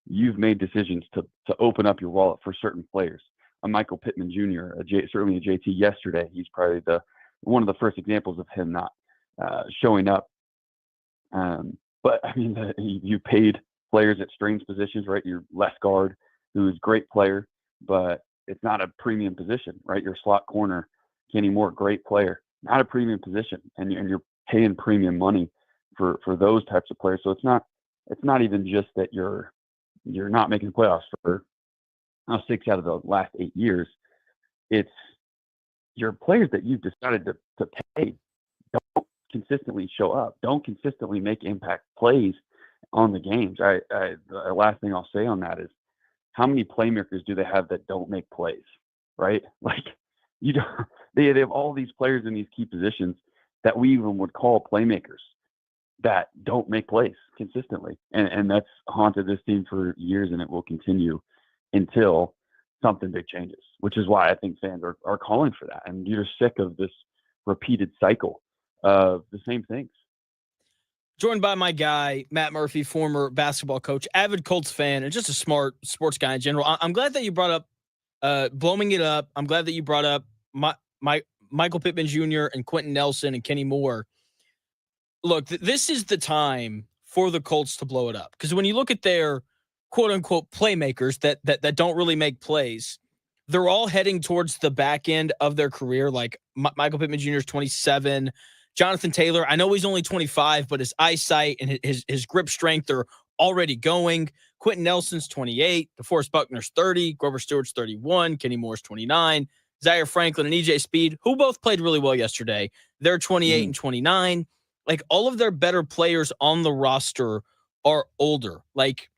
you've made decisions to open up your wallet for certain players. A Michael Pittman Jr., certainly a JT yesterday. He's probably one of the first examples of him not showing up. But I mean, you paid players at strange positions, right? Your left guard, who's a great player, but it's not a premium position, right? Your slot corner, Kenny Moore, great player, not a premium position, and you're paying premium money for those types of players. So it's not even just that you're not making playoffs for 6 out of the last 8 years. It's your players that you've decided to pay don't consistently show up, don't consistently make impact plays on the games. The last thing I'll say on that is, how many playmakers do they have that don't make plays, right? Like they have all these players in these key positions that we even would call playmakers that don't make plays consistently. And that's haunted this team for years, and it will continue until something big changes, which is why I think fans are calling for that. And you're sick of this repeated cycle of the same things. Joined by my guy, Matt Murphy, former basketball coach, avid Colts fan, and just a smart sports guy in general. I'm glad that you brought up blowing it up. I'm glad that you brought up Michael Pittman Jr. and Quentin Nelson and Kenny Moore. Look, this is the time for the Colts to blow it up. Because when you look at their quote-unquote playmakers that don't really make plays, they're all heading towards the back end of their career. Like Michael Pittman Jr. is 27. Jonathan Taylor, I know he's only 25, but his eyesight and his grip strength are already going. Quentin Nelson's 28. DeForest Buckner's 30. Grover Stewart's 31. Kenny Moore's 29. Zaire Franklin and EJ Speed, who both played really well yesterday, they're 28 and 29. Like, all of their better players on the roster are older. Like,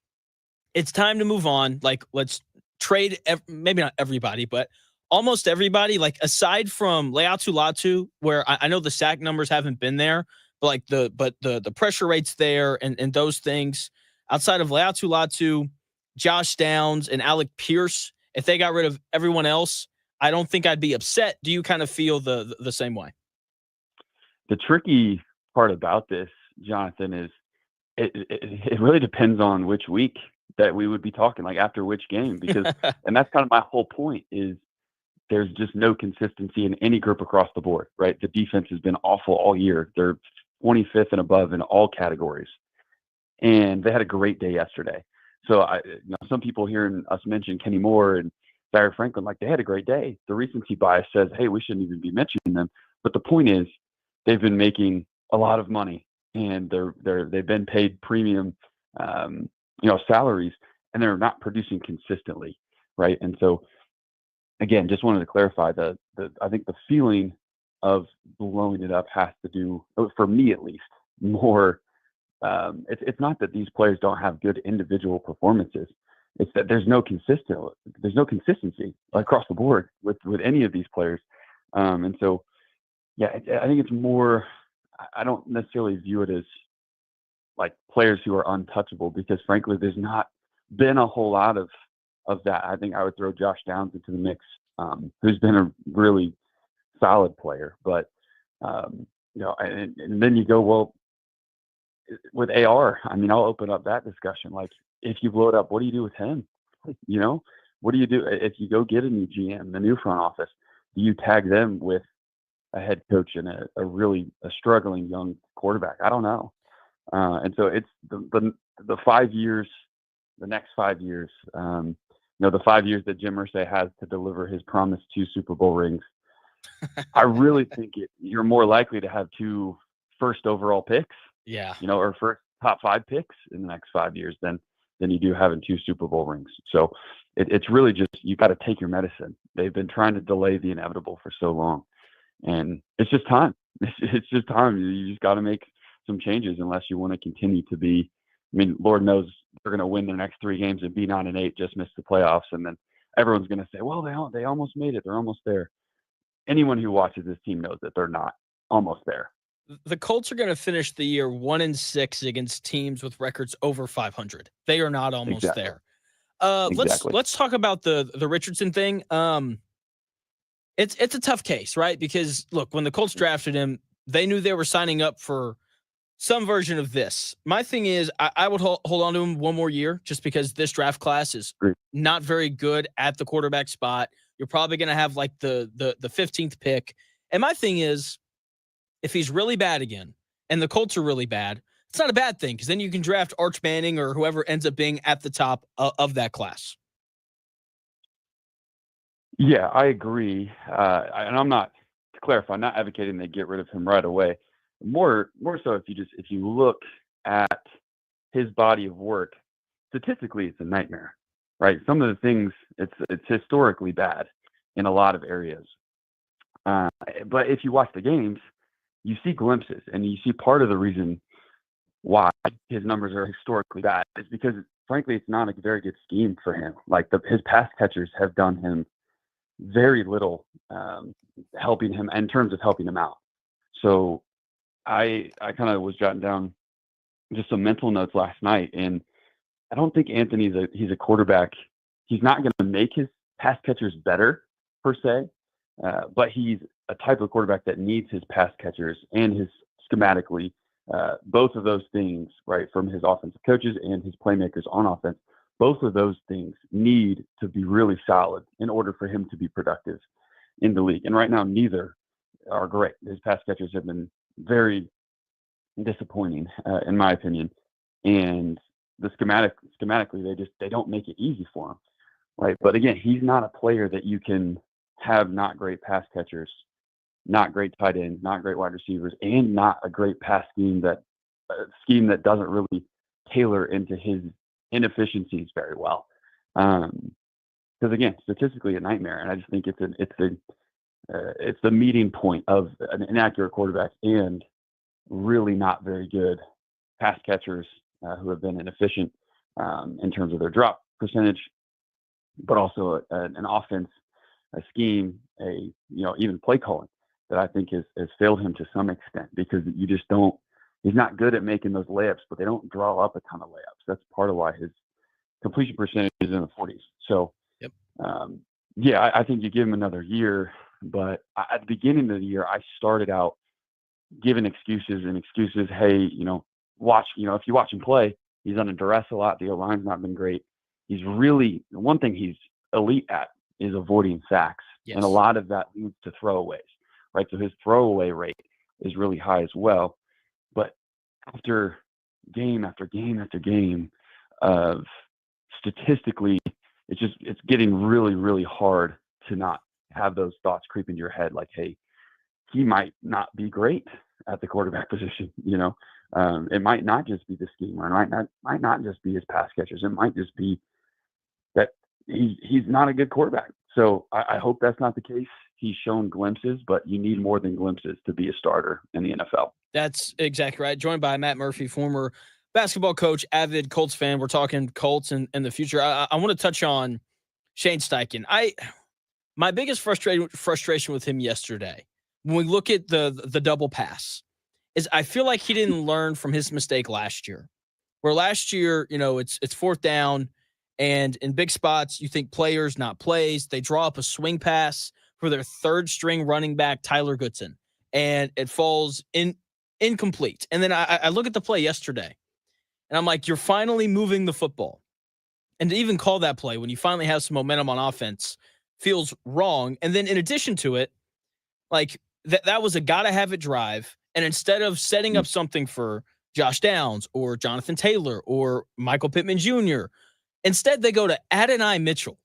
it's time to move on. Like, let's trade, maybe not everybody, but almost everybody, like aside from Leatu Latu, where I know the sack numbers haven't been there, but like the pressure rates there and those things. Outside of Leatu Latu, Josh Downs, and Alec Pierce, if they got rid of everyone else, I don't think I'd be upset. Do you kind of feel the same way? The tricky part about this, Jonathan, is it really depends on which week that we would be talking, like after which game, because and that's kind of my whole point is there's just no consistency in any group across the board, right? The defense has been awful all year. They're 25th and above in all categories. And they had a great day yesterday. So some people hearing us mention Kenny Moore and Zaire Franklin, like they had a great day. The recency bias says, hey, we shouldn't even be mentioning them. But the point is they've been making a lot of money and they've been paid premium, salaries, and they're not producing consistently, right? And so, again, just wanted to clarify I think the feeling of blowing it up has to do, for me at least, more. It's not that these players don't have good individual performances. It's that there's no consistency across the board with any of these players. And so, yeah, I think it's more. I don't necessarily view it as like players who are untouchable because, frankly, there's not been a whole lot of that. I think I would throw Josh Downs into the mix, who's been a really solid player. But, and then you go, well, with AR, I mean, I'll open up that discussion. Like, if you blow it up, what do you do with him? What do you do if you go get a new GM, the new front office? Do you tag them with a head coach and a struggling young quarterback? I don't know. And so it's the 5 years, the next 5 years, the 5 years that Jim Irsay has to deliver his promised 2 Super Bowl rings. I really think you're more likely to have 2 first overall picks, or first top 5 picks in the next 5 years than you do having 2 Super Bowl rings. So it's really just, you got to take your medicine. They've been trying to delay the inevitable for so long, and it's just time. It's just time. You just got to make some changes unless you want to continue to be. I mean, Lord knows they're going to win the next 3 games and be 9-8, just miss the playoffs, and then everyone's going to say, "Well, they almost made it. They're almost there." Anyone who watches this team knows that they're not almost there. The Colts are going to finish the year 1-6 against teams with records over 500. They are not almost Exactly. there. Exactly. Let's talk about the Richardson thing. It's a tough case, right? Because look, when the Colts drafted him, they knew they were signing up for some version of this. My thing is, I would hold on to him one more year just because this draft class is not very good at the quarterback spot. You're probably going to have like the 15th pick. And my thing is, if he's really bad again and the Colts are really bad, it's not a bad thing because then you can draft Arch Manning or whoever ends up being at the top of that class. Yeah, I agree. And I'm not, to clarify, not advocating they get rid of him right away. More so if you look at his body of work, statistically it's a nightmare, right? Some of the things it's historically bad in a lot of areas. But if you watch the games, you see glimpses, and you see part of the reason why his numbers are historically bad is because, frankly, it's not a very good scheme for him. Like his pass catchers have done him very little helping him in terms of helping him out. So I kind of was jotting down just some mental notes last night, and I don't think he's a quarterback. He's not going to make his pass catchers better per se, but he's a type of quarterback that needs his pass catchers and his schematically, both of those things, right, from his offensive coaches and his playmakers on offense. Both of those things need to be really solid in order for him to be productive in the league. And right now, neither are great. His pass catchers have been very disappointing, in my opinion. And the schematically, they don't make it easy for him, right? But again, he's not a player that you can have not great pass catchers, not great tight ends, not great wide receivers, and not a great pass scheme that doesn't really tailor into his inefficiencies very well. Because again, statistically a nightmare, and I just think it's the meeting point of an inaccurate quarterback and really not very good pass catchers who have been inefficient in terms of their drop percentage, but also an offense, a scheme, even play calling that I think has failed him to some extent because you just don't. He's not good at making those layups, but they don't draw up a ton of layups. That's part of why his completion percentage is in the 40s. So, yep. I think you give him another year. But at the beginning of the year, I started out giving excuses. Hey, watch. If you watch him play, he's under duress a lot. The O-line's not been great. He's really one thing he's elite at is avoiding sacks, and a lot of that leads to throwaways, right? So his throwaway rate is really high as well. But after game after game after game of statistically, it's getting really, really hard to not have those thoughts creep into your head like, hey, he might not be great at the quarterback position. It might not just be the scheme, or it might not just be his pass catchers. It might just be that he's not a good quarterback. So I hope that's not the case. He's shown glimpses, but you need more than glimpses to be a starter in the NFL. That's exactly right. Joined by Matt Murphy, former basketball coach, avid Colts fan. We're talking Colts and the future. I want to touch on Shane Steichen. My biggest frustration with him yesterday, when we look at the double pass, is I feel like he didn't learn from his mistake last year. Where last year, it's fourth down, and in big spots, you think players, not plays. They draw up a swing pass for their third string running back, Tyler Goodson, and it falls incomplete. And then I look at the play yesterday, and I'm like, you're finally moving the football. And to even call that play when you finally have some momentum on offense feels wrong. And then in addition to it, like that was a gotta have it drive. And instead of setting up something for Josh Downs or Jonathan Taylor or Michael Pittman Jr., instead they go to Adonai Mitchell,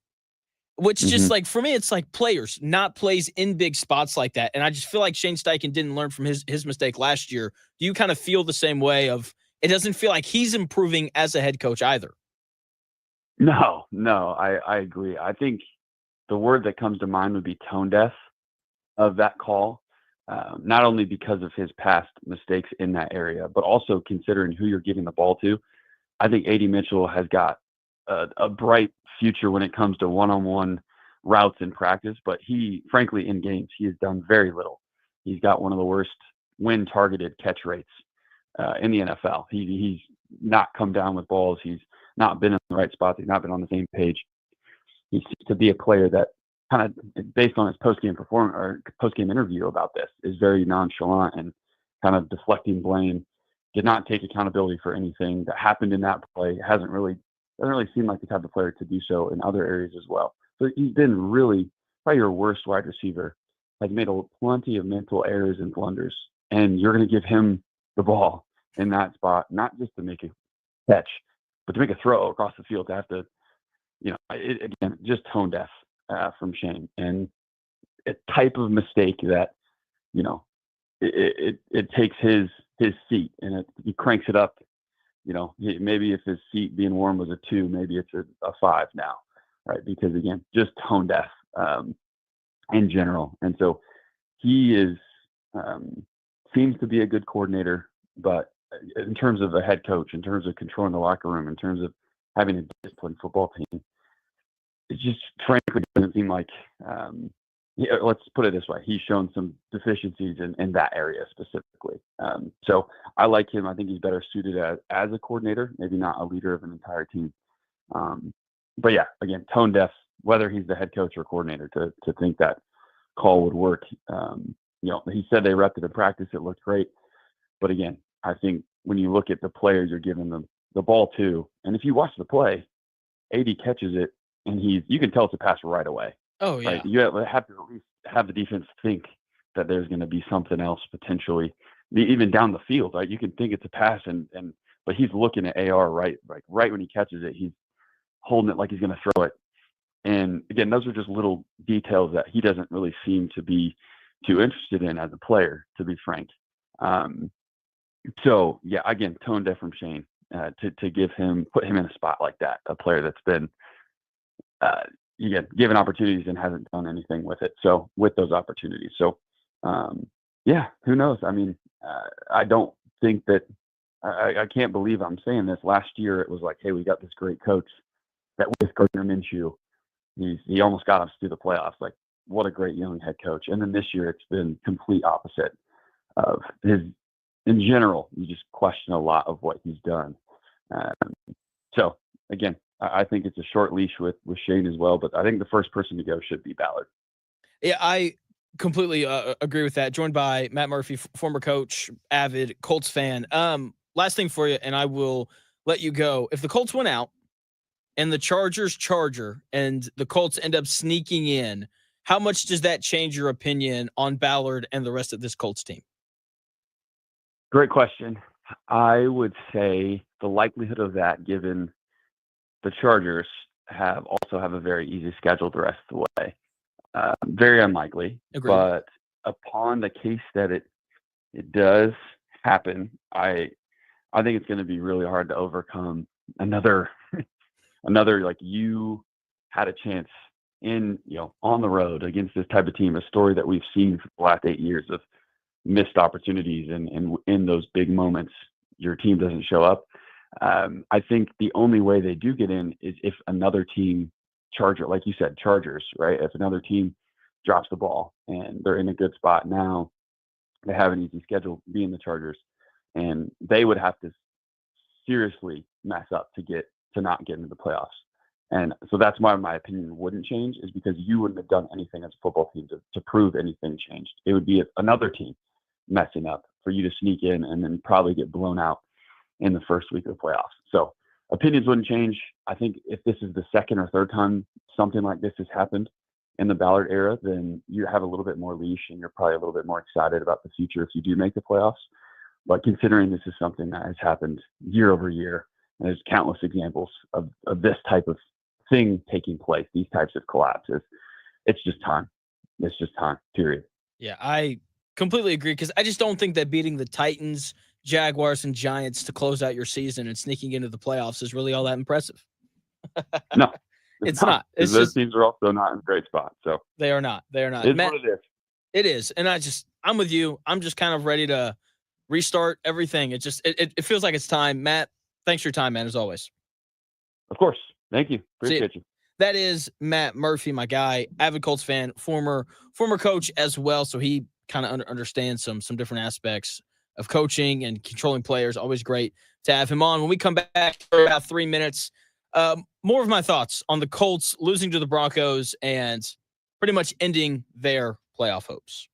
which just like, for me, it's like players, not plays in big spots like that. And I just feel like Shane Steichen didn't learn from his mistake last year. Do you kind of feel the same way of it doesn't feel like he's improving as a head coach either? No, I agree. I think the word that comes to mind would be tone deaf of that call, not only because of his past mistakes in that area, but also considering who you're giving the ball to. I think A.D. Mitchell has got a bright future when it comes to one-on-one routes in practice, but frankly, in games, he has done very little. He's got one of the worst when targeted catch rates in the NFL. He's not come down with balls. He's not been in the right spots. He's not been on the same page. He seems to be a player that kind of, based on his post-game interview about this, is very nonchalant and kind of deflecting blame. Did not take accountability for anything that happened in that play. Doesn't really seem like the type of player to do so in other areas as well. So he's been really probably your worst wide receiver. Has made plenty of mental errors and blunders, and you're going to give him the ball in that spot, not just to make a catch, but to make a throw across the field. To have to, again, just tone deaf from Shane, and a type of mistake that, it takes his seat and he cranks it up. Maybe if his seat being warm was a 2, maybe it's a 5 now, right? Because again, just tone deaf in general. And so he is seems to be a good coordinator, but in terms of a head coach, in terms of controlling the locker room, in terms of having a disciplined football team, it just frankly doesn't seem like, let's put it this way, he's shown some deficiencies in that area specifically. So I like him. I think he's better suited as a coordinator, maybe not a leader of an entire team. But yeah, again, tone deaf, whether he's the head coach or coordinator, to think that call would work. He said they repped it in practice. It looked great. But again, I think when you look at the players you're giving them the ball to, and if you watch the play, AD catches it, and you can tell it's a pass right away. Oh, yeah. Right? You have to at least have the defense think that there's going to be something else potentially, even down the field. Right? You can think it's a pass, but he's looking at AR right when he catches it. He's holding it like he's going to throw it. And again, those are just little details that he doesn't really seem to be too interested in as a player, to be frank. So yeah, again, tone deaf from Shane to put him in a spot like that, a player that's been given opportunities and hasn't done anything with it. So with those opportunities, yeah, who knows? I mean, I don't think that I can't believe I'm saying this. Last year it was like, hey, we got this great coach that with Gardner Minshew, he almost got us to the playoffs. Like, what a great young head coach. And then this year it's been complete opposite of his. In general, you just question a lot of what he's done. So again, I think it's a short leash with Shane as well, but I think the first person to go should be Ballard. Yeah, I completely agree with that. Joined by Matt Murphy, former coach, avid Colts fan. Last thing for you, and I will let you go. If the Colts went out and the Chargers and the Colts end up sneaking in, how much does that change your opinion on Ballard and the rest of this Colts team? Great question. I would say the likelihood of that, given the Chargers also have a very easy schedule the rest of the way, very unlikely. Agreed. But upon the case that it does happen, I think it's going to be really hard to overcome another like you had a chance on the road against this type of team, a story that we've seen for the last 8 years of missed opportunities and in those big moments, your team doesn't show up. I think the only way they do get in is if another team, like you said, Chargers, right? If another team drops the ball and they're in a good spot now, they have an easy schedule being the Chargers, and they would have to seriously mess up to not get into the playoffs. And so that's why my opinion wouldn't change, is because you wouldn't have done anything as a football team to prove anything changed. It would be another team messing up for you to sneak in and then probably get blown out in the first week of the playoffs. So opinions wouldn't change. I think if this is the second or third time something like this has happened in the Ballard era, then you have a little bit more leash and you're probably a little bit more excited about the future if you do make the playoffs. But considering this is something that has happened year over year, and there's countless examples of this type of thing taking place, these types of collapses, it's just time. It's just time, period. Yeah, I completely agree, because I just don't think that beating the Titans, Jaguars, and Giants to close out your season and sneaking into the playoffs is really all that impressive. No, it's not. It's those just, teams are also not in a great spot. So they are not. They are not. It's Matt, what it is. It is. And I'm with you. I'm just kind of ready to restart everything. It feels like it's time. Matt, thanks for your time, man, as always. Of course. Thank you. Appreciate you. That is Matt Murphy, my guy, avid Colts fan, former coach as well. So he kind of understand some different aspects of coaching and controlling players. Always great to have him on. When we come back for about 3 minutes, more of my thoughts on the Colts losing to the Broncos and pretty much ending their playoff hopes.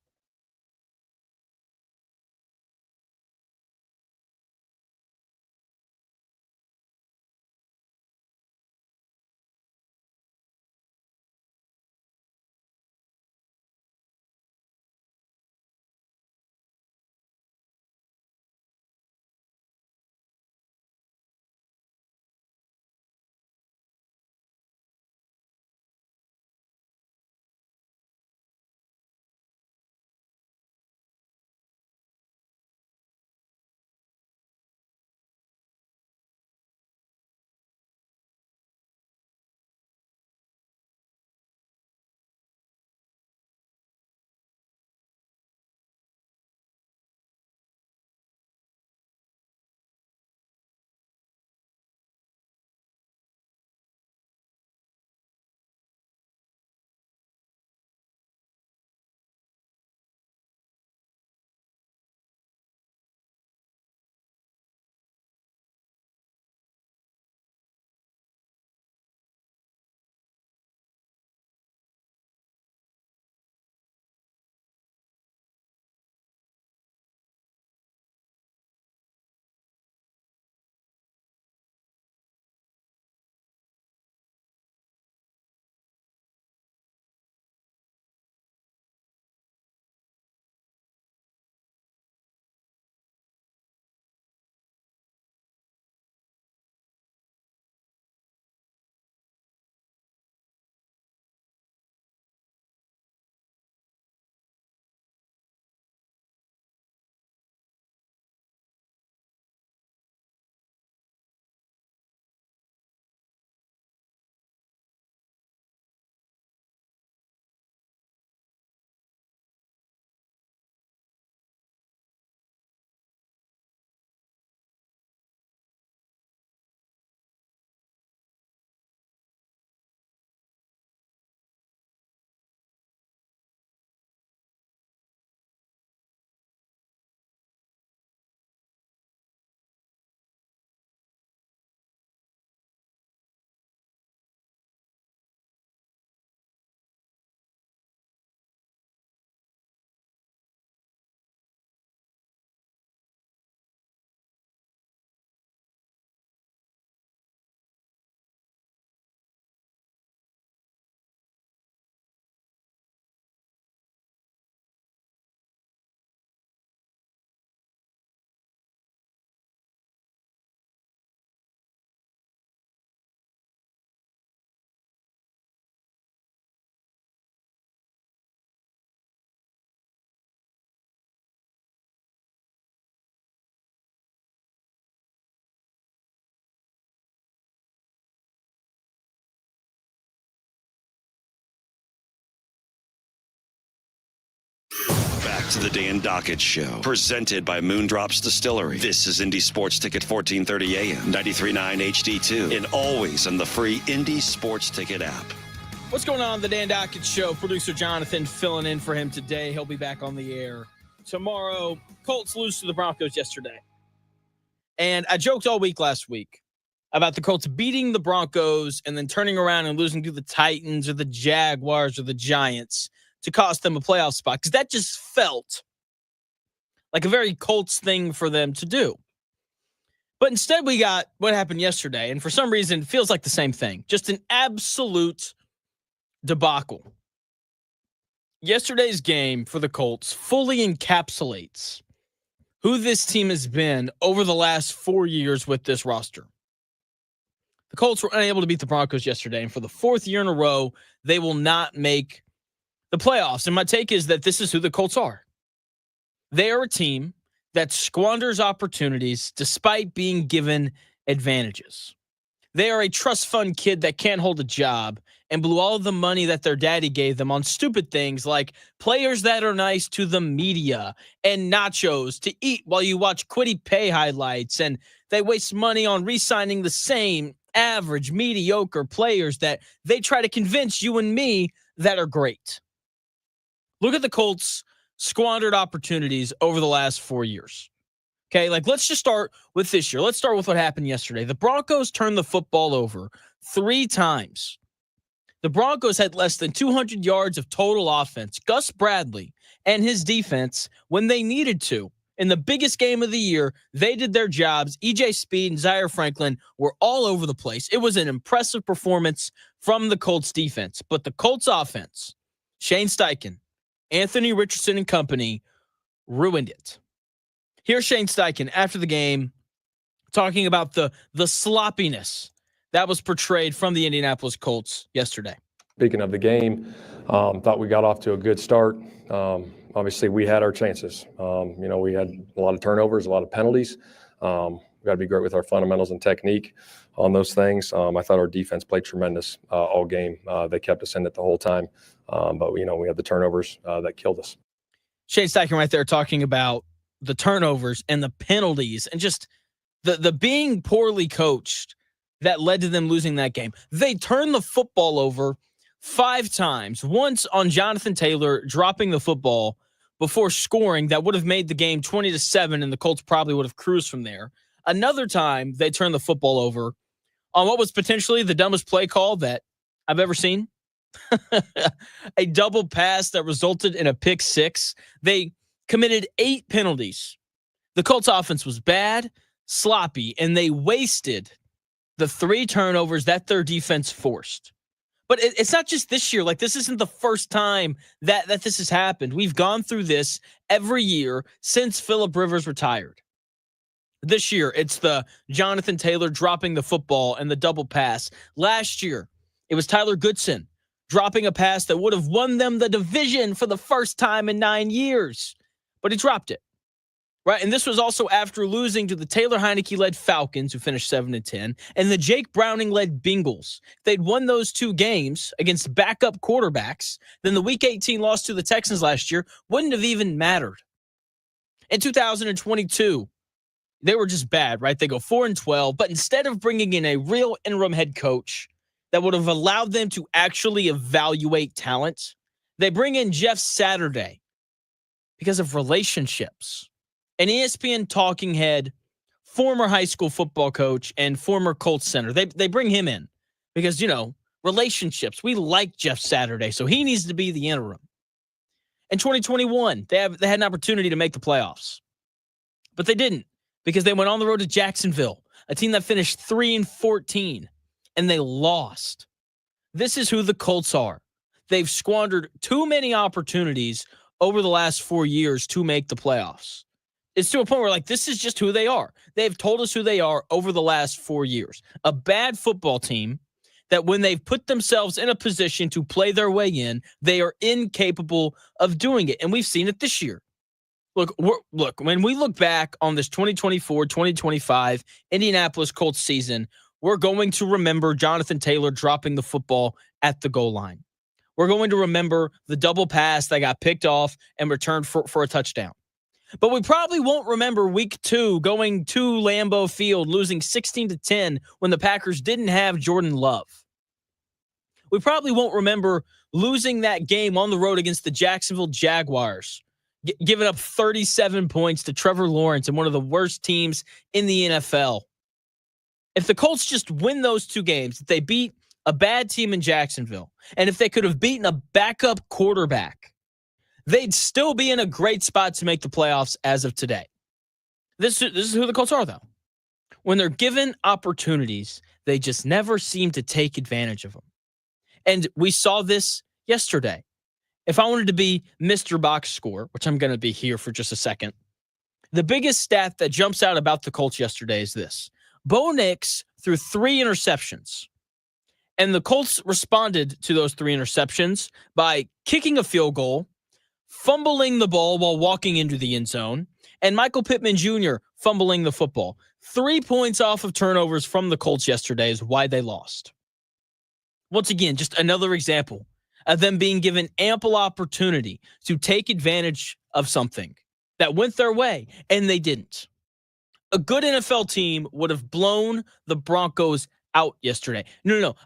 Back to the Dan Dockett Show, presented by Moondrops Distillery. This is Indy Sports Ticket 1430 AM, 93.9 HD2, and always on the free Indy Sports Ticket app. What's going on? The Dan Dockett Show. Producer Jonathan filling in for him today. He'll be back on the air tomorrow. Colts lose to the Broncos yesterday. And I joked all week last week about the Colts beating the Broncos and then turning around and losing to the Titans or the Jaguars or the Giants to cost them a playoff spot, because that just felt like a very Colts thing for them to do. But instead we got what happened yesterday, and for some reason it feels like the same thing. Just an absolute debacle. Yesterday's game for the Colts fully encapsulates who this team has been over the last 4 years with this roster. The Colts were unable to beat the Broncos yesterday, and for the fourth year in a row, they will not make the playoffs. And my take is that this is who the Colts are. They are a team that squanders opportunities despite being given advantages. They are a trust fund kid that can't hold a job and blew all of the money that their daddy gave them on stupid things like players that are nice to the media and nachos to eat while you watch Quiddy Pay highlights. And they waste money on re-signing the same average, mediocre players that they try to convince you and me that are great. Look at the Colts squandered opportunities over the last 4 years. Okay, like let's just start with this year. Let's start with what happened yesterday. The Broncos turned the football over 3 times. The Broncos had less than 200 yards of total offense. Gus Bradley and his defense, when they needed to, in the biggest game of the year, they did their jobs. EJ Speed and Zaire Franklin were all over the place. It was an impressive performance from the Colts defense. But the Colts offense, Shane Steichen, Anthony Richardson and company, ruined it. Here's Shane Steichen after the game talking about the sloppiness that was portrayed from the Indianapolis Colts yesterday. Speaking of the game, thought we got off to a good start. Obviously, we had our chances. We had a lot of turnovers, a lot of penalties. We got to be great with our fundamentals and technique on those things. I thought our defense played tremendous all game. They kept us in it the whole time. But we had the turnovers that killed us. Shane Steichen right there talking about the turnovers and the penalties and just the being poorly coached that led to them losing that game. They turned the football over 5 times, once on Jonathan Taylor dropping the football before scoring that would have made the game 20-7, and the Colts probably would have cruised from there. Another time, they turned the football over on what was potentially the dumbest play call that I've ever seen. A double pass that resulted in a pick 6. They committed 8 penalties. The Colts offense was bad, sloppy, and they wasted the 3 turnovers that their defense forced. But it's not just this year. Like, this isn't the first time that this has happened. We've gone through this every year since Phillip Rivers retired. This year, it's the Jonathan Taylor dropping the football and the double pass. Last year, it was Tyler Goodson dropping a pass that would have won them the division for the first time in 9 years. But he dropped it. Right, and this was also after losing to the Taylor Heineke-led Falcons, who finished 7-10, and the Jake Browning-led Bengals. If they'd won those 2 games against backup quarterbacks, then the Week 18 loss to the Texans last year wouldn't have even mattered. In 2022, they were just bad, right? They go 4-12, but instead of bringing in a real interim head coach that would have allowed them to actually evaluate talent, they bring in Jeff Saturday because of relationships. An ESPN talking head, former high school football coach, and former Colts center. They bring him in because, relationships. We like Jeff Saturday, so he needs to be the interim. In 2021, they had an opportunity to make the playoffs, but they didn't because they went on the road to Jacksonville, a team that finished 3-14, and they lost. This is who the Colts are. They've squandered too many opportunities over the last 4 years to make the playoffs. It's to a point where, this is just who they are. They've told us who they are over the last 4 years. A bad football team that when they've put themselves in a position to play their way in, they are incapable of doing it. And we've seen it this year. Look, when we look back on this 2024-2025 Indianapolis Colts season, we're going to remember Jonathan Taylor dropping the football at the goal line. We're going to remember the double pass that got picked off and returned for a touchdown. But we probably won't remember week 2 going to Lambeau Field, losing 16-10 when the Packers didn't have Jordan Love. We probably won't remember losing that game on the road against the Jacksonville Jaguars, giving up 37 points to Trevor Lawrence and one of the worst teams in the NFL. If the Colts just win those 2 games, if they beat a bad team in Jacksonville, and if they could have beaten a backup quarterback, they'd still be in a great spot to make the playoffs as of today. This is who the Colts are, though. When they're given opportunities, they just never seem to take advantage of them. And we saw this yesterday. If I wanted to be Mr. Box Score, which I'm going to be here for just a second, the biggest stat that jumps out about the Colts yesterday is this. Bo Nix threw 3 interceptions. And the Colts responded to those 3 interceptions by kicking a field goal, fumbling the ball while walking into the end zone, and Michael Pittman Jr. fumbling the football. 3 points off of turnovers from the Colts yesterday is why they lost. Once again, just another example of them being given ample opportunity to take advantage of something that went their way, and they didn't. A good NFL team would have blown the Broncos out yesterday. No.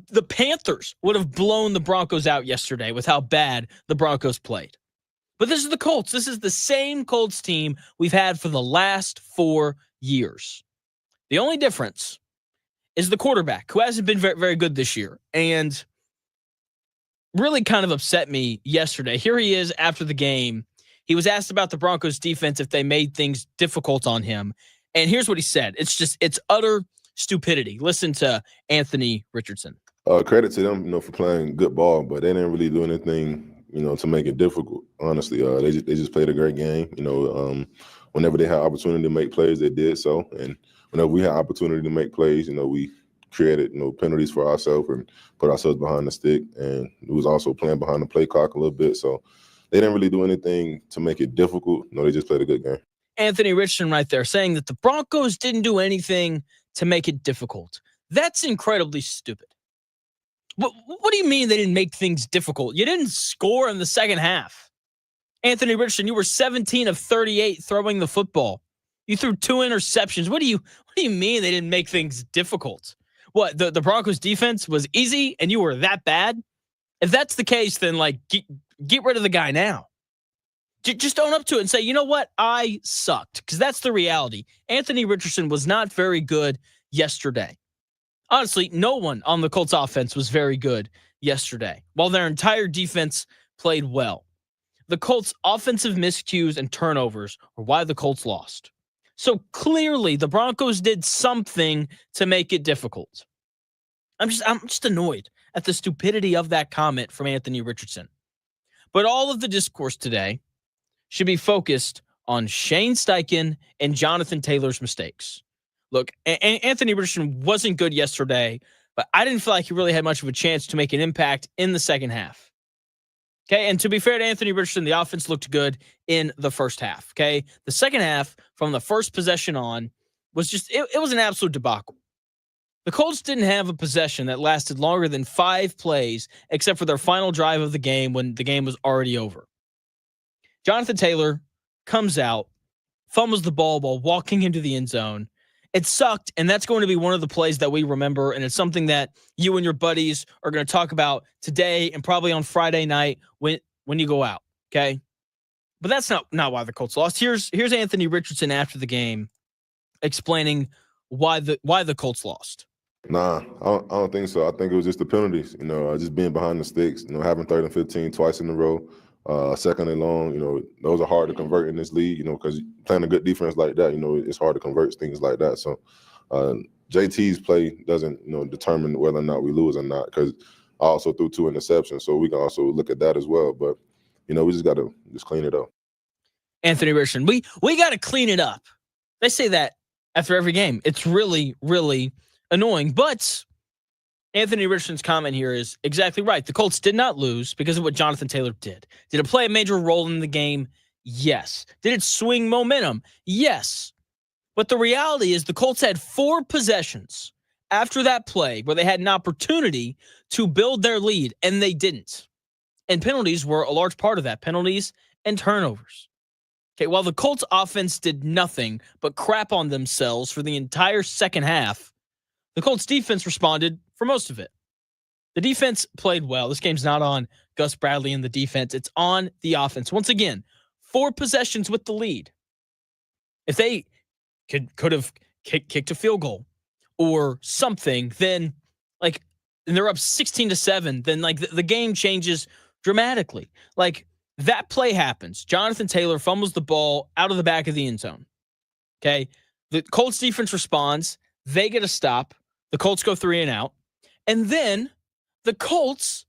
The Panthers would have blown the Broncos out yesterday with how bad the Broncos played. But this is the Colts. This is the same Colts team we've had for the last 4 years. The only difference is the quarterback, who hasn't been very, very good this year, and really kind of upset me yesterday. Here he is after the game. He was asked about the Broncos defense if they made things difficult on him. And here's what he said. It's utter stupidity. Listen to Anthony Richardson. Credit to them, for playing good ball, but they didn't really do anything, to make it difficult. Honestly, they just played a great game. Whenever they had opportunity to make plays, they did so. And whenever we had opportunity to make plays, we created, penalties for ourselves and put ourselves behind the stick. And it was also playing behind the play clock a little bit. So they didn't really do anything to make it difficult. They just played a good game. Anthony Richardson right there saying that the Broncos didn't do anything to make it difficult. That's incredibly stupid. What do you mean they didn't make things difficult? You didn't score in the second half. Anthony Richardson, you were 17 of 38 throwing the football. You threw 2 interceptions. What do you mean they didn't make things difficult? What, the Broncos defense was easy and you were that bad? If that's the case, then get rid of the guy now. Just own up to it and say, you know what? I sucked, because that's the reality. Anthony Richardson was not very good yesterday. Honestly, no one on the Colts offense was very good yesterday, while their entire defense played well. The Colts' offensive miscues and turnovers are why the Colts lost. So clearly, the Broncos did something to make it difficult. I'm just annoyed at the stupidity of that comment from Anthony Richardson. But all of the discourse today should be focused on Shane Steichen and Jonathan Taylor's mistakes. Look, Anthony Richardson wasn't good yesterday, but I didn't feel like he really had much of a chance to make an impact in the second half. Okay, and to be fair to Anthony Richardson, the offense looked good in the first half. Okay, the second half, from the first possession on, was just, it was an absolute debacle. The Colts didn't have a possession that lasted longer than 5 plays, except for their final drive of the game when the game was already over. Jonathan Taylor comes out, fumbles the ball while walking into the end zone. It sucked, and that's going to be one of the plays that we remember, and it's something that you and your buddies are going to talk about today and probably on Friday night when you go out, okay? But that's not why the Colts lost. Here's Anthony Richardson after the game explaining why the Colts lost. Nah, I don't think so. I think it was just the penalties, just being behind the sticks, having 3rd and 15 twice in a row, 2nd and long, those are hard to convert in this league, because playing a good defense like that, it's hard to convert things like that. So JT's play doesn't, determine whether or not we lose or not, because I also threw 2 interceptions, so we can also look at that as well. But, we just got to clean it up. Anthony Richardson, we got to clean it up. They say that after every game. It's really, really annoying. But Anthony Richardson's comment here is exactly right. The Colts did not lose because of what Jonathan Taylor did. Did it play a major role in the game? Yes. Did it swing momentum? Yes. But the reality is the Colts had 4 possessions after that play where they had an opportunity to build their lead, and they didn't. And penalties were a large part of that. Penalties and turnovers. Okay, while the Colts offense did nothing but crap on themselves for the entire second half, the Colts defense responded for most of it. The defense played well. This game's not on Gus Bradley and the defense. It's on the offense. Once again, 4 possessions with the lead. If they could have kicked a field goal or something, then and they're up 16-7, then the game changes dramatically. That play happens. Jonathan Taylor fumbles the ball out of the back of the end zone. Okay. The Colts defense responds. They get a stop. The Colts go 3 and out. And then the Colts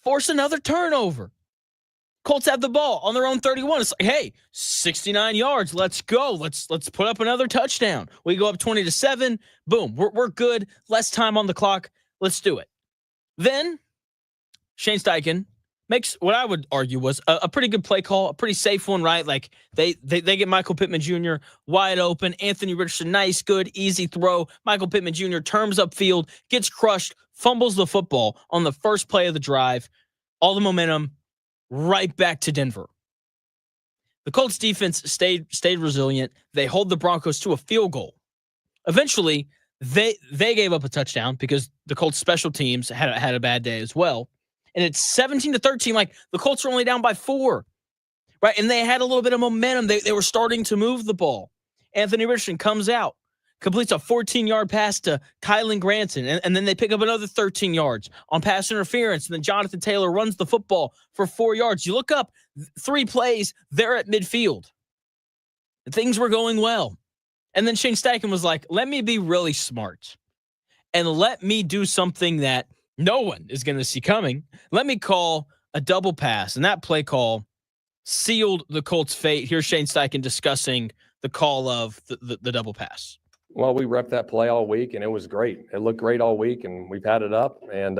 force another turnover. Colts have the ball on their own 31. It's like, hey, 69 yards. Let's go. Let's put up another touchdown. We go up 20-7. Boom. We're good. Less time on the clock. Let's do it. Then Shane Steichen makes what I would argue was a pretty good play call, a pretty safe one, right? They get Michael Pittman Jr. wide open. Anthony Richardson, nice, good, easy throw. Michael Pittman Jr. turns upfield, gets crushed, fumbles the football on the first play of the drive. All the momentum right back to Denver. The Colts defense stayed resilient. They hold the Broncos to a field goal. Eventually, they gave up a touchdown because the Colts special teams had a bad day as well. And it's 17-13. The Colts are only down by 4 right? And they had a little bit of momentum. They were starting to move the ball. Anthony Richardson comes out, completes a 14-yard pass to Kylan Granson, and then they pick up another 13 yards on pass interference, and then Jonathan Taylor runs the football for 4 yards. You look up, 3 plays, they're at midfield. Things were going well. And then Shane Steichen was like, let me be really smart, and let me do something that no one is going to see coming. Let me call a double pass, and that play call sealed the Colts' fate. Here's Shane Steichen discussing the call of the double pass. Well, we repped that play all week, and it was great. It looked great all week, and we've had it up, and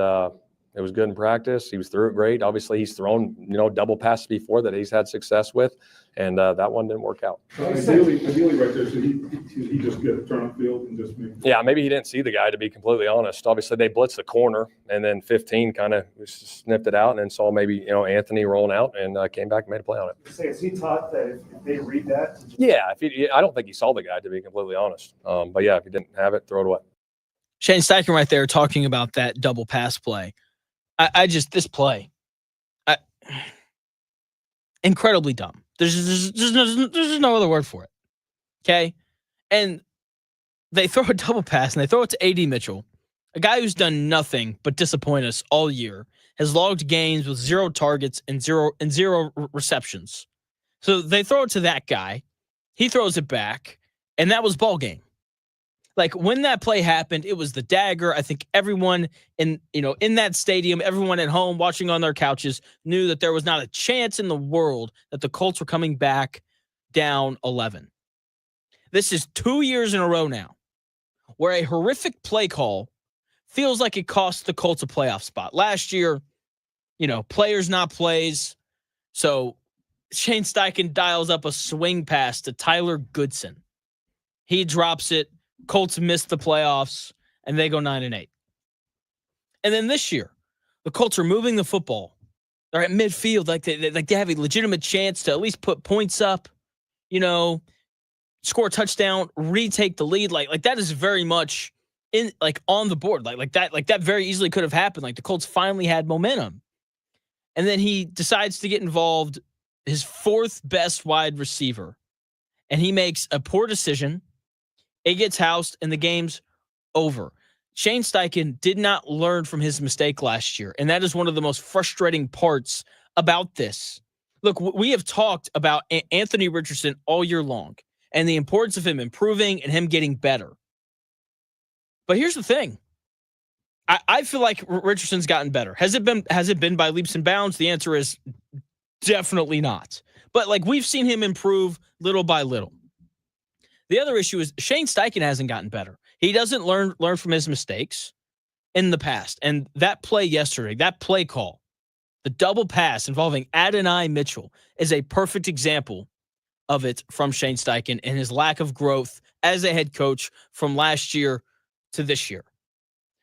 it was good in practice. He was through it great. Obviously, he's thrown, double passes before that he's had success with, and that one didn't work out. Ideally right there, should he just get a turn field and just make? Yeah, maybe he didn't see the guy, to be completely honest. Obviously, they blitzed the corner, and then 15 kind of sniffed it out, and then saw maybe Anthony rolling out, and came back and made a play on it. Is he taught that if they read that? Yeah, I don't think he saw the guy, to be completely honest. But yeah, if he didn't have it, throw it away. Shane Steichen right there talking about that double pass play. This play, incredibly dumb. There's no other word for it. Okay. And they throw a double pass and they throw it to A.D. Mitchell, a guy who's done nothing but disappoint us all year, has logged games with 0 targets and zero receptions. So they throw it to that guy. He throws it back, and that was ball game. Like, when that play happened, it was the dagger. I think everyone in that stadium, everyone at home watching on their couches knew that there was not a chance in the world that the Colts were coming back down 11. This is 2 years in a row now where a horrific play call feels like it cost the Colts a playoff spot. Last year, players not plays. So Shane Steichen dials up a swing pass to Tyler Goodson. He drops it. Colts missed the playoffs, and they go 9-8. And then this year, the Colts are moving the football. They're at midfield, like they have a legitimate chance to at least put points up, score a touchdown, retake the lead. Like that is very much on the board. Like that very easily could have happened. Like, the Colts finally had momentum. And then he decides to get involved, his 4th best wide receiver, and he makes a poor decision. It gets housed, and the game's over. Shane Steichen did not learn from his mistake last year, and that is one of the most frustrating parts about this. Look, we have talked about Anthony Richardson all year long and the importance of him improving and him getting better. But here's the thing. I feel like Richardson's gotten better. Has it been by leaps and bounds? The answer is definitely not. But we've seen him improve little by little. The other issue is Shane Steichen hasn't gotten better. He doesn't learn from his mistakes in the past. And that play yesterday, that play call, the double pass involving Adonai Mitchell, is a perfect example of it from Shane Steichen and his lack of growth as a head coach from last year to this year.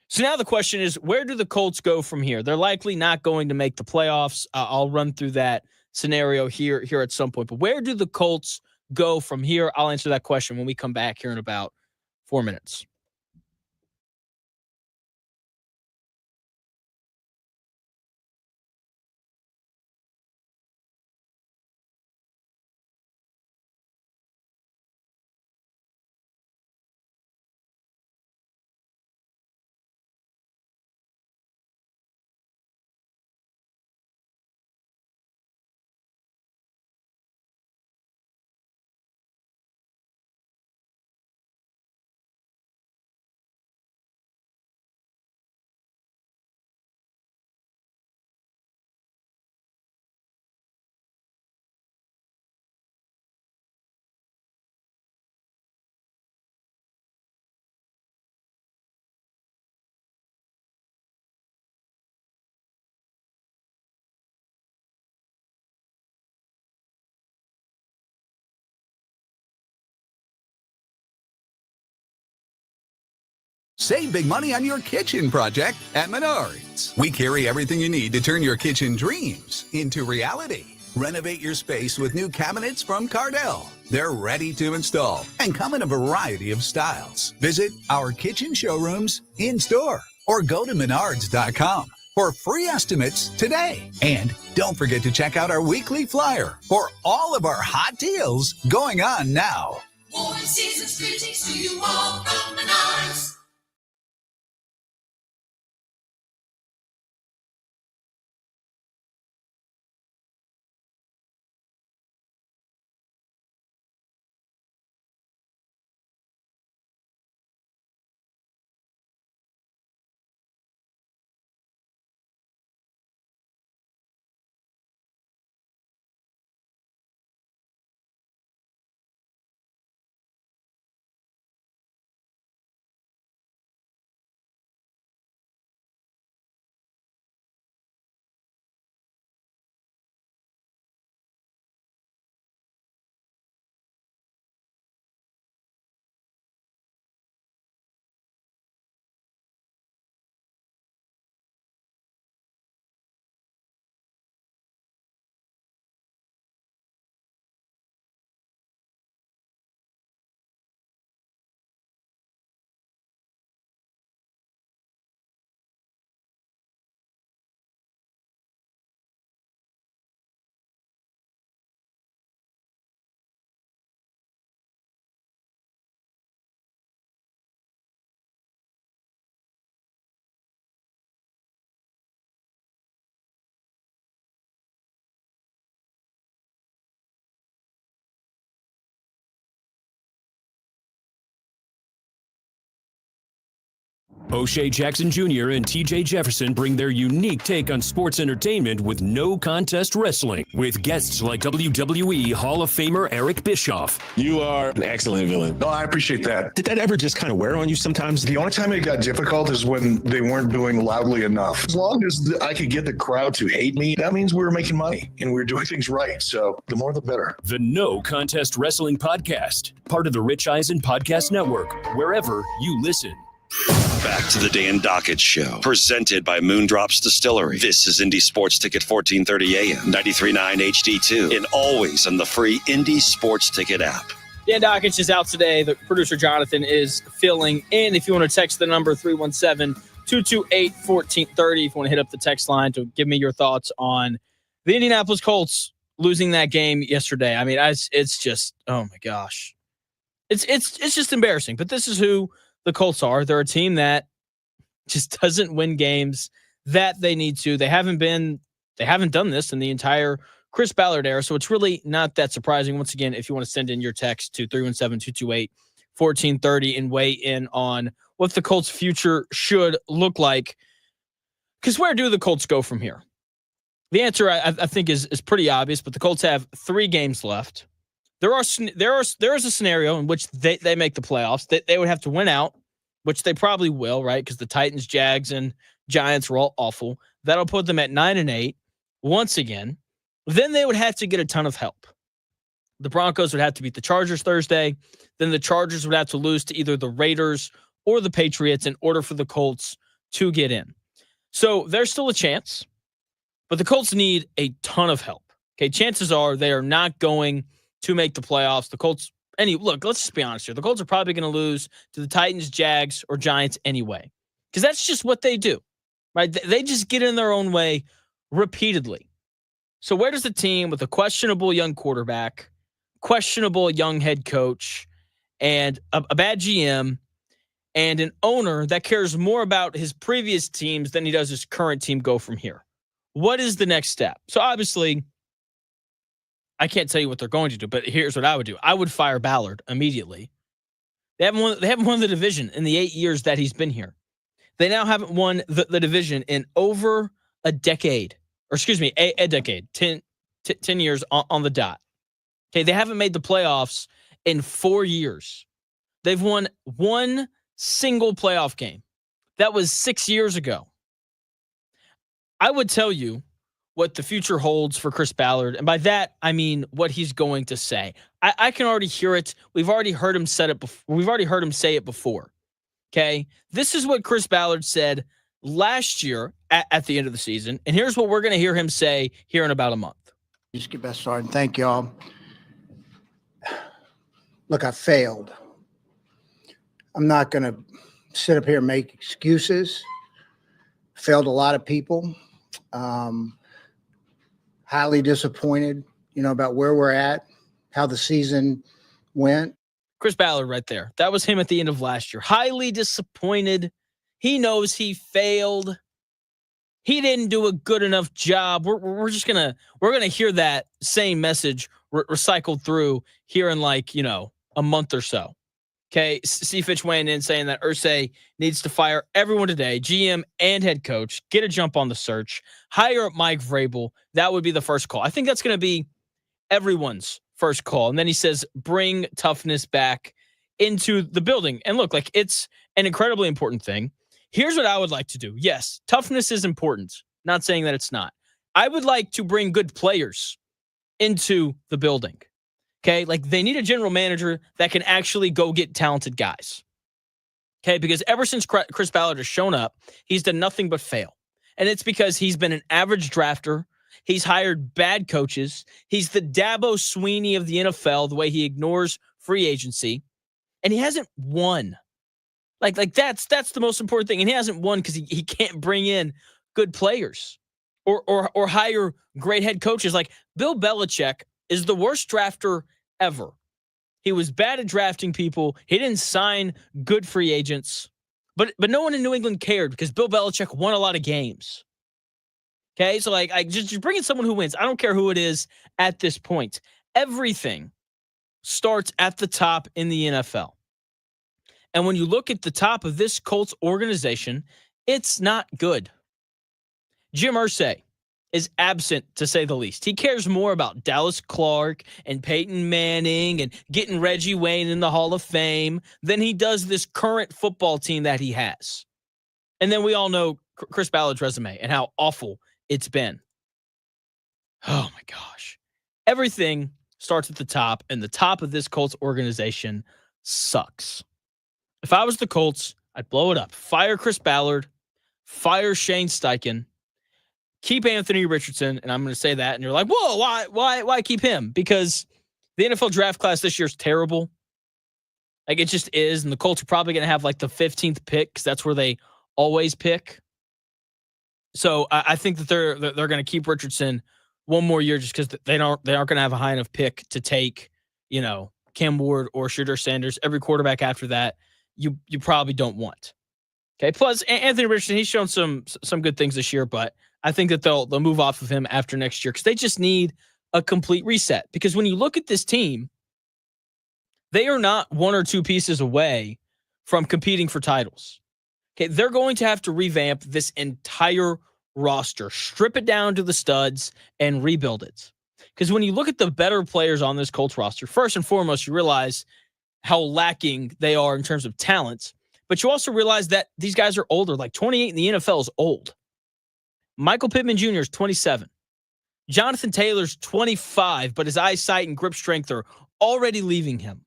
So now the question is, where do the Colts go from here? They're likely not going to make the playoffs. I'll run through that scenario here at some point. But where do the Colts go from here? I'll answer that question when we come back here in about 4 minutes. Save big money on your kitchen project at Menards. We carry everything you need to turn your kitchen dreams into reality. Renovate your space with new cabinets from Cardell. They're ready to install and come in a variety of styles. Visit our kitchen showrooms in store or go to Menards.com. for free estimates today. And don't forget to check out our weekly flyer for all of our hot deals going on now. Warm season's greetings to you all from Menards. O'Shea Jackson Jr. and TJ Jefferson bring their unique take on sports entertainment with no contest wrestling, with guests like WWE Hall of Famer Eric Bischoff. You are an excellent villain. No, I appreciate that. Did that ever just kind of wear on you sometimes? The only time it got difficult is when they weren't doing loudly enough. As long as I could get the crowd to hate me, that means we were making money and we were doing things right. So the more the better. The No Contest Wrestling Podcast, part of the Rich Eisen Podcast Network, wherever you listen. Back to the Dan Dockett Show, presented by Moondrops Distillery. This is Indy Sports Ticket 1430 AM, 93.9 HD2, and always on the free Indy Sports Ticket app. Dan Dockett is out today. The producer Jonathan is filling in. If you want to text the number 317-228-1430, if you want to hit up the text line to give me your thoughts on the Indianapolis Colts losing that game yesterday. I mean, it's just, oh my gosh. It's just embarrassing. But this is who the Colts are. They're a team that just doesn't win games that they need to. They haven't done this in the entire Chris Ballard era, so it's really not that surprising. Once again, if you want to send in your text to 317-228-1430 and weigh in on what the Colts' future should look like, because where do the Colts go from here? The answer, I think, is pretty obvious, but the Colts have 3 games left. There is a scenario in which they make the playoffs. They would have to win out, which they probably will, right? Because the Titans, Jags, and Giants were all awful. That'll put them at 9-8 once again. Then they would have to get a ton of help. The Broncos would have to beat the Chargers Thursday. Then the Chargers would have to lose to either the Raiders or the Patriots in order for the Colts to get in. So there's still a chance, but the Colts need a ton of help. Okay, chances are they are not going to make the playoffs. The Colts, look, let's just be honest here. The Colts are probably going to lose to the Titans, Jags, or Giants anyway, because that's just what they do, right? They just get in their own way repeatedly. So where does a team with a questionable young quarterback, questionable young head coach, and a bad GM, and an owner that cares more about his previous teams than he does his current team go from here? What is the next step? So obviously, I can't tell you what they're going to do, but here's what I would do. I would fire Ballard immediately. They haven't won the division in the 8 years that he's been here. They now haven't won the division in over a decade. Or excuse me, a decade. 10 years on the dot. Okay, they haven't made the playoffs in 4 years. They've won one single playoff game. That was 6 years ago. I would tell you what the future holds for Chris Ballard. And by that, I mean what he's going to say. I can already hear it. We've already heard him say it before. Okay? This is what Chris Ballard said last year at the end of the season. And here's what we're going to hear him say here in about a month. Just get best started. And thank y'all. Look, I failed. I'm not going to sit up here and make excuses. failed a lot of people. Highly disappointed, about where we're at, how the season went. Chris Ballard right there. That was him at the end of last year. Highly disappointed. He knows he failed. He didn't do a good enough job. We're gonna hear that same message recycled through here in a month or so. Okay, C. Fitch weighing in saying that Irsay needs to fire everyone today, GM and head coach, get a jump on the search, hire up Mike Vrabel. That would be the first call. I think that's going to be everyone's first call. And then he says, bring toughness back into the building. And look, it's an incredibly important thing. Here's what I would like to do. Yes, toughness is important. Not saying that it's not. I would like to bring good players into the building. Okay, they need a general manager that can actually go get talented guys. Okay, because ever since Chris Ballard has shown up, he's done nothing but fail. And it's because he's been an average drafter. He's hired bad coaches. He's the Dabo Sweeney of the NFL, the way he ignores free agency. And he hasn't won. That's the most important thing. And he hasn't won because he can't bring in good players or hire great head coaches. Bill Belichick is the worst drafter ever. He was bad at drafting people. He didn't sign good free agents. But no one in New England cared because Bill Belichick won a lot of games. Okay, so just bring in someone who wins. I don't care who it is at this point. Everything starts at the top in the NFL. And when you look at the top of this Colts organization, it's not good. Jim Irsay is absent, to say the least. He cares more about Dallas Clark and Peyton Manning and getting Reggie Wayne in the Hall of Fame than he does this current football team that he has. And then we all know Chris Ballard's resume and how awful it's been. Oh, my gosh. Everything starts at the top, and the top of this Colts organization sucks. If I was the Colts, I'd blow it up. Fire Chris Ballard. Fire Shane Steichen. Keep Anthony Richardson, and I'm going to say that, and you're like, whoa, why keep him? Because the NFL draft class this year is terrible. It just is, and the Colts are probably going to have the 15th pick because that's where they always pick. So I think that they're going to keep Richardson one more year just because they aren't going to have a high enough pick to take, Cam Ward or Shedeur Sanders. Every quarterback after that, you probably don't want. Okay, plus Anthony Richardson, he's shown some good things this year, but I think that they'll move off of him after next year because they just need a complete reset. Because when you look at this team, they are not one or two pieces away from competing for titles. Okay, they're going to have to revamp this entire roster, strip it down to the studs, and rebuild it. Because when you look at the better players on this Colts roster, first and foremost, you realize how lacking they are in terms of talent. But you also realize that these guys are older. 28 in the NFL is old. Michael Pittman Jr. is 27. Jonathan Taylor's 25, but his eyesight and grip strength are already leaving him.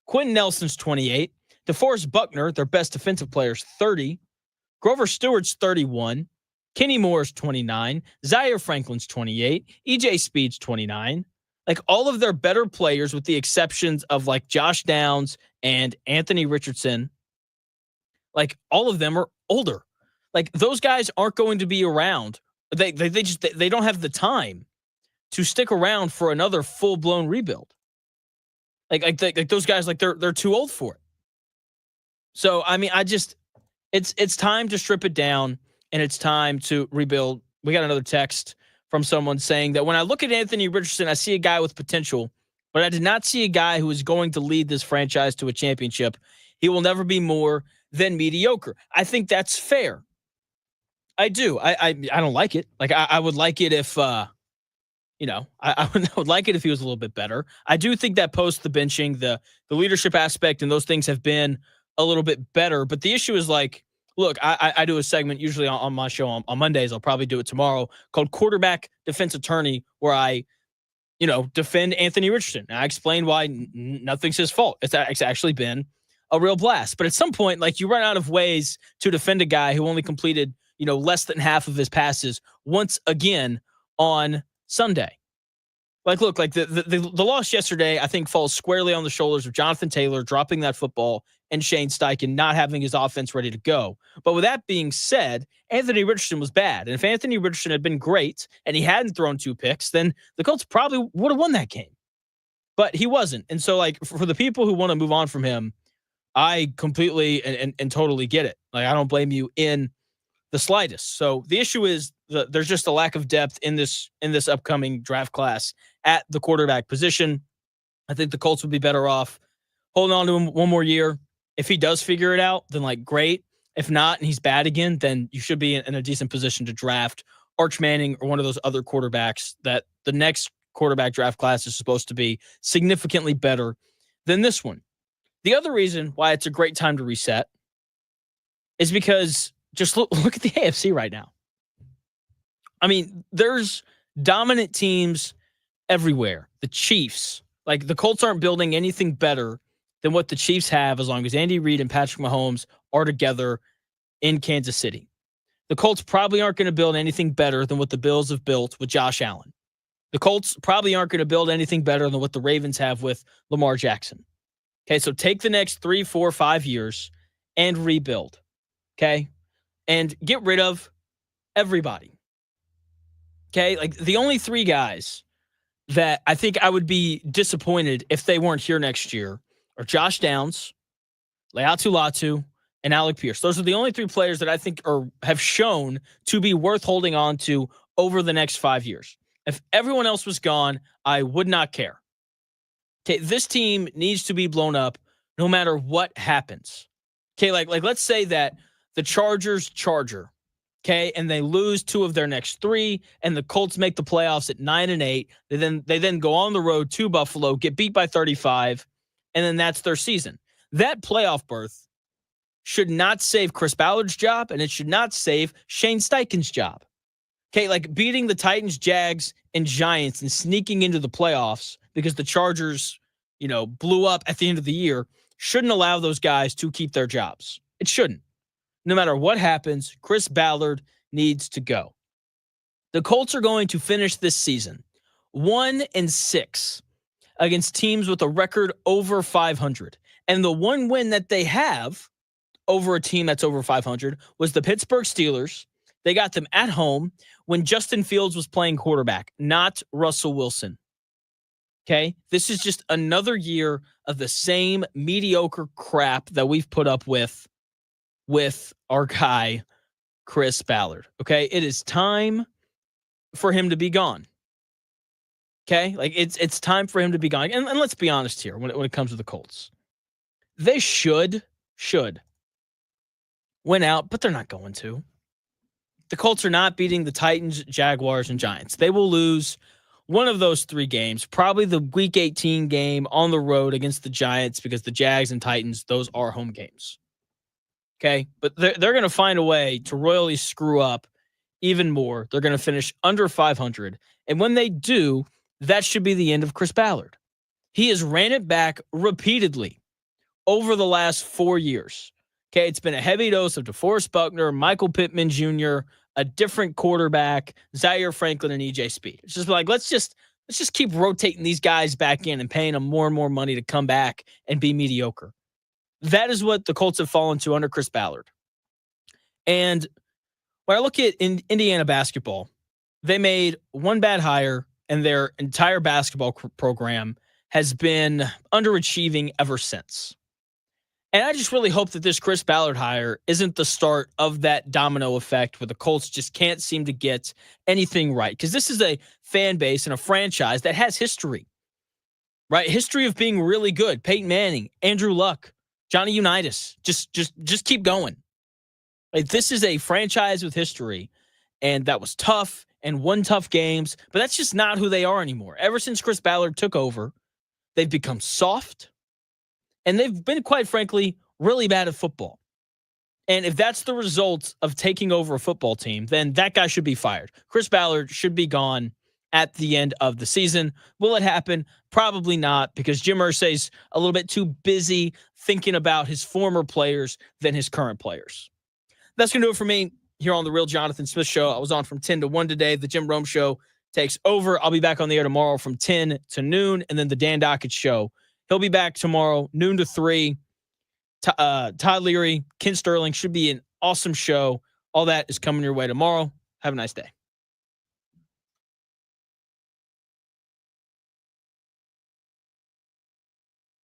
Quentin Nelson's 28. DeForest Buckner, their best defensive player, is 30. Grover Stewart's 31. Kenny Moore's 29. Zaire Franklin's 28. EJ Speed's 29. All of their better players, with the exceptions of Josh Downs and Anthony Richardson, all of them are older. Those guys aren't going to be around. They don't have the time to stick around for another full-blown rebuild. Those guys, they're too old for it. So, it's time to strip it down, and it's time to rebuild. We got another text from someone saying that when I look at Anthony Richardson, I see a guy with potential, but I did not see a guy who is going to lead this franchise to a championship. He will never be more than mediocre. I think that's fair. I do. I don't like it. I would like it if, I would like it if he was a little bit better. I do think that post the benching, the leadership aspect and those things have been a little bit better. But the issue is look, I do a segment usually on my show on Mondays. I'll probably do it tomorrow called Quarterback Defense Attorney, where I, defend Anthony Richardson. And I explain why nothing's his fault. It's actually been a real blast. But at some point, you run out of ways to defend a guy who only completed less than half of his passes once again on Sunday. The loss yesterday, I think, falls squarely on the shoulders of Jonathan Taylor dropping that football and Shane Steichen not having his offense ready to go. But with that being said, Anthony Richardson was bad. And if Anthony Richardson had been great and he hadn't thrown 2 picks, then the Colts probably would have won that game. But he wasn't. And so, like, for the people who want to move on from him, I completely and totally get it. Like, I don't blame you in the slightest. So the issue is there's just a lack of depth in this upcoming draft class at the quarterback position. I think the Colts would be better off holding on to him one more year. If he does figure it out, then like great. If not, and he's bad again, then you should be in a decent position to draft Arch Manning or one of those other quarterbacks that the next quarterback draft class is supposed to be significantly better than this one. The other reason why it's a great time to reset is because just look at the AFC right now. I mean, there's dominant teams everywhere. The Chiefs, like the Colts aren't building anything better than what the Chiefs have as long as Andy Reid and Patrick Mahomes are together in Kansas City. The Colts probably aren't going to build anything better than what the Bills have built with Josh Allen. The Colts probably aren't going to build anything better than what the Ravens have with Lamar Jackson. Okay, so take the next 3, 4, 5 years and rebuild. Okay? And get rid of everybody. Okay? Like the only 3 guys that I think I would be disappointed if they weren't here next year are Josh Downs, Leatu Latu, and Alec Pierce. Those are the only 3 players that I think have shown to be worth holding on to over the next 5 years. If everyone else was gone, I would not care. Okay, this team needs to be blown up no matter what happens. Okay, like let's say that the Chargers charger, okay, and they lose 2 of their next 3, and the Colts make the playoffs at 9-8. They then go on the road to Buffalo, get beat by 35, and then that's their season. That playoff berth should not save Chris Ballard's job, and it should not save Shane Steichen's job. Okay, like beating the Titans, Jags, and Giants and sneaking into the playoffs because the Chargers, blew up at the end of the year shouldn't allow those guys to keep their jobs. It shouldn't. No matter what happens, Chris Ballard needs to go. The Colts are going to finish this season 1-6 against teams with a record over 500. And the one win that they have over a team that's over 500 was the Pittsburgh Steelers. They got them at home when Justin Fields was playing quarterback, not Russell Wilson. Okay? This is just another year of the same mediocre crap that we've put up with our guy, Chris Ballard. Okay? It is time for him to be gone. Okay? Like it's time for him to be gone. And let's be honest here when it comes to the Colts. They should win out, but they're not going to. The Colts are not beating the Titans, Jaguars, and Giants. They will lose one of those 3 games, probably the Week 18 game on the road against the Giants because the Jags and Titans, those are home games. Okay? But they're going to find a way to royally screw up even more. They're going to finish under 500. And when they do, that should be the end of Chris Ballard. He has ran it back repeatedly over the last 4 years. Okay, it's been a heavy dose of DeForest Buckner, Michael Pittman Jr., a different quarterback, Zaire Franklin, and EJ Speed. It's just like, let's just keep rotating these guys back in and paying them more and more money to come back and be mediocre. That is what the Colts have fallen to under Chris Ballard. And when I look at Indiana basketball, they made one bad hire, and their entire basketball program has been underachieving ever since. And I just really hope that this Chris Ballard hire isn't the start of that domino effect where the Colts just can't seem to get anything right. Because this is a fan base and a franchise that has history, right? History of being really good. Peyton Manning, Andrew Luck, Johnny Unitas. Just keep going. Like, this is a franchise with history, and that was tough and won tough games, but that's just not who they are anymore. Ever since Chris Ballard took over, they've become soft. And they've been, quite frankly, really bad at football. And if that's the result of taking over a football team, then that guy should be fired. Chris Ballard should be gone at the end of the season. Will it happen? Probably not, because Jim Irsay's a little bit too busy thinking about his former players than his current players. That's going to do it for me here on The Real Jonathan Smith Show. I was on from 10 to 1 today. The Jim Rome Show takes over. I'll be back on the air tomorrow from 10 to noon, and then the Dan Dockett Show. He'll be back tomorrow, noon to 3. Todd Leary, Ken Sterling. Should be an awesome show. All that is coming your way tomorrow. Have a nice day.